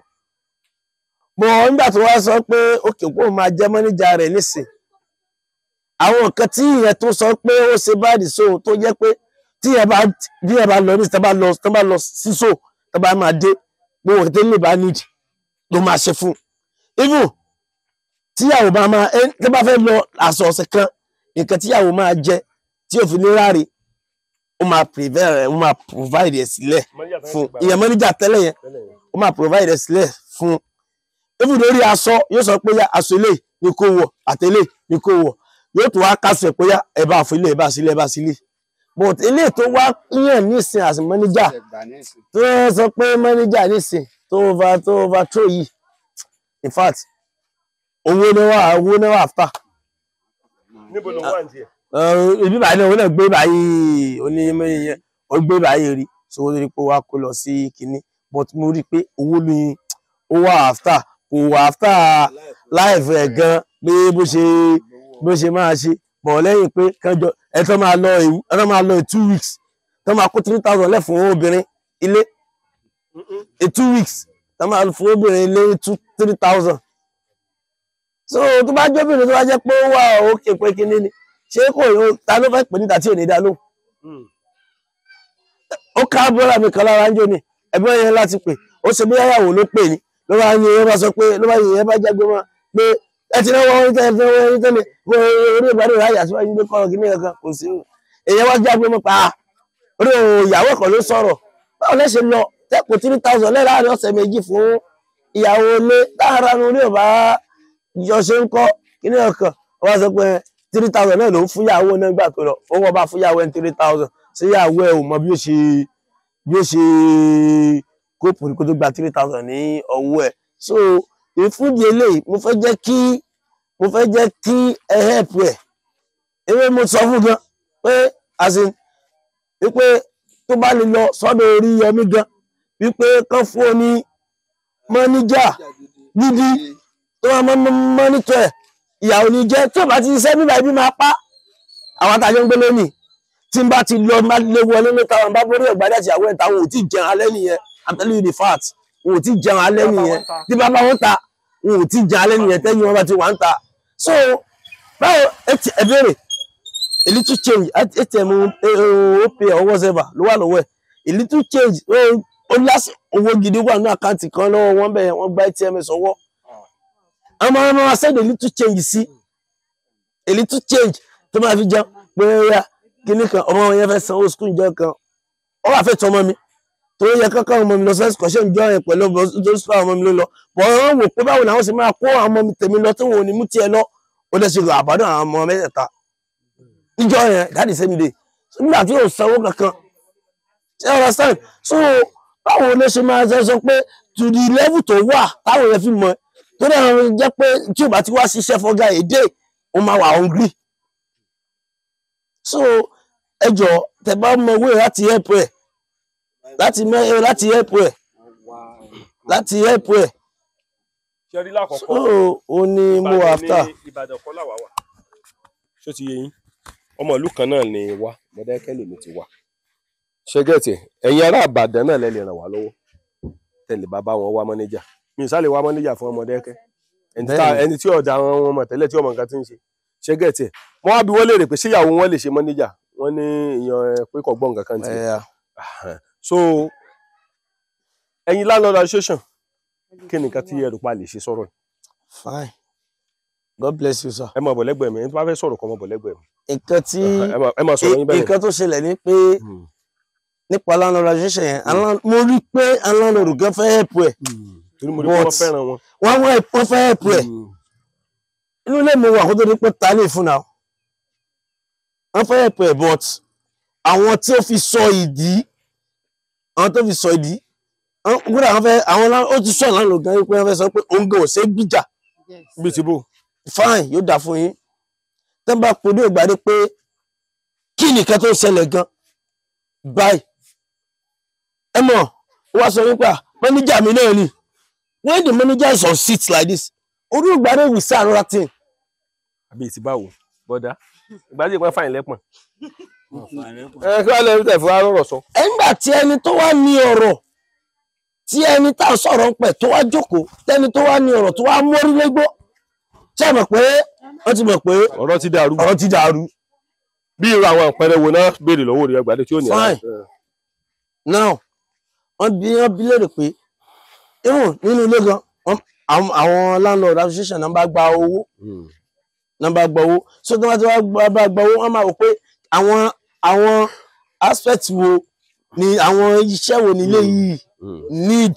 Bọ̀ nígbà tó wá sọ pé òkè kó máa jẹ́ mọ́níjà rẹ̀ nísìn àwọn nǹkan tí ìyẹn tó sọ pé ó ṣe báàdì so tó jẹ́ pé tí ẹ bá lọ ní tó bá lọ sísò tó bá máa dé gbogbo òkè tó lè bá nídìí ló máa ṣe fún even tíyàwó bá máa tó bá fẹ́ lọ àṣọ ọ̀sẹ̀ kan nǹkan tíyàwó máa jẹ tí ò fi ní ráre ó máa provide ẹ̀ sílẹ̀ fún ìyẹn mọ́níjà tẹ́lẹ̀ yẹn ó máa provide ẹ̀ sílẹ̀ fún even lórí aṣọ yóò sọ pé aṣọ ilé ni kò wọ̀ àtẹlé ni kò wọ̀ yóò tó wá kásù ẹ̀ pé ẹ bá fún ilé ẹ bá sílé ẹ bá sílé but ilé tó wá yàn nísìn àti mọ́níjà tó sọ pé mọ́níjà nísìn tó overthrow yìí in fact owó ni wà after. níbo ló wà ní tiẹ̀. Ibi báyìí náà òun náà gbé báyìí onímọ̀ yẹn ó gbé báyìí rí so ó rí pé wá kó lọ sí kinní but mo rí i pé owó ni ó wà after kò wà after life ẹ̀ gan pé bó ṣe máa ṣe bọ̀ lẹ́yìn pé kánjọ ẹ tó máa lọ 2 weeks tó máa kó 3,000 lẹ̀ fún obìnrin ilé 2 weeks tó máa fún obìnrin ilé 3,000 so tó bá jẹ́ obìnrin tó bá jẹ́ pé ó wà òkè pé kinní ni ṣé kò ta ló fẹ́ pè níta tí ò ní dá lóhùn ó ká bọ́lá mi kan lára ń jò ní ẹgbẹ́ yẹn láti pè ó ṣe bí yáyàwó ló pè ní ló bá ní ẹ bá sọ pé ló bá yìnyín ẹ bá jágbe mọ́ pé ẹ ti náwó orí tẹ́lẹ̀ orí ìbádọ́ ráyà tí wọ́n yí pé kọ́ kí ní ẹ̀kan kò sí èyàn wá jágbe mọ́ pa orí ìyàwó kan ló sọ̀rọ̀ báwo lẹ́ ṣe lọ tẹ́kù 3,000 lẹ́láàrin ọ̀sẹ̀ méjì fún ìyàwó ilé láàárọ̀ orí ọ̀bá jọ ṣe ń kọ́ kí ní ẹ̀kan wọ́n sọ pé 3,000 náà ló ń fún ìyàwó náà gbà tó lọ owó ọba fún ìyàwó ẹni 3,000 sí ìyàwó ẹ ò mọ bí ó ṣe kóòpù kó tó gba 3,000 ní ọwọ́ ẹ̀ so ìfúnjẹ eléyìí mo fẹ́ jẹ́ kí ẹ help ẹ̀ ewé mo sọ fún gan pé àṣìn wípé tó bá lè lọ sọ́dọ̀ Oríyọmí gan wípé kán fún ọ ní mọ́níjà gidi tó máa mọ́nítọ̀ ẹ̀ ìyàwó ní jẹ́ tí ò bá ti ṣiṣẹ́ bíbá ibi máa pa àwọn àtàjọ ń gbé lónìí tí n bá ti lọ má lé wọlé lóta wọn bá borí ọ̀gbádà àti àwọn ẹ̀ta wọn ò tí ì jẹun alẹ́ nìyẹn I'm telling you the fact wọn ò tí ì jẹun alẹ́ nìyẹn tí bá bá wọn ta wọn ò tí ì jẹun alẹ́ nìyẹn tẹ́yìn wọn bá ti wà ń ta so báwo ẹ béèrè a little change atm opay or whatever ló wà lọ́wọ́ ẹ̀ a little change ó lásì owó gidi wà ní àkáǹtì kan lọ́wọ́ wọn bẹ̀rẹ̀ wọ́n gba atm sọ́wọ́ àwọn ọmọ wa send a little change sí a little change tó máa fi jẹun pé ya kíní kan ọmọ yẹn fẹ́ sanwó skul ìjọ kan ó wà fẹ́ tọmọ mi tó yẹ kankan ọmọ mi lọ sí ẹsùkọ̀ṣẹ́ ìjọ yẹn pẹ̀lú ọmọ ọmọ mi ló lọ bọ̀ wọ́n wò pé báwo làwọn sì máa kó àwọn ọmọ mi tèmi lọ tí wọn ò ní mú tiẹ̀ lọ ó dẹ̀ ṣe àbádọ́ àwọn ọmọ mẹ́tẹ̀ẹ̀ta ìjọ yẹn dáàdì sẹ́mi dé nígbà tí yóò sanwó kankan ṣé ọ̀rọ̀ sáyẹn so báwo ló ṣe máa sọ pé to the level tó wà táwọn yẹn fi mọ̀ tó dẹ̀ jẹ́ pé tí ò bá ti wá ṣiṣẹ́ fọ́gá èdè ó máa wà hungry so ẹjọ tẹ́ bá mọ owó láti help ẹ láti help ẹ ṣẹ́rí lákọ̀ọ́kọ́ so ó ní mo after Ìbàdàn kọ́ làwà wà ṣó ti yé yín ọmọ ìlú kan náà ni wá Mọdákẹ́kẹ́ lèmi ti wà ṣẹ́gẹ̀tì ẹ̀yin ará Ìbàdàn náà lẹ lè ràn wá lọ́wọ́ tẹ̀lé bàbá wọn wá mọ́níjà mi ìsàlẹ̀ wá mọ́níjà fún Mọdákẹ́kẹ́ ẹni tí ọ̀dà wọn mọ̀ tẹ́lẹ̀ tí ọmọ nǹkan ti ń ṣe ṣẹ́gẹ̀tì wọ́n á bi wọ́n léèrè pé ṣéyàwó wọn lè ṣe mọ́níjà wọ́n ní ìyàn pé kò gbọ́ nǹkan kan ti so ẹ̀yin landlord association kí ni nǹkan tí ẹrù pa lè ṣe sọ̀rọ̀ fine God bless you sir. ẹ máa bọ̀ lẹ́gbẹ̀ẹ́ mi ẹni tó bá fẹ́ sọ̀rọ̀ kó máa bọ̀ lẹ́gbẹ̀ẹ́ mi. nǹkan tí ẹ máa sọ̀rọ̀ yín bẹ́ẹ̀. nǹkan tó ṣẹlẹ̀ ni pé nípa landlord association yẹn mo rí pé landlord gan fẹ́ help ẹ̀ torí mo rí pé wọ́n fẹ́ràn wọn. wọ́n fẹ́ help ẹ̀ inú ilé mi wà kó tó di pé ta lè fún náà wọ́n fẹ́ help ẹ̀ but àwọn tí ó fi sọ ìdí gbọ́dọ̀ àwọn ó ti sọ landlord gan pé wọ́n fẹ́ sọ pé òun gan ò ṣe é gbìjà bí ti bò. fine yóò dà fún yín tẹ́ bá pòdó ìgbàdé pé kí nìkan tó ṣẹlẹ̀ gan báyìí ẹ mọ̀ ó wá sọ wípé manager mi náà ni when the manager is on seat like this orí ìgbàdé we say another thing. àbí ti báwo bọ́dá ìgbàdé ìpín fàyìn lẹ́pọ̀n. kí wàá lẹ́rú tẹ̀ fún arọ́rọ̀ sọ. ẹ̀ńgbà tí ẹni tó wá ní ọ̀rọ̀ tí ẹni tá a sọ̀rọ̀ ń pẹ̀ tó wá jókòó tẹ́ni tó wá ní ọ̀rọ̀ tó wá mórí légbó ṣé ẹ mọ̀ pé wọ́n ti mọ̀ pé ọ̀rọ̀ ti dàrú. bí irú àwọn àpẹẹrẹ wo náà béèrè lọ́wọ́ rẹ̀ gbàdé tí ó ní fine now wọ́n bí léèrè pé even nínú ilé gan àwọn landlord association náà bá gba owó so tí wọ́n ti bá gba owó wọ́n máa wò pé àwọn aspect wo ni àwọn iṣẹ́ wo nílé yìí need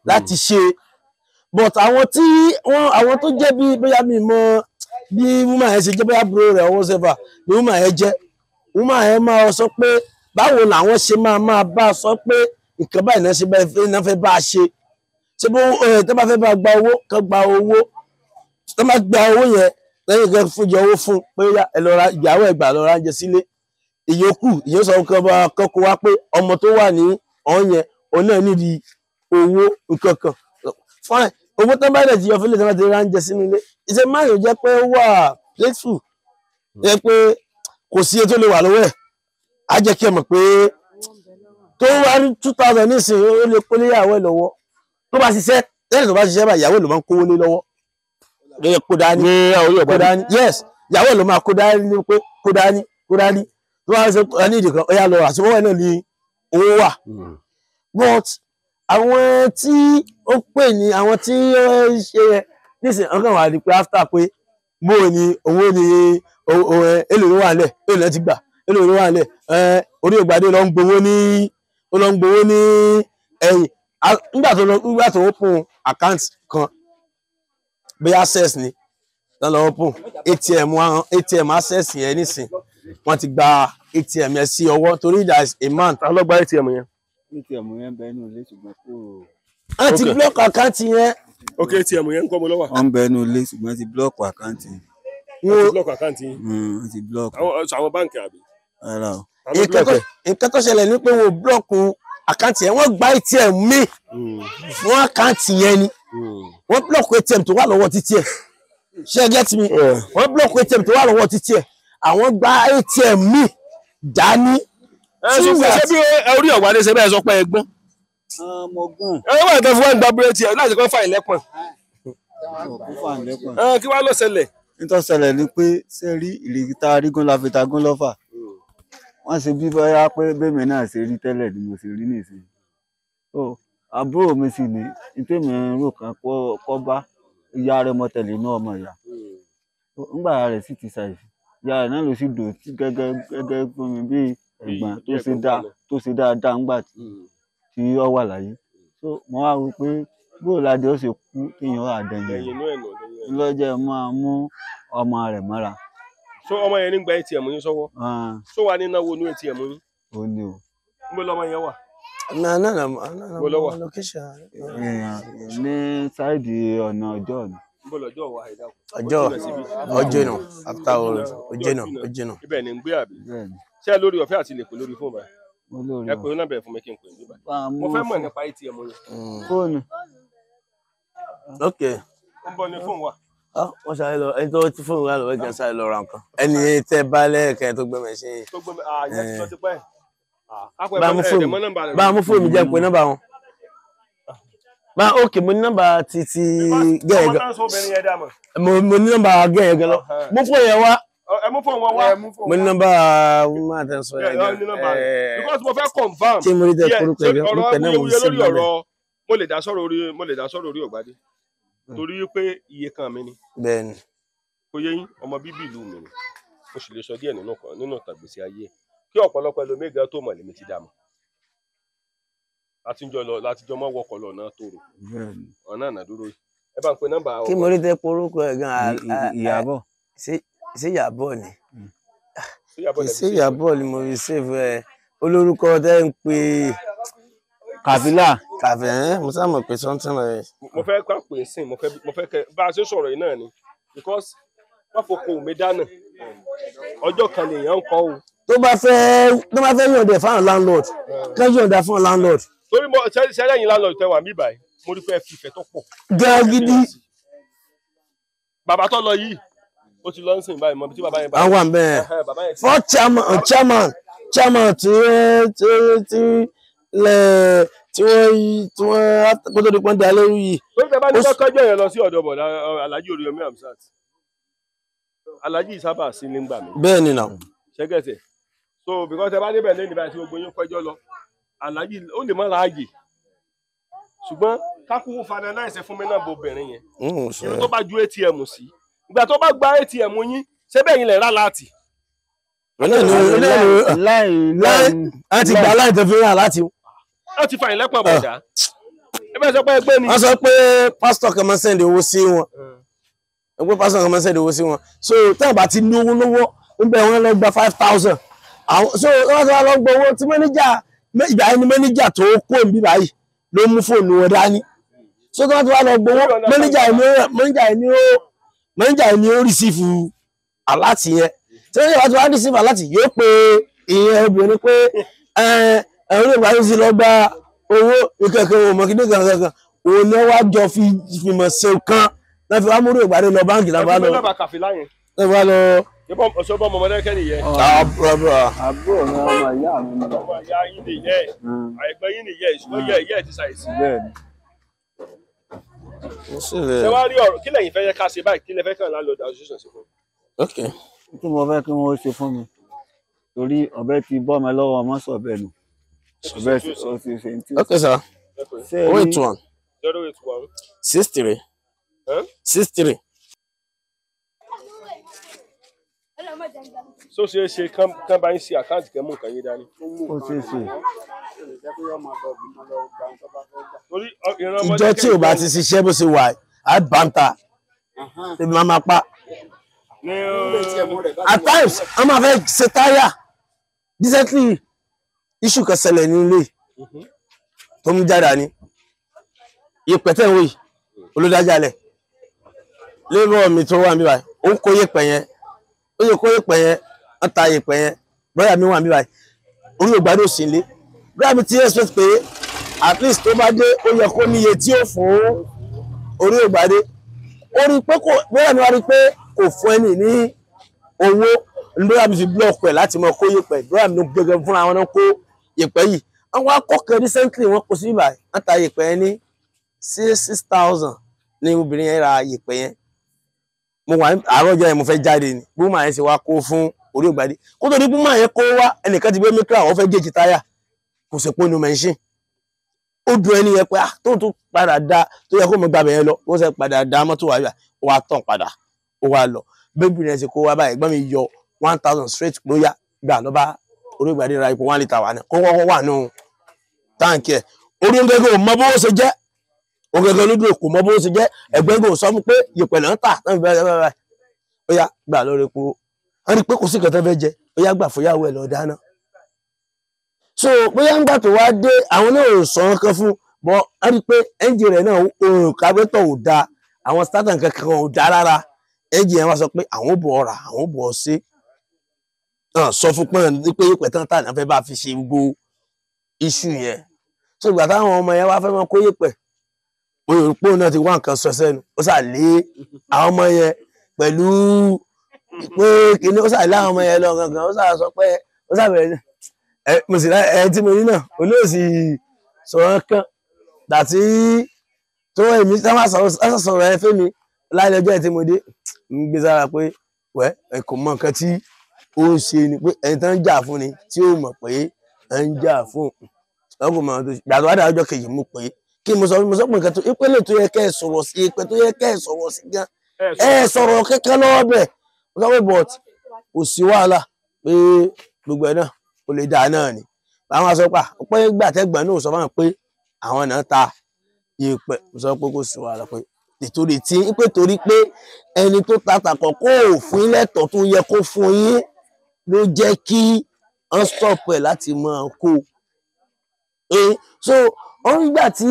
láti ṣe but àwọn tó jẹ́ bí bóyá mi mọ bí woman yẹn ṣe jẹ́ bóyá bro rẹ̀ ọwọ́ sẹ́fà ni woman yẹn jẹ́ woman yẹn máa sọ pé báwo làwọn ṣe máa bá a sọ pé nǹkan báyìí náà ṣe náà fẹ́ bá a ṣe ṣé bó tó bá fẹ́ bá gba owó kan gba owó tó bá gba owó yẹn lẹ́yìn kan fún jọ owó fún pé ẹ lọ ra ìyàwó ẹgbàá lọ ra oúnjẹ sílé ìyókù ìyóò sọ nǹkan bá kọ́kọ́ wá pé ọmọ tó wà ní ọ̀hún yẹn òun náà nídìí owó nǹkan kan fine owó tó bá dẹ̀ ti yọ fílẹ̀ tó bá ti ra oúnjẹ sínú ilé iṣẹ́ máyò jẹ́ pé ó wà playful jẹ́ pé kò sí ètò lè wà lọ́wọ́ ẹ̀ á jẹ́ kí ẹ mọ̀ pé tó wá rí 2000 nísìnyí ó lè kó léyàwó ẹ̀ lọ́wọ́ tó bá ṣiṣẹ́ lẹ́yìn tó bá ṣiṣẹ́ bá ìyàwó ló máa ń kówó lé lọ́wọ́ lóye kó dání kó dání yes ìyàwó ló máa kó dání pé kó dání tó bá ṣe ní ìdí kan ó yà lọ àṣewọ́ ẹ̀ náà ní owó wà but àwọn tí ó pè ní àwọn tí ó ń ṣe nísìnyí ọkàn wà ní pé after pé bó ni owó ni èlò ló wà nílẹ̀ èlò lẹ́ ti gbà èlò ló wà nílẹ̀ orí ògbàdé ló ń gbowó ní ẹ̀yìn nígbà tó open account kan bí access ni lọ́nà open atm access yẹn nísìn wọ́n ti gba atm yẹn sí ọwọ́ torí there is a man tá ló gba atm yẹn. atm yẹn bẹ́ẹ̀ ní ilé ṣùgbọ́n kò. wọ́n ti block account yẹn. ok atm yẹn ń kọ́ mo lọ́wọ́. wọ́n bẹ́ẹ̀ ní ilé ṣùgbọ́n ti block account yẹn. wọ́n ti block account yẹn. wọ́n ti block. àwọn báǹkì àbí. ara o. nǹkan tó ṣẹlẹ̀ ní pé wọ́n block àkáǹtì yẹn wọ́n gba atm mi fún àkáǹtì yẹn ni wọ́n block atm tó wà lọ́wọ́ títí ẹ̀ ṣe get me wọ́n block atm tó wà lọ́wọ́ títí ẹ̀ àwọn gba atm mi dání. ṣe bí orí ọ̀wá ní sẹ́bẹ̀ sọ pé ẹgbọ́n. ọmọ gùn. wà á tẹ́ fún wọn gba búrẹ́tì ẹ̀ láti kọ́ fà ìlẹ́pọ̀n. kí wàá lọ ṣẹlẹ̀. nítorí ṣẹlẹ̀ ni pé ṣé rí ìrìkítà arígún la fi tagún lọ́fà wọ́n ṣe bí bóyá pé bẹ́ẹ̀mi náà ṣe rí tẹ́lẹ̀ ni mo ṣe rí nìsín so àbúrò mi sì ní ìtẹ́mi rò kan kọ́ bá ìyá rẹ̀ mọ́tẹ̀lẹ̀ inú ọmọ ìyá ńgbà rẹ̀ sì ti ṣàìsí ìyá rẹ̀ náà ló sì dò tí gẹ́gẹ́ fún mi bí ẹ̀gbọ́n tó ṣe dáadáa ńgbà tí ó wà láyé so mo wá wí pé bóò ládé ó ṣe kú kéèyàn àdẹ̀yìn lọ́jọ́ máa mú ọmọ rẹ̀ mọ́ra. so ọmọ yẹn ní gba atm yín sọ́wọ́ so wà ní náwó ní atm yín. ó ní o. níbo lọmọ yẹn wà. níbo ló wà. ní sáìdì ọ̀nà ọjọ́ ni. níbo lọ́jọ́ wà ẹ̀dá. ọjọ́ náà after ọjọ́ náà. ibẹ̀ ni ń gbé àbí. ṣé lórí ọ̀fẹ́ àti lè pè lórí fóònù báyìí. ẹ pè ó náà bẹ̀rẹ̀ fún mi kí n pè ní báyìí. mo fẹ́ mọ̀ nípa atm yín. fóònù. ok. ó ń bọ̀ ní fóònù wa. wọ́n ṣáré lọ ẹni tó ti fóònù wà lọ́wọ́ ìjà sáré lọ ra nǹkan ẹni tẹ́ bá lẹ́ẹ̀kẹ́ tó gbẹ́mẹ̀ ṣe. bá a mú fóònù mi jẹ́ pé nọ́mbà wọn. ok mo ní nọ́mbà títí gẹ́gẹ́ mo ní nọ́mbà gẹ́gẹ́ lọ mú fóònù yẹn wá. ẹ mú fóònù wọn wá. mo ní nọ́mbà máa tẹ̀ sọ yẹn. because mo fẹ́ confam. kí mo rí tẹ kúrúkú ẹgbẹ́ mo tẹ̀ náà mo sì lórí ọ̀rọ̀ mo lè dá sọ̀rọ̀ orí Ògbádé torí pé iye kan mi ni. bẹ́ẹ̀ni. kò yẹ yín ọmọ bíbí ìlú mi ni mo sì lè sọ díẹ̀ nínú ìtàgbésí ayé kí ọ̀pọ̀lọpọ̀ ẹlòmíì gan tó mọ̀ lèmi ti dà mọ́ látijọ́ mọ́ wọkọ̀ lọ náà tóró ọ̀nà ànàdúró yìí ẹ bá ń pe nọ́mbà. kí mo rí tẹ kúrúkú ẹ gan. Ìyábọ̀. ṣé Ìyábọ̀ ni ṣé Ìyábọ̀ ni mo rí save ẹ olórúkọ tẹ ń pè kàfílà. mo sá mọ̀ pé something like. mo fẹ́ kọ́ pé sìn mo fẹ́ kẹ́ bá a ṣe sọ̀rọ̀ yìí náà ni because wọ́n fọkọ mi dáná ọjọ́ kan lèèyàn ń kọ́ o. tó bá fẹ́ yọ̀ǹda fáwọn landlord kán yọ̀ǹda fún landlord. torí mo ṣẹlẹ̀ yín landlord tẹ wà mí báyìí mo rí pé ẹ fi ìfẹ́ tó pọ̀. gan gidi. bàbá tó lọ yìí ó ti lọ ń sìn báyìí mọ tí bàbá yẹn bá. àwọn àbẹ̀ fọ́ chairman tí wọ́n kó tó di pọ́n dalẹ́ yìí. lórí tẹ bá ní kọ́kọ́jọ́ yẹn lọ sí ọ̀dọ̀ bọ̀dá Alhaji Oríyọmí Hamzat Alhaji sábà sí ní gbà mí. bẹ́ẹ̀ ni náà. ṣẹ́gẹ̀tẹ̀ so because tẹ bá débẹ̀ lẹ́yìn báyìí tí gbogbo yín kọjọ́ lọ Alhaji ó lè mọ́ láàyè ṣùgbọ́n kákúwò finalize fún mi náà bo obìnrin yẹn ìlú tó bá ju ATM sí ìgbà tó bá gba ATM yín ṣébẹ̀ yín lẹ̀ rà láti. láti gba láì tó fi rà láti. ó ti fa ìlẹ́pọ̀ bọ̀dá ẹ bẹ́ẹ̀ sọ pé ẹgbẹ́ ni. wọ́n sọ pé pásítọ̀ kan máa ń sẹ́ndì owó sí wọn so tẹ́lẹ̀ bá ti lówó níbẹ̀ wọ́n lọ gba 5,000 so wọ́n sọ lọ gbọ́ owó tí mẹ́nẹ́jà ìgbà ẹni mẹ́nẹ́jà tó kó níbí báyìí ló mú fóònù wọn dání so tó bá ti wá lọ gbowó manager ni ó rìsífù aláàtì yẹn tí wọ́n bá ti wá rìsífù aláàtì yóò pe ìyẹn obìnrin pé ẹ̀rọ ìgbà yóò sì lọ gba owó ìkẹ̀kẹ̀ òmò kí ní kankan òun ni wọ́n wá jọ fi mọ̀ ṣe kan náà fi wá múrò ìgbàdé lọ báńkì náà bá lọ. Ọ̀ṣọ́bọ̀ ọmọ Mọdákẹ́kẹ́ nìyẹn. àbúrò mi ọmọ ìyá mi ni. Ọmọ ìyá yín nìyẹn. Àìgbẹ́ yín nìyẹn. Ìṣúná yẹ ìyá ẹ̀ ti ṣàìsí. bẹ́ẹ̀ni. Ṣé wàá rí ọ̀rọ̀ kí lẹ́yìn fẹ́ yẹ ká ṣe báyìí kí lẹ fẹ́ kàn landlord association ṣe fún mi? Okay. tí mo fẹ́ kí wọ́n ṣe fún mi torí ọ̀bẹ ti bọ́ mi lọ́wọ́ ọmọ sọ̀bẹ nù ọ̀bẹ ó ti ṣe ní tí. Okay, sir. ṣé 081 081 63 63. So ṣe é ṣe kán bá yín ṣe àkáǹtì kẹ́ mú nǹkan yín dání. ó ṣe é ṣe. Torí ìran Ìjọ tí ò bá ti ṣiṣẹ́ bó ṣe wà á bàǹtà ebi máa pa. At times wọ́n máa fẹ́ ṣe táyà decently issue kan ṣẹlẹ̀ ní ilé tó mú jáde ní ìpẹ̀tẹ̀ ìwé olódájálẹ̀ lébọ̀ mi tó wà níbà ó kó yẹ̀pẹ̀ yẹn ó yẹ kó yẹ̀pẹ̀ yẹn wọ́n ta yẹ̀pẹ̀ yẹn brọ́dà mi wà níbà orí ògbádò sí ilé brọ́dà mi ti expect pé at least tó bá dé ó yẹ kó níye tí ó fún orí ògbádé ó rí pé kò brọ́dà mi wá rí pé kò fún ẹni ní owó brọ́dà mi fi block ẹ̀ láti mọ kó yẹ̀pẹ̀ brọ́dà mi ló gbẹgẹ fúnra wọn náà kó yẹ̀pẹ̀ yìí àwọn akọ́kẹ́ recently wọ́n kó sí ibà wọ́n ta yẹ̀pẹ̀ yẹn ní 6,000 ní obìnrin yẹn ra yẹ̀pẹ̀ yẹn mo wà àárọ̀ ọjọ́ yẹn mo fẹ́ jáde ni búmà yẹn ṣe wá kó fún orí ògbádé kó tó di búmà yẹn kó wá ẹnìkan ti gbé mikra wọ́n fẹ́ géèjì táyà kò sì ponu mẹ́ṣìn ó dùn ẹni yẹn pé tó tún padà dá tó yẹ kó mo gbàbẹ̀ yẹn lọ wọ́n ṣe padà dá mọ́tò wá yà ó wá tàn padà ó wá lọ bébí yẹn ṣe kó wá báyìí gbọ́n mi yọ 1,000 straight ló yá gbà lọ́ba orí ògbádé ra ipò 1 litre wà ní kó kọ́kọ́ wà nù táǹkì ẹ̀ orí oúnjẹ kò mọ bó ṣe jẹ́ ògègè lójú kò mọ bó ṣe jẹ́ ẹgbẹ́ kò sọ fún pé yẹ̀pẹ̀ náà tà náà bẹ́ẹ̀ ó yá gbà lórí epo wọ́n rí pé kò sí kẹtẹ́ fẹ́ jẹ ó yá gbà fúyàwó ẹ̀ lọ dáná so bóyá ń gbà tó wá dé àwọn náà ò sọ nǹkan fún bọ́ wọ́n rí pé ẹ́ńjì rẹ̀ náà òun kábẹ́tọ̀ ò da àwọn starter kankan ò da rárá ẹ́ńjì yẹn wá sọ pé àwọn ò bọ̀ ọ̀rà àwọn ò bọ̀ ọ sí sọ fún pọ́n ní pé yẹ̀pẹ̀ tán tà náà fẹ́ bá fi ṣe gbogbo iṣu yẹn so ìgbà táwọn ọmọ yẹn wá fẹ́ mọ kó yẹ̀pẹ̀ òyìnbó náà ti wá nǹkan sọ sẹ́nu ó sà lé àwọn ọmọ yẹn pẹ̀lú pé kìíní ó sà lé àwọn ọmọ yẹn lọ gangan ó sà sọ pé ó sà bẹ̀rẹ̀ mo sì ẹ tí mo ní náà olóòsì sọ̀rọ̀ kan dàtí tó èmi sọ̀rọ̀ ẹ fẹ́ mi láì lọ́jọ́ ẹ̀ tí mo dé ń gbé sára pé wẹ́ ẹ kò mọ nǹkan tí ó ń ṣe ni pé ẹni tó ń jà fún ni tí ó mọ̀ pé ẹ ń jà fún ọkùnrin mọ̀ tó gbàdúrà dáa ọjọ́ kejì mú pé kí mo sọ pé nǹkan tó ìpínlẹ̀ tó yẹ kẹ́ ẹ sọ̀rọ̀ sí ìpẹ́ tó yẹ kẹ́ ẹ sọ̀rọ̀ sí gan ẹ sọ̀rọ̀ kẹ́kẹ́ lọ́wọ́ bẹ̀ mo sọ pé but kò sí wàhálà pé gbogbo ẹ̀ náà kò lè dáa náà ni àwọn asọ́pà pé gbàtẹ́gbọ̀n náà sọ fún mi pé àwọn náà ta ìpẹ́ mo sọ pé kò sí wàhálà pé nítorí tí pé torí pé ẹni tó ta tàkọ̀ kó òfin lẹ́tọ̀ tó yẹ kó fún yín ló jẹ́ kí wọ́n stop ẹ̀ láti máa kó so wọ́n gbà tí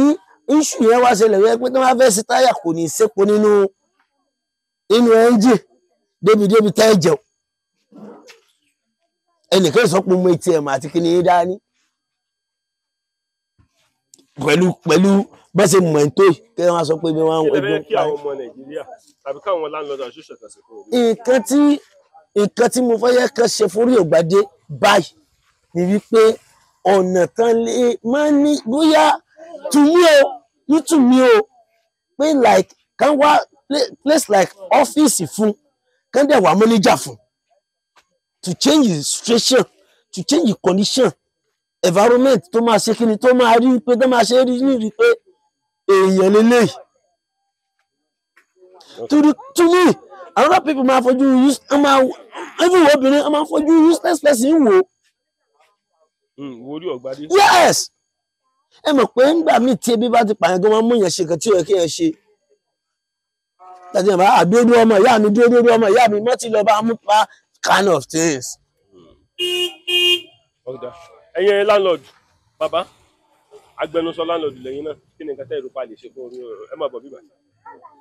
iṣu yẹn wá ṣẹlẹ̀ wẹ́ pé tí wọ́n fẹ́ sí táyà kò ní sépo nínú ẹ́ńjì débi tẹ́ẹ̀jẹ̀ ẹnìkan sọ pé mo ATM àti kí ni yín dání pẹ̀lú bẹ́sẹ̀ mọ̀ ẹ́ tó kí wọ́n sọ pé bí wọ́n ń ẹgbẹ́ kí àwọn ọmọ Nàìjíríà tàbí káwọn landlord association kan ṣe fún mi. nǹkan tí mo fẹ́ yẹ kán ṣe fún orí ògbádé báyìí ni wípé ọ̀nà tán lè máa ní bóyá tùmí o pé like kan wá place like ọ́fíìsì fún kan dẹ̀ wá manager fún to change the situation to change the condition environment tó máa ṣe kíni tó máa rí pé tó máa ṣe rí pé èèyàn lélẹ́yìí to me another people máa fojú even obìnrin máa fojú useless person wò. Orí ògbádé. Yes ẹ mọ̀ pé ńgbà míì tí ebi bá ti pààyàn gan máa mú èèyàn ṣe nǹkan tí ó yẹ kí èèyàn ṣe tàbí ẹ̀ bá àdúró ọmọ ìyá mi dúró ọmọ ìyá mi mọ́tì lọ́ọ́ bá mú pa kind of things. Ẹ̀yin landlord bàbá agbẹnusọ láńlọ́ọ̀dù lẹ́yìn náà kí ni nǹkan tẹ́ ìrúpa lè ṣe fún orí ẹ má bọ̀ bíbà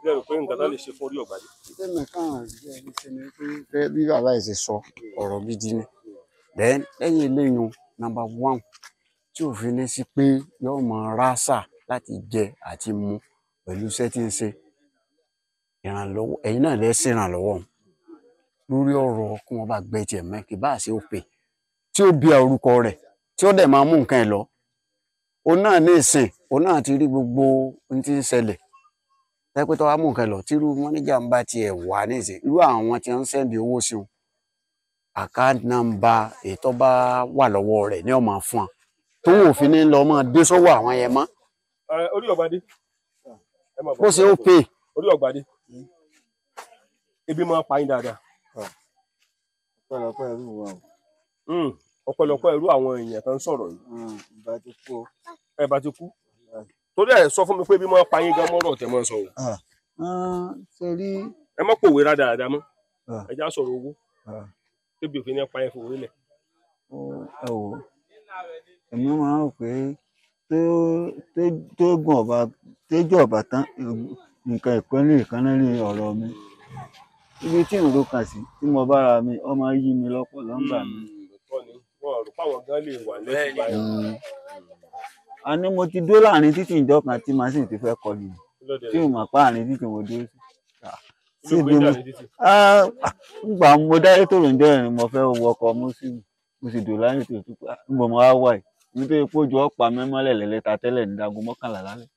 ṣe rò pé nǹkan tá lè ṣe fún orí ọ̀gbàdì. tẹ́mi káwọn ṣe ni pé bí bàbá yìí ṣe sọ ọ̀rọ̀ gidi ni then lẹ́yìn eléyìí number one tí òfin ní sí pé yóò mọ rásà láti jẹ àti mu pẹ̀lú iṣẹ́ tí ń ṣe ìrànlọ́wọ́ ẹ̀yin náà lẹ́sìn ìrànlọ́wọ́ lórí ọ̀rọ̀ kí wọ́n bá gbẹ tiẹ̀ mẹ́kì bá ṣe ó pè tí ó bí orúkọ rẹ̀ tí ó dẹ̀ máa mú nǹkan ẹ̀ lọ òun náà ní ìsìn òun náà ti rí gbogbo ohun tí ń ṣẹlẹ̀ tẹ́pẹ́ tó wá mú nǹkan lọ tírú mọ́níjà ń bá tiẹ̀ wà ní ìsìn irú àwọn tí wọ́n ń sẹ́ndì owó sí wọn account number ètò bá wà lọ́wọ́ rẹ̀ ní ọmọ fún un tó wò fi ní lọ mọ́ dé sọ́wọ́ àwọn yẹn mọ́. orí ọ̀gbàdì ó ṣe ó pè. orí ọ̀gbàdì ebi máa pa yín dáadáa. ọ̀pọ̀lọpọ̀ ẹrú wa ọ̀pọ̀lọpọ̀ irú àwọn èèyàn tó ń sọ̀rọ̀ yìí. ìbá ti kú o. ẹ bá ti kú torí ẹ sọ fún mi pé bí mo pa yín gan mọ́rọ̀ tẹ́ mọ́ sọ o. ṣe rí. ẹ má pòwe rádaràda mọ́ ẹ já sọ̀rọ̀ owó tóbi òfin ní pa yín fowó nílẹ̀. ẹ wò èmi máa ń rò pé tó gùn ọba téjọ ọba tán nǹkan ìkọ́lé ìkànnì ní ọ̀rọ̀ mi ibi tí ìrò kà sí tí mo bára mi ọmọ yí mi lọ́pọ̀ lọ́ngbà mi. wọn rò páwọn gan lè wà lẹ́yìn báyìí. a ní mo ti dó láàrin títì ìjọ kan tí màsíìnì ti fẹ́ kọlù tí mo mọ̀ pa àárín títì mo dúró sí. nígbà mo dáyé tó lòún jẹ́ ìrìn mo fẹ́ wọ ọkọ̀ mo sì dò láyé tó tún pa níbo mo wá wà yìí nítorí pé ojú ọ̀pá mẹ́mọ́lẹ̀ lẹ́lẹ́ta tẹ́lẹ̀ ní dago 11 lálẹ́.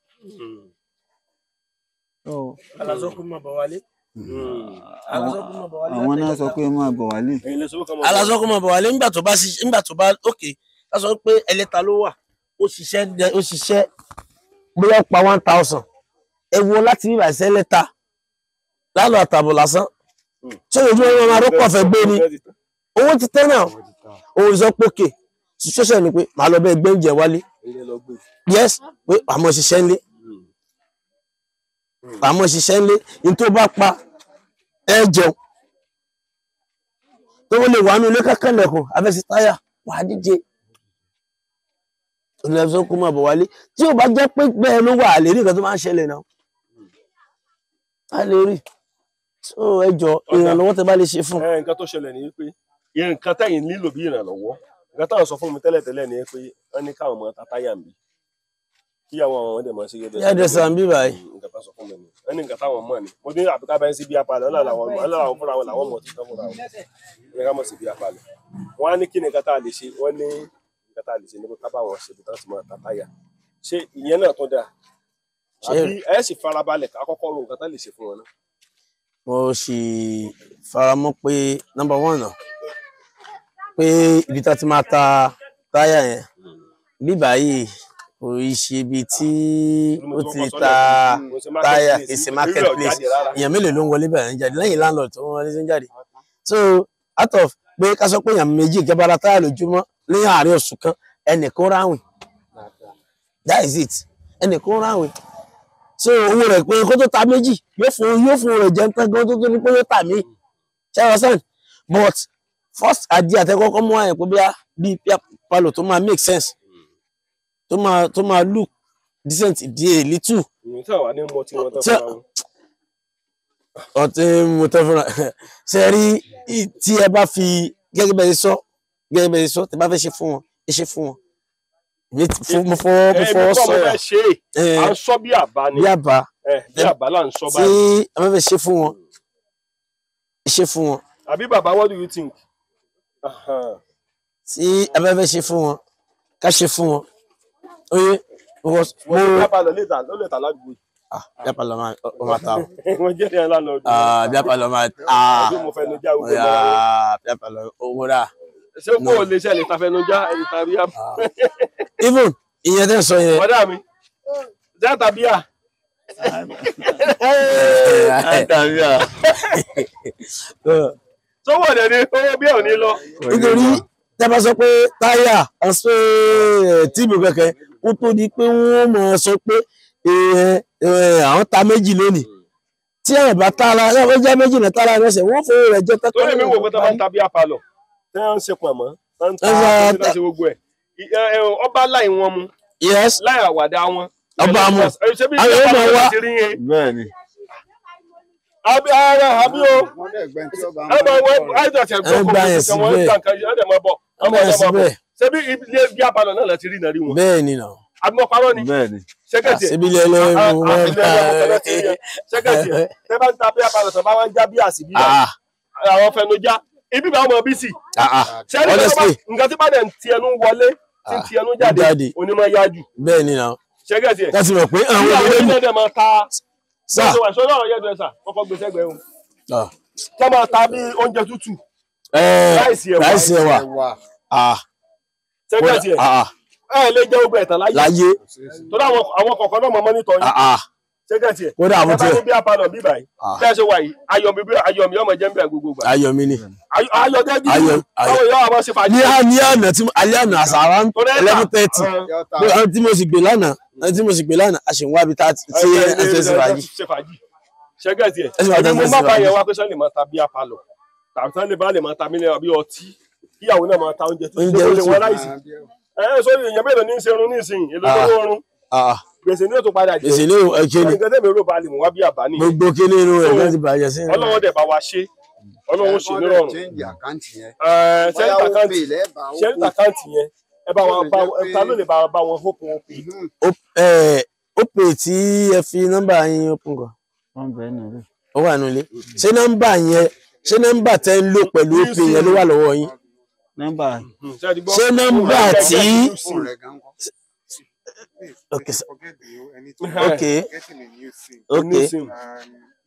àwọn náà sọ pé máa bọ̀ wálé. alásọ́kù máa bọ̀ wálé nígbà tó bá òkè ká sọ pé ẹlẹ́ta ló wà ó ṣiṣẹ́ bóyá pa 1000 ẹ wo láti bíbà iṣẹ́ lẹ́ta lálọ́ àtàbọ̀ lásán tí ojú ọmọ máa rọ́pọ̀ fẹ́ gbé ni owó ti tẹ́ náà òun sọ pé òkè situation ni pé màá lọ bẹ ẹgbẹ́ oúnjẹ wálé yes pé àmọ́ ṣiṣẹ́ ńlé ní tó bá pa ẹ jẹun tó wọ́n lè wà ní ilé kankan lẹ́kùn abẹ́sí táyà wà á díje olùdásọ́ kó máa bọ̀ wálé tí ò bá jẹ́ pé bẹ́ẹ̀ ló wà lè rí nǹkan tó máa ń ṣẹlẹ̀ náà a lè rí so ẹ jọ ìrànlọ́wọ́ tẹ́ bá lè ṣe fún. nǹkan tó ṣẹlẹ̀ ni pé nǹkan tẹ̀yìn nílò bí ìrànlọ́wọ́ nǹkan táwọn sọ fún mi tẹ́lẹ̀tẹ́lẹ̀ ni pé wọ́n ní káwọn ọmọ tátáyà ń bí kí àwọn ọmọ ọmọdé máa ṣe yẹ́dẹ̀sà ń bí báyìí. nǹkan tó sọ fún mi ni wọ́n ní nǹkan táwọn mọ̀ ni mo ní àbíká bá ń sí bí apalẹ̀ ọ̀nà làwọn fúnra wọn làwọn mọ̀ tí tán fúnra wọn ní ká mọ̀ sí bí apalẹ̀ wọ́n á ní kí ni nǹkan tá a lè ṣe wọ́n ní nǹkan tá a lè ṣe ní pé ká bá wọn ṣe bí tán ti máa tátáyà ṣé ìyẹn náà tó dáa àbí ẹ sì farabalẹ̀ ká kọ́kọ́ ro nǹkan tá lè ṣe fún wọn náà. mo sì faramọ́ pé number one náà pé ibi tá ti máa ta táyà yẹn bíbá yìí kò í ṣe ibi tí ó ti ta táyà èsì market place èèyàn mélòó ló ń wọlé bẹ̀rẹ̀ ń jáde lẹ́yìn landlord tó ń wọlé tó ń jáde so out of pé ká sọ pé èèyàn méjì ìjọba ara táyà lójúmọ́ ní àárín oṣù kan ẹnìkan ráwìn that is it ẹnìkan ráwìn so owó rẹ̀ pé kó tó ta méjì yóò fún rẹ̀ jẹ́ tán gan tó ní pé yóò tà mí ṣe é wọ́n but first idea àtẹ́kọ́kọ́ mú àyẹ̀ pé bí palo tó máa make sense tó máa look decent díẹ̀ little. tí àwa ní mọ tí wọ́n tán fúnra wọn. ọtí mo tán fúnra ṣe rí tí ẹ bá fi gẹ́gẹ́ bẹ́ẹ̀ sọ tẹ bá fẹ́ ṣe fún wọn ẹ ṣe fún wọn. mo fọwọ́ sọ yà à ń sọ bí àbá ni bí àbá là ń sọ báyìí. tí ẹ bá fẹ́ ṣe fún wọn ẹ ṣe fún wọn. àbí bàbá what do you think? tí ẹ bá fẹ́ ṣe fún wọn ká ṣe fún wọn oye mo yapa lọ lè ta ládùúgbò. yapa lọ máa ta o. wọ́n jẹ́ ìyá ńlá lọ. yapa lọ máa ta. ọdún mo fẹnu já wípé yapa lọ owó rà. ṣé kó o lè ṣe ẹni ta fẹnu já ẹni ta rí àbọ̀. even ìyẹn tẹ́ ń sọ yẹn. ọ̀dà mi jẹ́ tàbíà. tàbíà. sọ́wọ́ ọ̀dẹ̀ ni owó bí ò ní lọ. nítorí tí a bá sọ pé táyà tíìbù kẹ̀kẹ́ ó tó di pé wọ́n mọ̀ sọ pé àwọn ta méjì lónìí tí àwọn bá tààrà ẹ̀rọ jẹ́ méjì náà tààrà ẹ̀rọ̀ṣẹ̀ wọ́n fowó rẹ̀ jẹ́ tẹ́tọ́. lórí mi wò pé tó bá ń tàbí àpàlọ̀ tí wọ́n ń ṣe pọ̀ mọ́ wọ́n ń ta ṣe gbogbo ẹ̀ ọba láì wọn mu yes láì àwàdà wọn. ọba mu ṣé bí àwọn ìjọba ọmọ wa ti rí yẹn. bẹ́ẹ̀ni. àbí ara àbí o. ẹ máa wọ àìsàn àti ẹgbẹ́ kò ní ṣe wọ́n ń tàn kan yẹn ẹ̀ máa bọ̀. ṣé bí ilé bí abalọ̀ náà láti rí ìnárí wọn. bẹ́ẹ̀ ni náà. àbí wọn parọ́ ni. bẹ́ẹ̀ni. ṣẹ́gẹ̀tì ẹ̀. síbi ilé ẹlẹ́wọ̀n ṣẹ́gẹ̀tì ẹ̀. tẹ́ bá ń ta bí abalọ̀ tó bá wá ń já bí àsìbí àwọn fẹnujá ibi bá ọmọ bí sì. honestly nǹkan tí bá dẹ̀ ń ti ẹnu wọlé tí ń ti ẹnu jáde onímọ̀ yájú. bẹ́ẹ̀ ni náà. ṣẹ́gẹ̀tì ẹ̀. láti mọ̀ pé àwọn ilé ilé ìdẹ̀ máa ta sá ẹ̀ṣọ́ náà yẹ dẹ̀ sà kọ́kọ́ gbé sẹ́gbẹ̀ẹ́ o. kọ́ máa ta bí oúnjẹ tútù. ráìsì ẹ̀wà ṣẹ́gẹ̀tì ẹ̀. ẹ lè jẹ́ ogun ẹ̀tàn láyé torí àwọn kọ̀ọ̀kan náà mọ̀ mọ́nítọ̀ yín. ṣẹ́gẹ̀tì ẹ̀. kódà àwọn ẹ bá ní bí apalọ̀ bí báyìí bẹ́ẹ̀ ṣe wà yìí ayọ̀mí ọmọ jẹ́ ń bẹ̀ gbogbo gbà. ayọ̀mí ni ayọ̀ jẹ́ gidi báwo yọ àwọn ṣe fàájì. ní àná tí alẹ́ àná àṣàrà 11:30 tí mo sì gbé lánàá a ṣe ń wá bí tá tí ẹ ṣe fàájì. ṣẹ́gẹ̀tì ẹ̀ ẹni mo má bá yẹn wá pé sọ́ni máa ta bí apalọ̀ tàbí sọ́ni bá lè máa ta mílíọ̀nù bí ọtí kíyàwó náà máa ta oúnjẹ tó lè wọ́n láìsí. sọ èèyàn mélòó ní í ṣerun ní ìsìn èlò tó lórun gbèsè ní ètò padà jẹ gbèsè ní ẹkẹni nǹkan tẹ́mi rò bá lè mú wá bí àbá nìyẹn gbogbo kíní inú rẹ̀ náà ti bàjẹ́ sí. ọlọ́wọ́ dẹ̀ bá wa ṣe ọlọ́wọ́ ṣe nírọ̀rùn ṣẹ́ńtì àkáǹtì yẹn ẹ bá wọn ta ló lè bá wọn hópin ó pè tí ẹ fi nọ́mbà yín ópin kan ó wà nílé ṣé nọ́mbà tẹ́ ń lò pẹ̀lú ópin yẹn ló wà lọ́wọ́ yín ṣé nọ́mbà tí okay sir. Okay. Okay.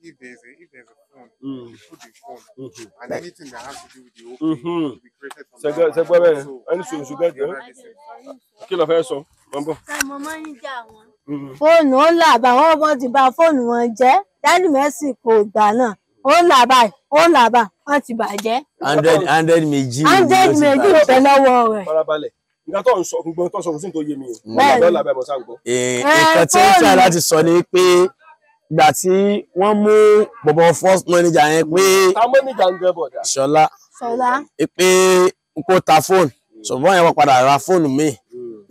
If there's a phone, put the phone, and anything that has to do with the open will be created from that. Kí ló fẹ́ sọ? Fóònù ó là bá wọn bọ́ ti bà fóònù wọn jẹ́ dáàdì Messi kò gbà náà ó là báyìí ó là bá wọn ti bàjẹ́. 100 méjì. 100 méjì tẹ lọ́wọ́ rẹ̀. Farabalẹ̀ nǹkan tó ń sọ gbogbo tó ń sọ kò sí ní tó yé mi o. Nǹkan tí ń tà láti sọ ni pé ìgbà tí wọ́n mú bọ̀bọ̀ first manager yẹn pé Ṣọlá pé kó ta fóònù ṣùgbọ́n yẹn wọ́n padà ra fóònù míì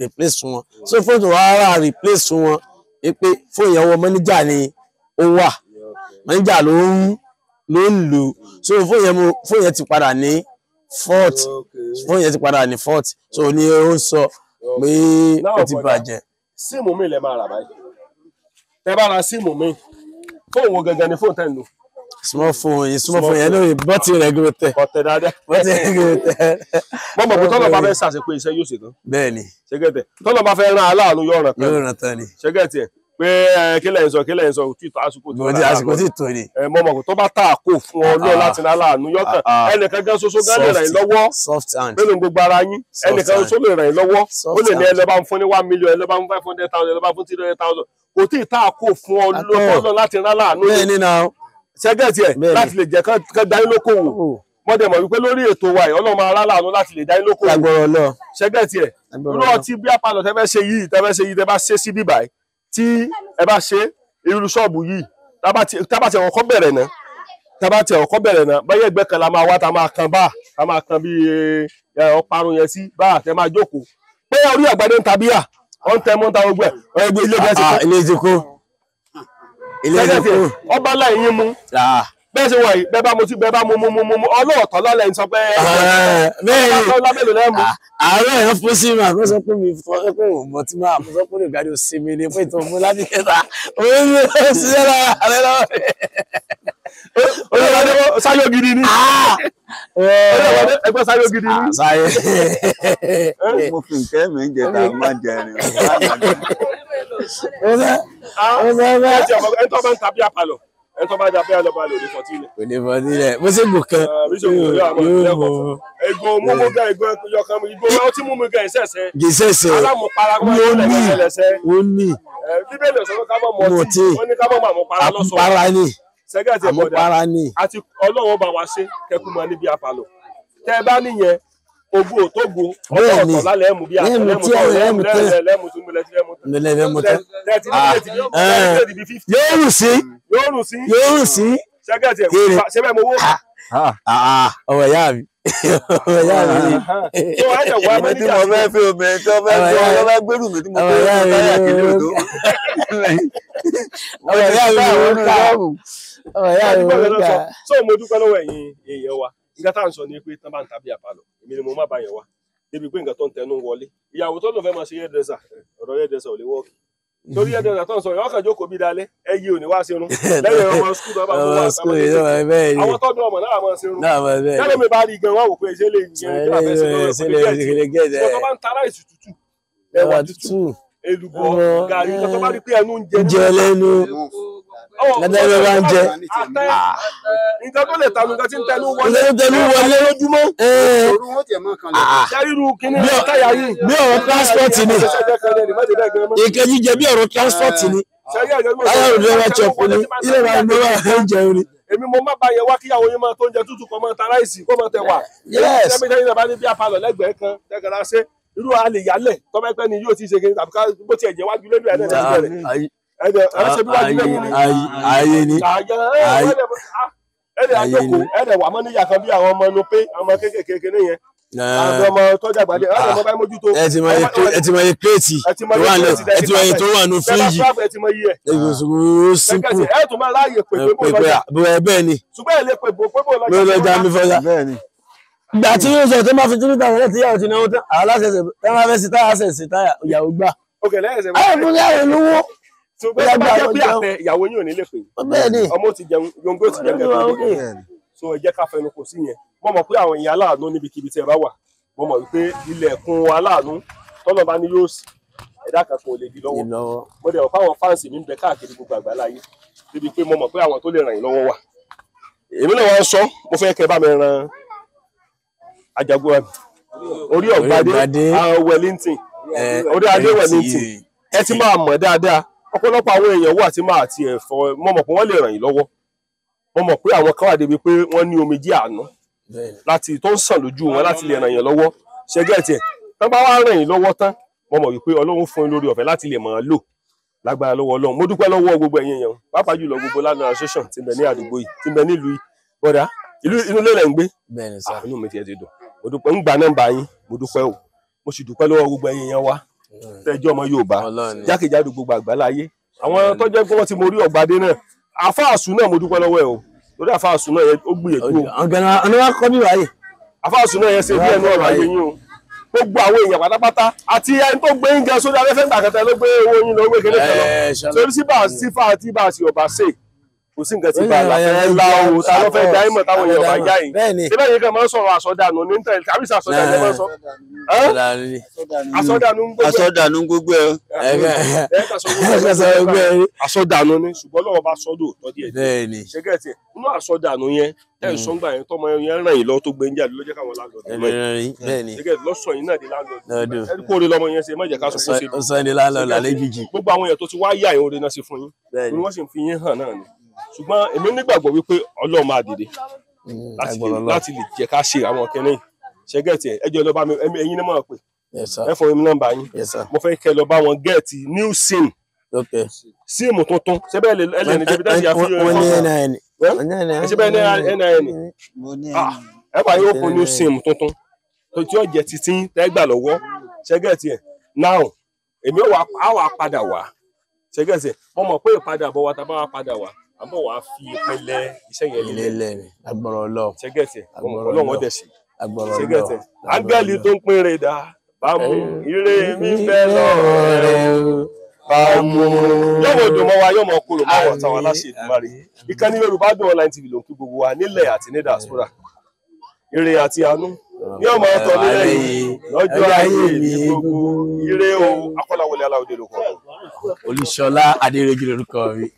replace fún wọn so fóònù wa ra replace fún wọn pé fóònù yẹn wọ manager ni ó wà manager ló ń lò so fóònù yẹn ti padà ní fault fóònù yẹn ti padà ní fault so ní ó ń sọ pé ó ti bàjẹ́. síìmù mi lè máa rà báyìí tẹ bá ra síìmù mi fóònù wo gangan ni fóònù tẹ̀ ń lò. small phone yẹn lórí bọ́tì rẹ̀ gbé tẹ̀. ọ̀tẹ̀ dáadáa. bọ́tì rẹ̀ gbé tẹ̀. wọ́n mọ̀ pé tọ́lọ̀ bá fẹ́ ṣàṣepé iṣẹ́ yóò ṣe tán. bẹ́ẹ̀ni. ṣẹ́gẹ̀tẹ̀ tọ́lọ̀ bá fẹ́ rán aláàánú yóò ràn tán. yóò ràn tán ni. ṣẹ́gẹ̀tẹ̀ pé kílẹ̀ ń sọ títọ́ àsìkò tí tó ni. mọ̀ mọ̀ pé tó bá tà kó fún ọ lọ láti rán aláàánú yọkàn ẹnìkan gan ṣoṣo gan lè ràn yín lọ́wọ́ nínú gbogbo ara yín ẹnìkan ṣoṣo lè ràn yín lọ́wọ́ ó lè ní ẹlẹ́bàá ń fún ní 1 million ẹlẹ́bàá ń 500,000 ẹlẹ́bàá fún 300,000 kò tí ì tà kó fún ọ lọ láti rán aláàánú. bẹ́ẹ̀ni náà ṣẹ́gẹ̀tì ẹ̀ láti lè jẹ́ kán dání lókòwò wọ́n dẹ̀ mọ̀ wípé lórí ètò wa ẹ̀ ọlọ́mọ aráàlú láti lè dání lókòwò ṣẹ́gẹ̀tì ẹ̀ lọ́wọ́ tí bí apalọ̀ tẹ́ fẹ́ ṣe yìí tẹ́ bá ṣe sí bíbáyìí tí ẹ bá ṣe irú ṣọ́ọ̀bù yìí tábàtì ọ̀kọ́ bẹ̀rẹ̀ náà báyẹ̀ ẹgbẹ́ kan la máa wá tá máa kan bí ọparun yẹn sí bá àtẹ máa jókòó pé orí àgbàdo ń tabíyà ọ̀ ń tẹ mọ́ ń ta gbogbo ẹ̀ ilé ìjẹ́sí ọba láì yín mú bẹ́ẹ̀ ṣe wọ̀nyí bẹ́ẹ̀ bá mú ọlọ́ọ̀tọ́ lálẹ́ ń sọ pé bẹ́ẹ̀ni ààrẹ ẹ̀ fún sí mi àkóso pé mi fọ́ pé òun mọ̀ tí máa mú sọ pé olùgbàdì òsínmi ni pé ìtàn mú láti kẹta òun ní òṣìṣẹ́ lára ààrẹ lọ́wọ́ olùgbàdì sáyọ gidi ni ẹgbẹ́ sáyọ gidi ni. sáyẹ. mo fi nǹkan mi ń jẹ tá a máa jẹ ni. ẹ tó bá ń tàbí àpàlọ ẹ tó bá jà bẹ́ẹ̀ lọ́ba lè fọ́tí ilẹ̀. kò lè fọ́tí ilẹ̀ bó ṣe gùn kan yóò mọ̀. egbò múmú gan egbò yọkan igbó ọtí múmú gan ìṣẹ̀ṣẹ̀. ìṣẹ̀ṣẹ̀ alámùpara ó ní bíbélì ọ̀sán ká mọ̀ mọ́tí ó ní ká mọ̀ àmupara lọ́sọ̀ọ́. àmupara ni sẹ́gẹ̀tì àmupara ni. àti ọlọ́run bá wa ṣe kẹ́kù mọ́ níbi àpàlọ̀ tẹ́ ẹ bá níyẹn ogún òtógo ọ̀tọ̀ lálẹ́ ẹ̀mú bí àtẹ̀lẹ́mú yóò rùn sí. ṣẹ́gẹ̀tì ẹ̀ ṣẹ́bẹ̀ mo wó. ọmọ ìyá mi tó wá jẹ wá Èmi tí mo fẹ́ fi obìnrin tó fẹ́ gbèrú mi tí mo fẹ́ fi táyà kiri òdo. ọmọ ìyá mi ló ń kà ọmọ ìyá mi ló ń kà. so mo dúpẹ́ lọ́wọ́ ẹ̀yin èèyàn wa nǹkan tá à ń sọ ni pé tán bá ń tàbí àpàlọ́ èmi ni mo má bá yẹn wá débi pé nǹkan tó ń tẹnu wọlé ìyàwó tó lò fẹ́ máa ṣe hairdresser ọ̀rọ̀ hairdresser ò lè wọ́ọ̀kì torí hairdresser tó ń sọ ìwọ́n kàn jókòó bí dalẹ̀ ẹyí ò ní wá sí irun lẹ́yìn ọmọ skul tó bá tó wá àwọn tọ́jú ọmọ náà máa ṣe irun tẹ́lẹ̀ mi bá rí gan wá wò pé ṣé lè yẹn kí láfẹ́ sí lọ́wọ́ tó bá ń ta láìsí tútù ẹwà tútù èlùbọ́ gàrí tó bá rí pé ẹnu ń jẹ lẹ́nu lẹ́dẹ̀ẹ́rẹ́ bá ń jẹ. nǹkan tó lè tanu nǹkan tí ń tẹnu wọlé lójúmọ́. ṣẹ́rírú kíní táyà yìí. bí ọ̀rọ̀ transport ni ìkẹ́ jíjẹ bí ọ̀rọ̀ transport ni ayélujára wa chọ̀pù ni ilé wa ń gbọ́ wà ń jẹun ni. èmi mo má ba yẹn wá kíyàwó yín máa tó ń jẹ tútù kọ́ máa ta ráìsì kó máa tẹ̀ wá. ṣẹ́mi tẹ́yìn náà bá ní bí apalọ̀ lẹ́gbẹ̀ẹ́ kan tẹ́gàrà ṣe irú àlè yálẹ̀ tọ́pẹ́pẹ́ ni yóò ti ṣe kiri tàbí bó tiẹ̀ jẹ́ wájú lẹ́nu ẹ̀ náà ayé ni ẹ̀ẹ́dẹ̀ wà mọ́ níyà kan bí àwọn ọmọ inú pé ọmọ kéékèèké nìyẹn àwọn ọmọ tọ́jà gbàdé ẹ̀ẹ́dẹ̀ mọ́ bá mójútó ẹ ti mọ iye kírètì tó wà ní ẹ ti mọ iye tó wà ní fíríjì ẹ ti mọ iye ẹ̀ simple ẹ̀ tó máa láàyè pé bó lọ́jà bẹ́ẹ̀ ni ṣùgbọ́n ẹ̀ lè pè bó lọ́jà mi fọ́jà ìgbà tí yóò sọ tó máa fi tún níta rẹ̀ tí yàwó ti náwó tán àwọn aláṣẹṣẹ tẹ́ máa fẹ́ sí táyà ṣẹ̀ṣẹ̀ táyà ìyàwó gbà ayé fún yàwó lówó ṣùgbọ́n bá jẹ́ pé àtẹ ìyàwó yín ò ní lè pè ọmọ ti jẹun yòǹgbò ti jẹun gẹ́gẹ́ so ẹ jẹ́ ká fẹnu kò sí yẹn mo mọ̀ pé àwọn èèyàn aláàánú níbikíbi tí ẹ bá wà mo mọ̀ wípé ilẹ̀kùn aláàánú tọ́lọ̀ bá ní yóò sì ẹ̀dá kan kò lè di lọ́wọ́ mo dẹ̀ mọ̀ pé àwọn fáǹsì mi ń bẹ káàkiri gbogbo àgbáláyé débi pé mo mọ̀ pé àwọn tó lè ràn yín lọ́wọ́ wà èmi náà wọ́n sọ mo fẹ́ kẹ́ bá mi ran Ajagun orí Ọ̀gbadé Wellington orí adé Wellington ẹ ti máa mọ̀ dáadáa ọ̀pọ̀lọpọ̀ àwọn èèyàn wà tí máa ti ẹ̀fọ́ mo mọ̀ pé wọ́n lè ràn yín lọ́wọ́ mo mọ̀ pé àwọn kan wà débi pé wọ́n ní omijé àánú láti tó ń sàn lójú wọn láti lè ràn yín lọ́wọ́ ṣẹgẹ́ tiẹ̀ tán bá wá ràn yín lọ́wọ́ tán mo mọ̀ wípé Ọlọ́run fún yín lórí ọ̀fẹ́ láti lè mọ̀ ọ́ lò lágbára lọ́wọ́ Ọlọ́run mo dúpẹ́ lọ́wọ́ gbogbo ẹ̀yin èèyàn pàápàá jùlọ gbogbo lánàá association tí ń bẹ ní àdúgbò yìí tí ń bẹ nílùú yìí bọ́dà inú ilé rẹ̀ ń gbé inú mi tiẹ̀ ti dùn mo dúpẹ́ ń gba nọ́mbà yín mo dúpẹ́ o mo sì dúpẹ́ lọ́wọ́ gbogbo ẹ̀yin èèyàn wa tẹ́jọ́ ọmọ Yorùbá jákèjádò gbogbo àgbáláyé àwọn tó jẹ́ pé wọ́n ti mọ orí Ọ̀gbadé náà àfáàsù náà mo dúpẹ́ lọ́wọ́ ẹ̀ o lórí àfáàsù náà yẹn ó gbìyànjú o ọ̀nà wa kọ́ bí wáyé àfáàsù náà yẹn ṣe bí ẹnu ọ̀rọ̀ ayé yín o gbogbo àwọn èèyàn pátápátá àti ẹni tó gbé yín gan sórí afẹ́fẹ́ gbàkẹ́tẹ́ ló gbé owó yín lọ gbé kéde kan lọ torí sífà àti bá a sì ọba ṣe kò sí nǹkan tí bá a láfẹ́ ńlá o ta ló fẹ́ dá ìmọ̀ táwọn èèyàn bá yá yìí síbẹ̀ yìí kan máa ń sọ̀rọ̀ àsọdànù ní tẹ̀lé tàbí àsọdànù máa ń sọ àsọdànù gbogbo àsọdànù ni ṣùgbọ́n lọ́wọ́ bá sọ́dọ̀ tọ́ díẹ̀ ṣẹ́gẹ́ tiẹ̀ nínú àsọdànù yẹn tẹ́ ẹ̀ sọ́ngbà yẹn tọ́mọ yẹn ràn yín lọ tó gbé ń jáde ló jẹ́ káwọn láńlọ́ọ̀dù ṣẹ́gẹ́ lọ́sọ̀ yín náà di láńlọ́ọ̀dù ẹni kó oore lọ́mọ yẹn ṣe má jẹ́ ká sọ kó ṣe gbogbo àwọn èèyàn tó ti wá yá ìhòòrè náà ṣe fún yín ni wọ́n sì ń fi yín hàn náà ni ṣùgbọ́n èmi nígbàgbọ́ wípé Ọlọ́run máa dìde láti lè jẹ́ ká ṣe àwọn kẹ́ni ṣẹ́gẹ́ tiẹ̀ ẹjọ́ lọ bá mi ẹ̀yin ní mọ̀ pé ẹ fọ mi nọ́mbà yín mo fẹ́ kẹ́ lọ bá wọn gẹ́ẹ̀tì new sim síìmù tuntun ṣẹ́bẹ́ ẹlẹ́ni débi dájú àfihàn ṣẹ́bẹ́ NIN ẹ bá yóò fún new sim tuntun tí ó jẹ́ títí tẹ́gbà lọ́wọ́ ṣẹ́gẹ́ tiẹ̀ now èmi á wà padà wá ṣẹ́gẹ́ tiẹ̀ mo mọ̀ pé ìpadà bọ̀ wá tá a bá wá padà wá àbọ̀ wá fi ìpínlẹ̀ iṣẹ́ yẹn lélẹ̀ agbọ̀rọ̀ lọ ṣẹ́gẹ́ tiẹ̀ Ọlọ́run ọdẹ sí ṣẹ́gẹ́ tiẹ̀ áńgẹ́lì tó ń pín rẹ̀ dá bámu ire mi fẹ́ lọ́rọ̀ rẹ̀ bámu. yọ̀wọ̀ dùn mọ́ wa yọ̀mọ̀ kúrò mọ́ wọ̀ táwọn aláṣẹ Èdùmàrè ìkànnì Yorùbá Dùn Online TV ló ń kí gbogbo wa nílẹ̀ àti ní diaspora ire àti àánú yóò máa tọ́ nílẹ̀ yìí lọ́jọ́ ayé mi gbogbo ire o Akọ́láwọlé Aláwọ̀dé ló kọ́ Olúṣọlá Adérèjì lórúkọ mi.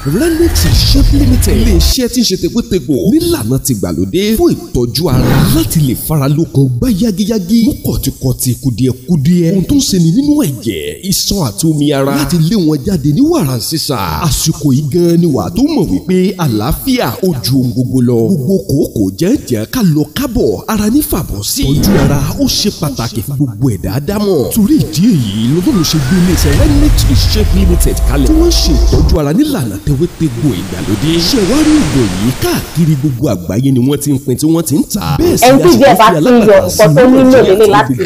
Renix Shop Limited ilé-iṣẹ́ tí ń ṣe tegbétegbò nílànà ti gbàlódé fún ìtọ́jú ara láti lè fara lókun gbá yágíyágí mú kọ̀tìkọ̀tì kùdìẹ̀kudiẹ ohun tó ń ṣeni nínú ẹ̀jẹ̀ iṣan àti omi ara láti lé wọn jáde ní wàràǹṣeṣà àsìkò yìí gan ni wà tó mọ̀ wípé àlàáfíà ó ju ohun gbogbo lọ gbogbo kòókò jẹ́jẹ́ ká lọ kábọ̀ ara ní fàbọ̀ sí tọ́jú ara ó ṣe pàtàkì fún gbogbo ẹ̀dá ádámọ̀ torí ìdí èyí lọ́dún ṣe gbé ilé-iṣẹ́ Renix Shop Limited kalẹ̀ tí wọ́n ṣe ìtọ́jú ara nílànà tẹ tewétegbò ìgbàlódé. ṣẹ̀wárí ìgò yìí káàkiri gbogbo àgbáyé ni wọ́n ti ń pín tí wọ́n ti ń tà. bẹ́ẹ̀ sì ẹni tí jẹ́ bá ti yọ nǹkan tó nílò lélẹ̀ láti lò.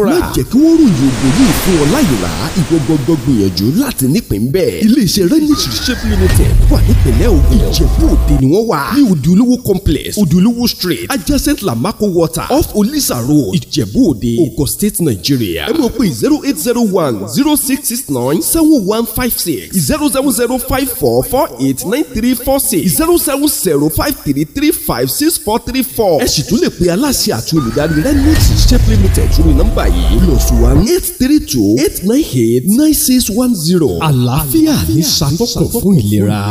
má jẹ́ kí wọ́n ròyìn ògùn yìí fún ọ láyò rà ìwọ gbọ́dọ̀ gbìyànjú láti nípìn bẹ́ẹ̀. iléeṣẹ́ Renix Shape Limited wà nípìnlẹ̀ Ògùn. Ìjẹ̀bú Òde ni wọ́n wà ní Òde Olówó complex Òde Olówó street adjacent Lamako water off Olisa road Ìjẹ̀bú Òde Ogun State Nigeria. ẹ mọ̀ pé 0801 0669 7156 07054489346 07053356434. ẹ sì tún lè pe aláṣẹ àti olùdarí Renix Shape Limited lórí nọ́mbà yìí +1 832 898 9610. àlàáfíà ní ṣàtọ́kùn fún ìlera.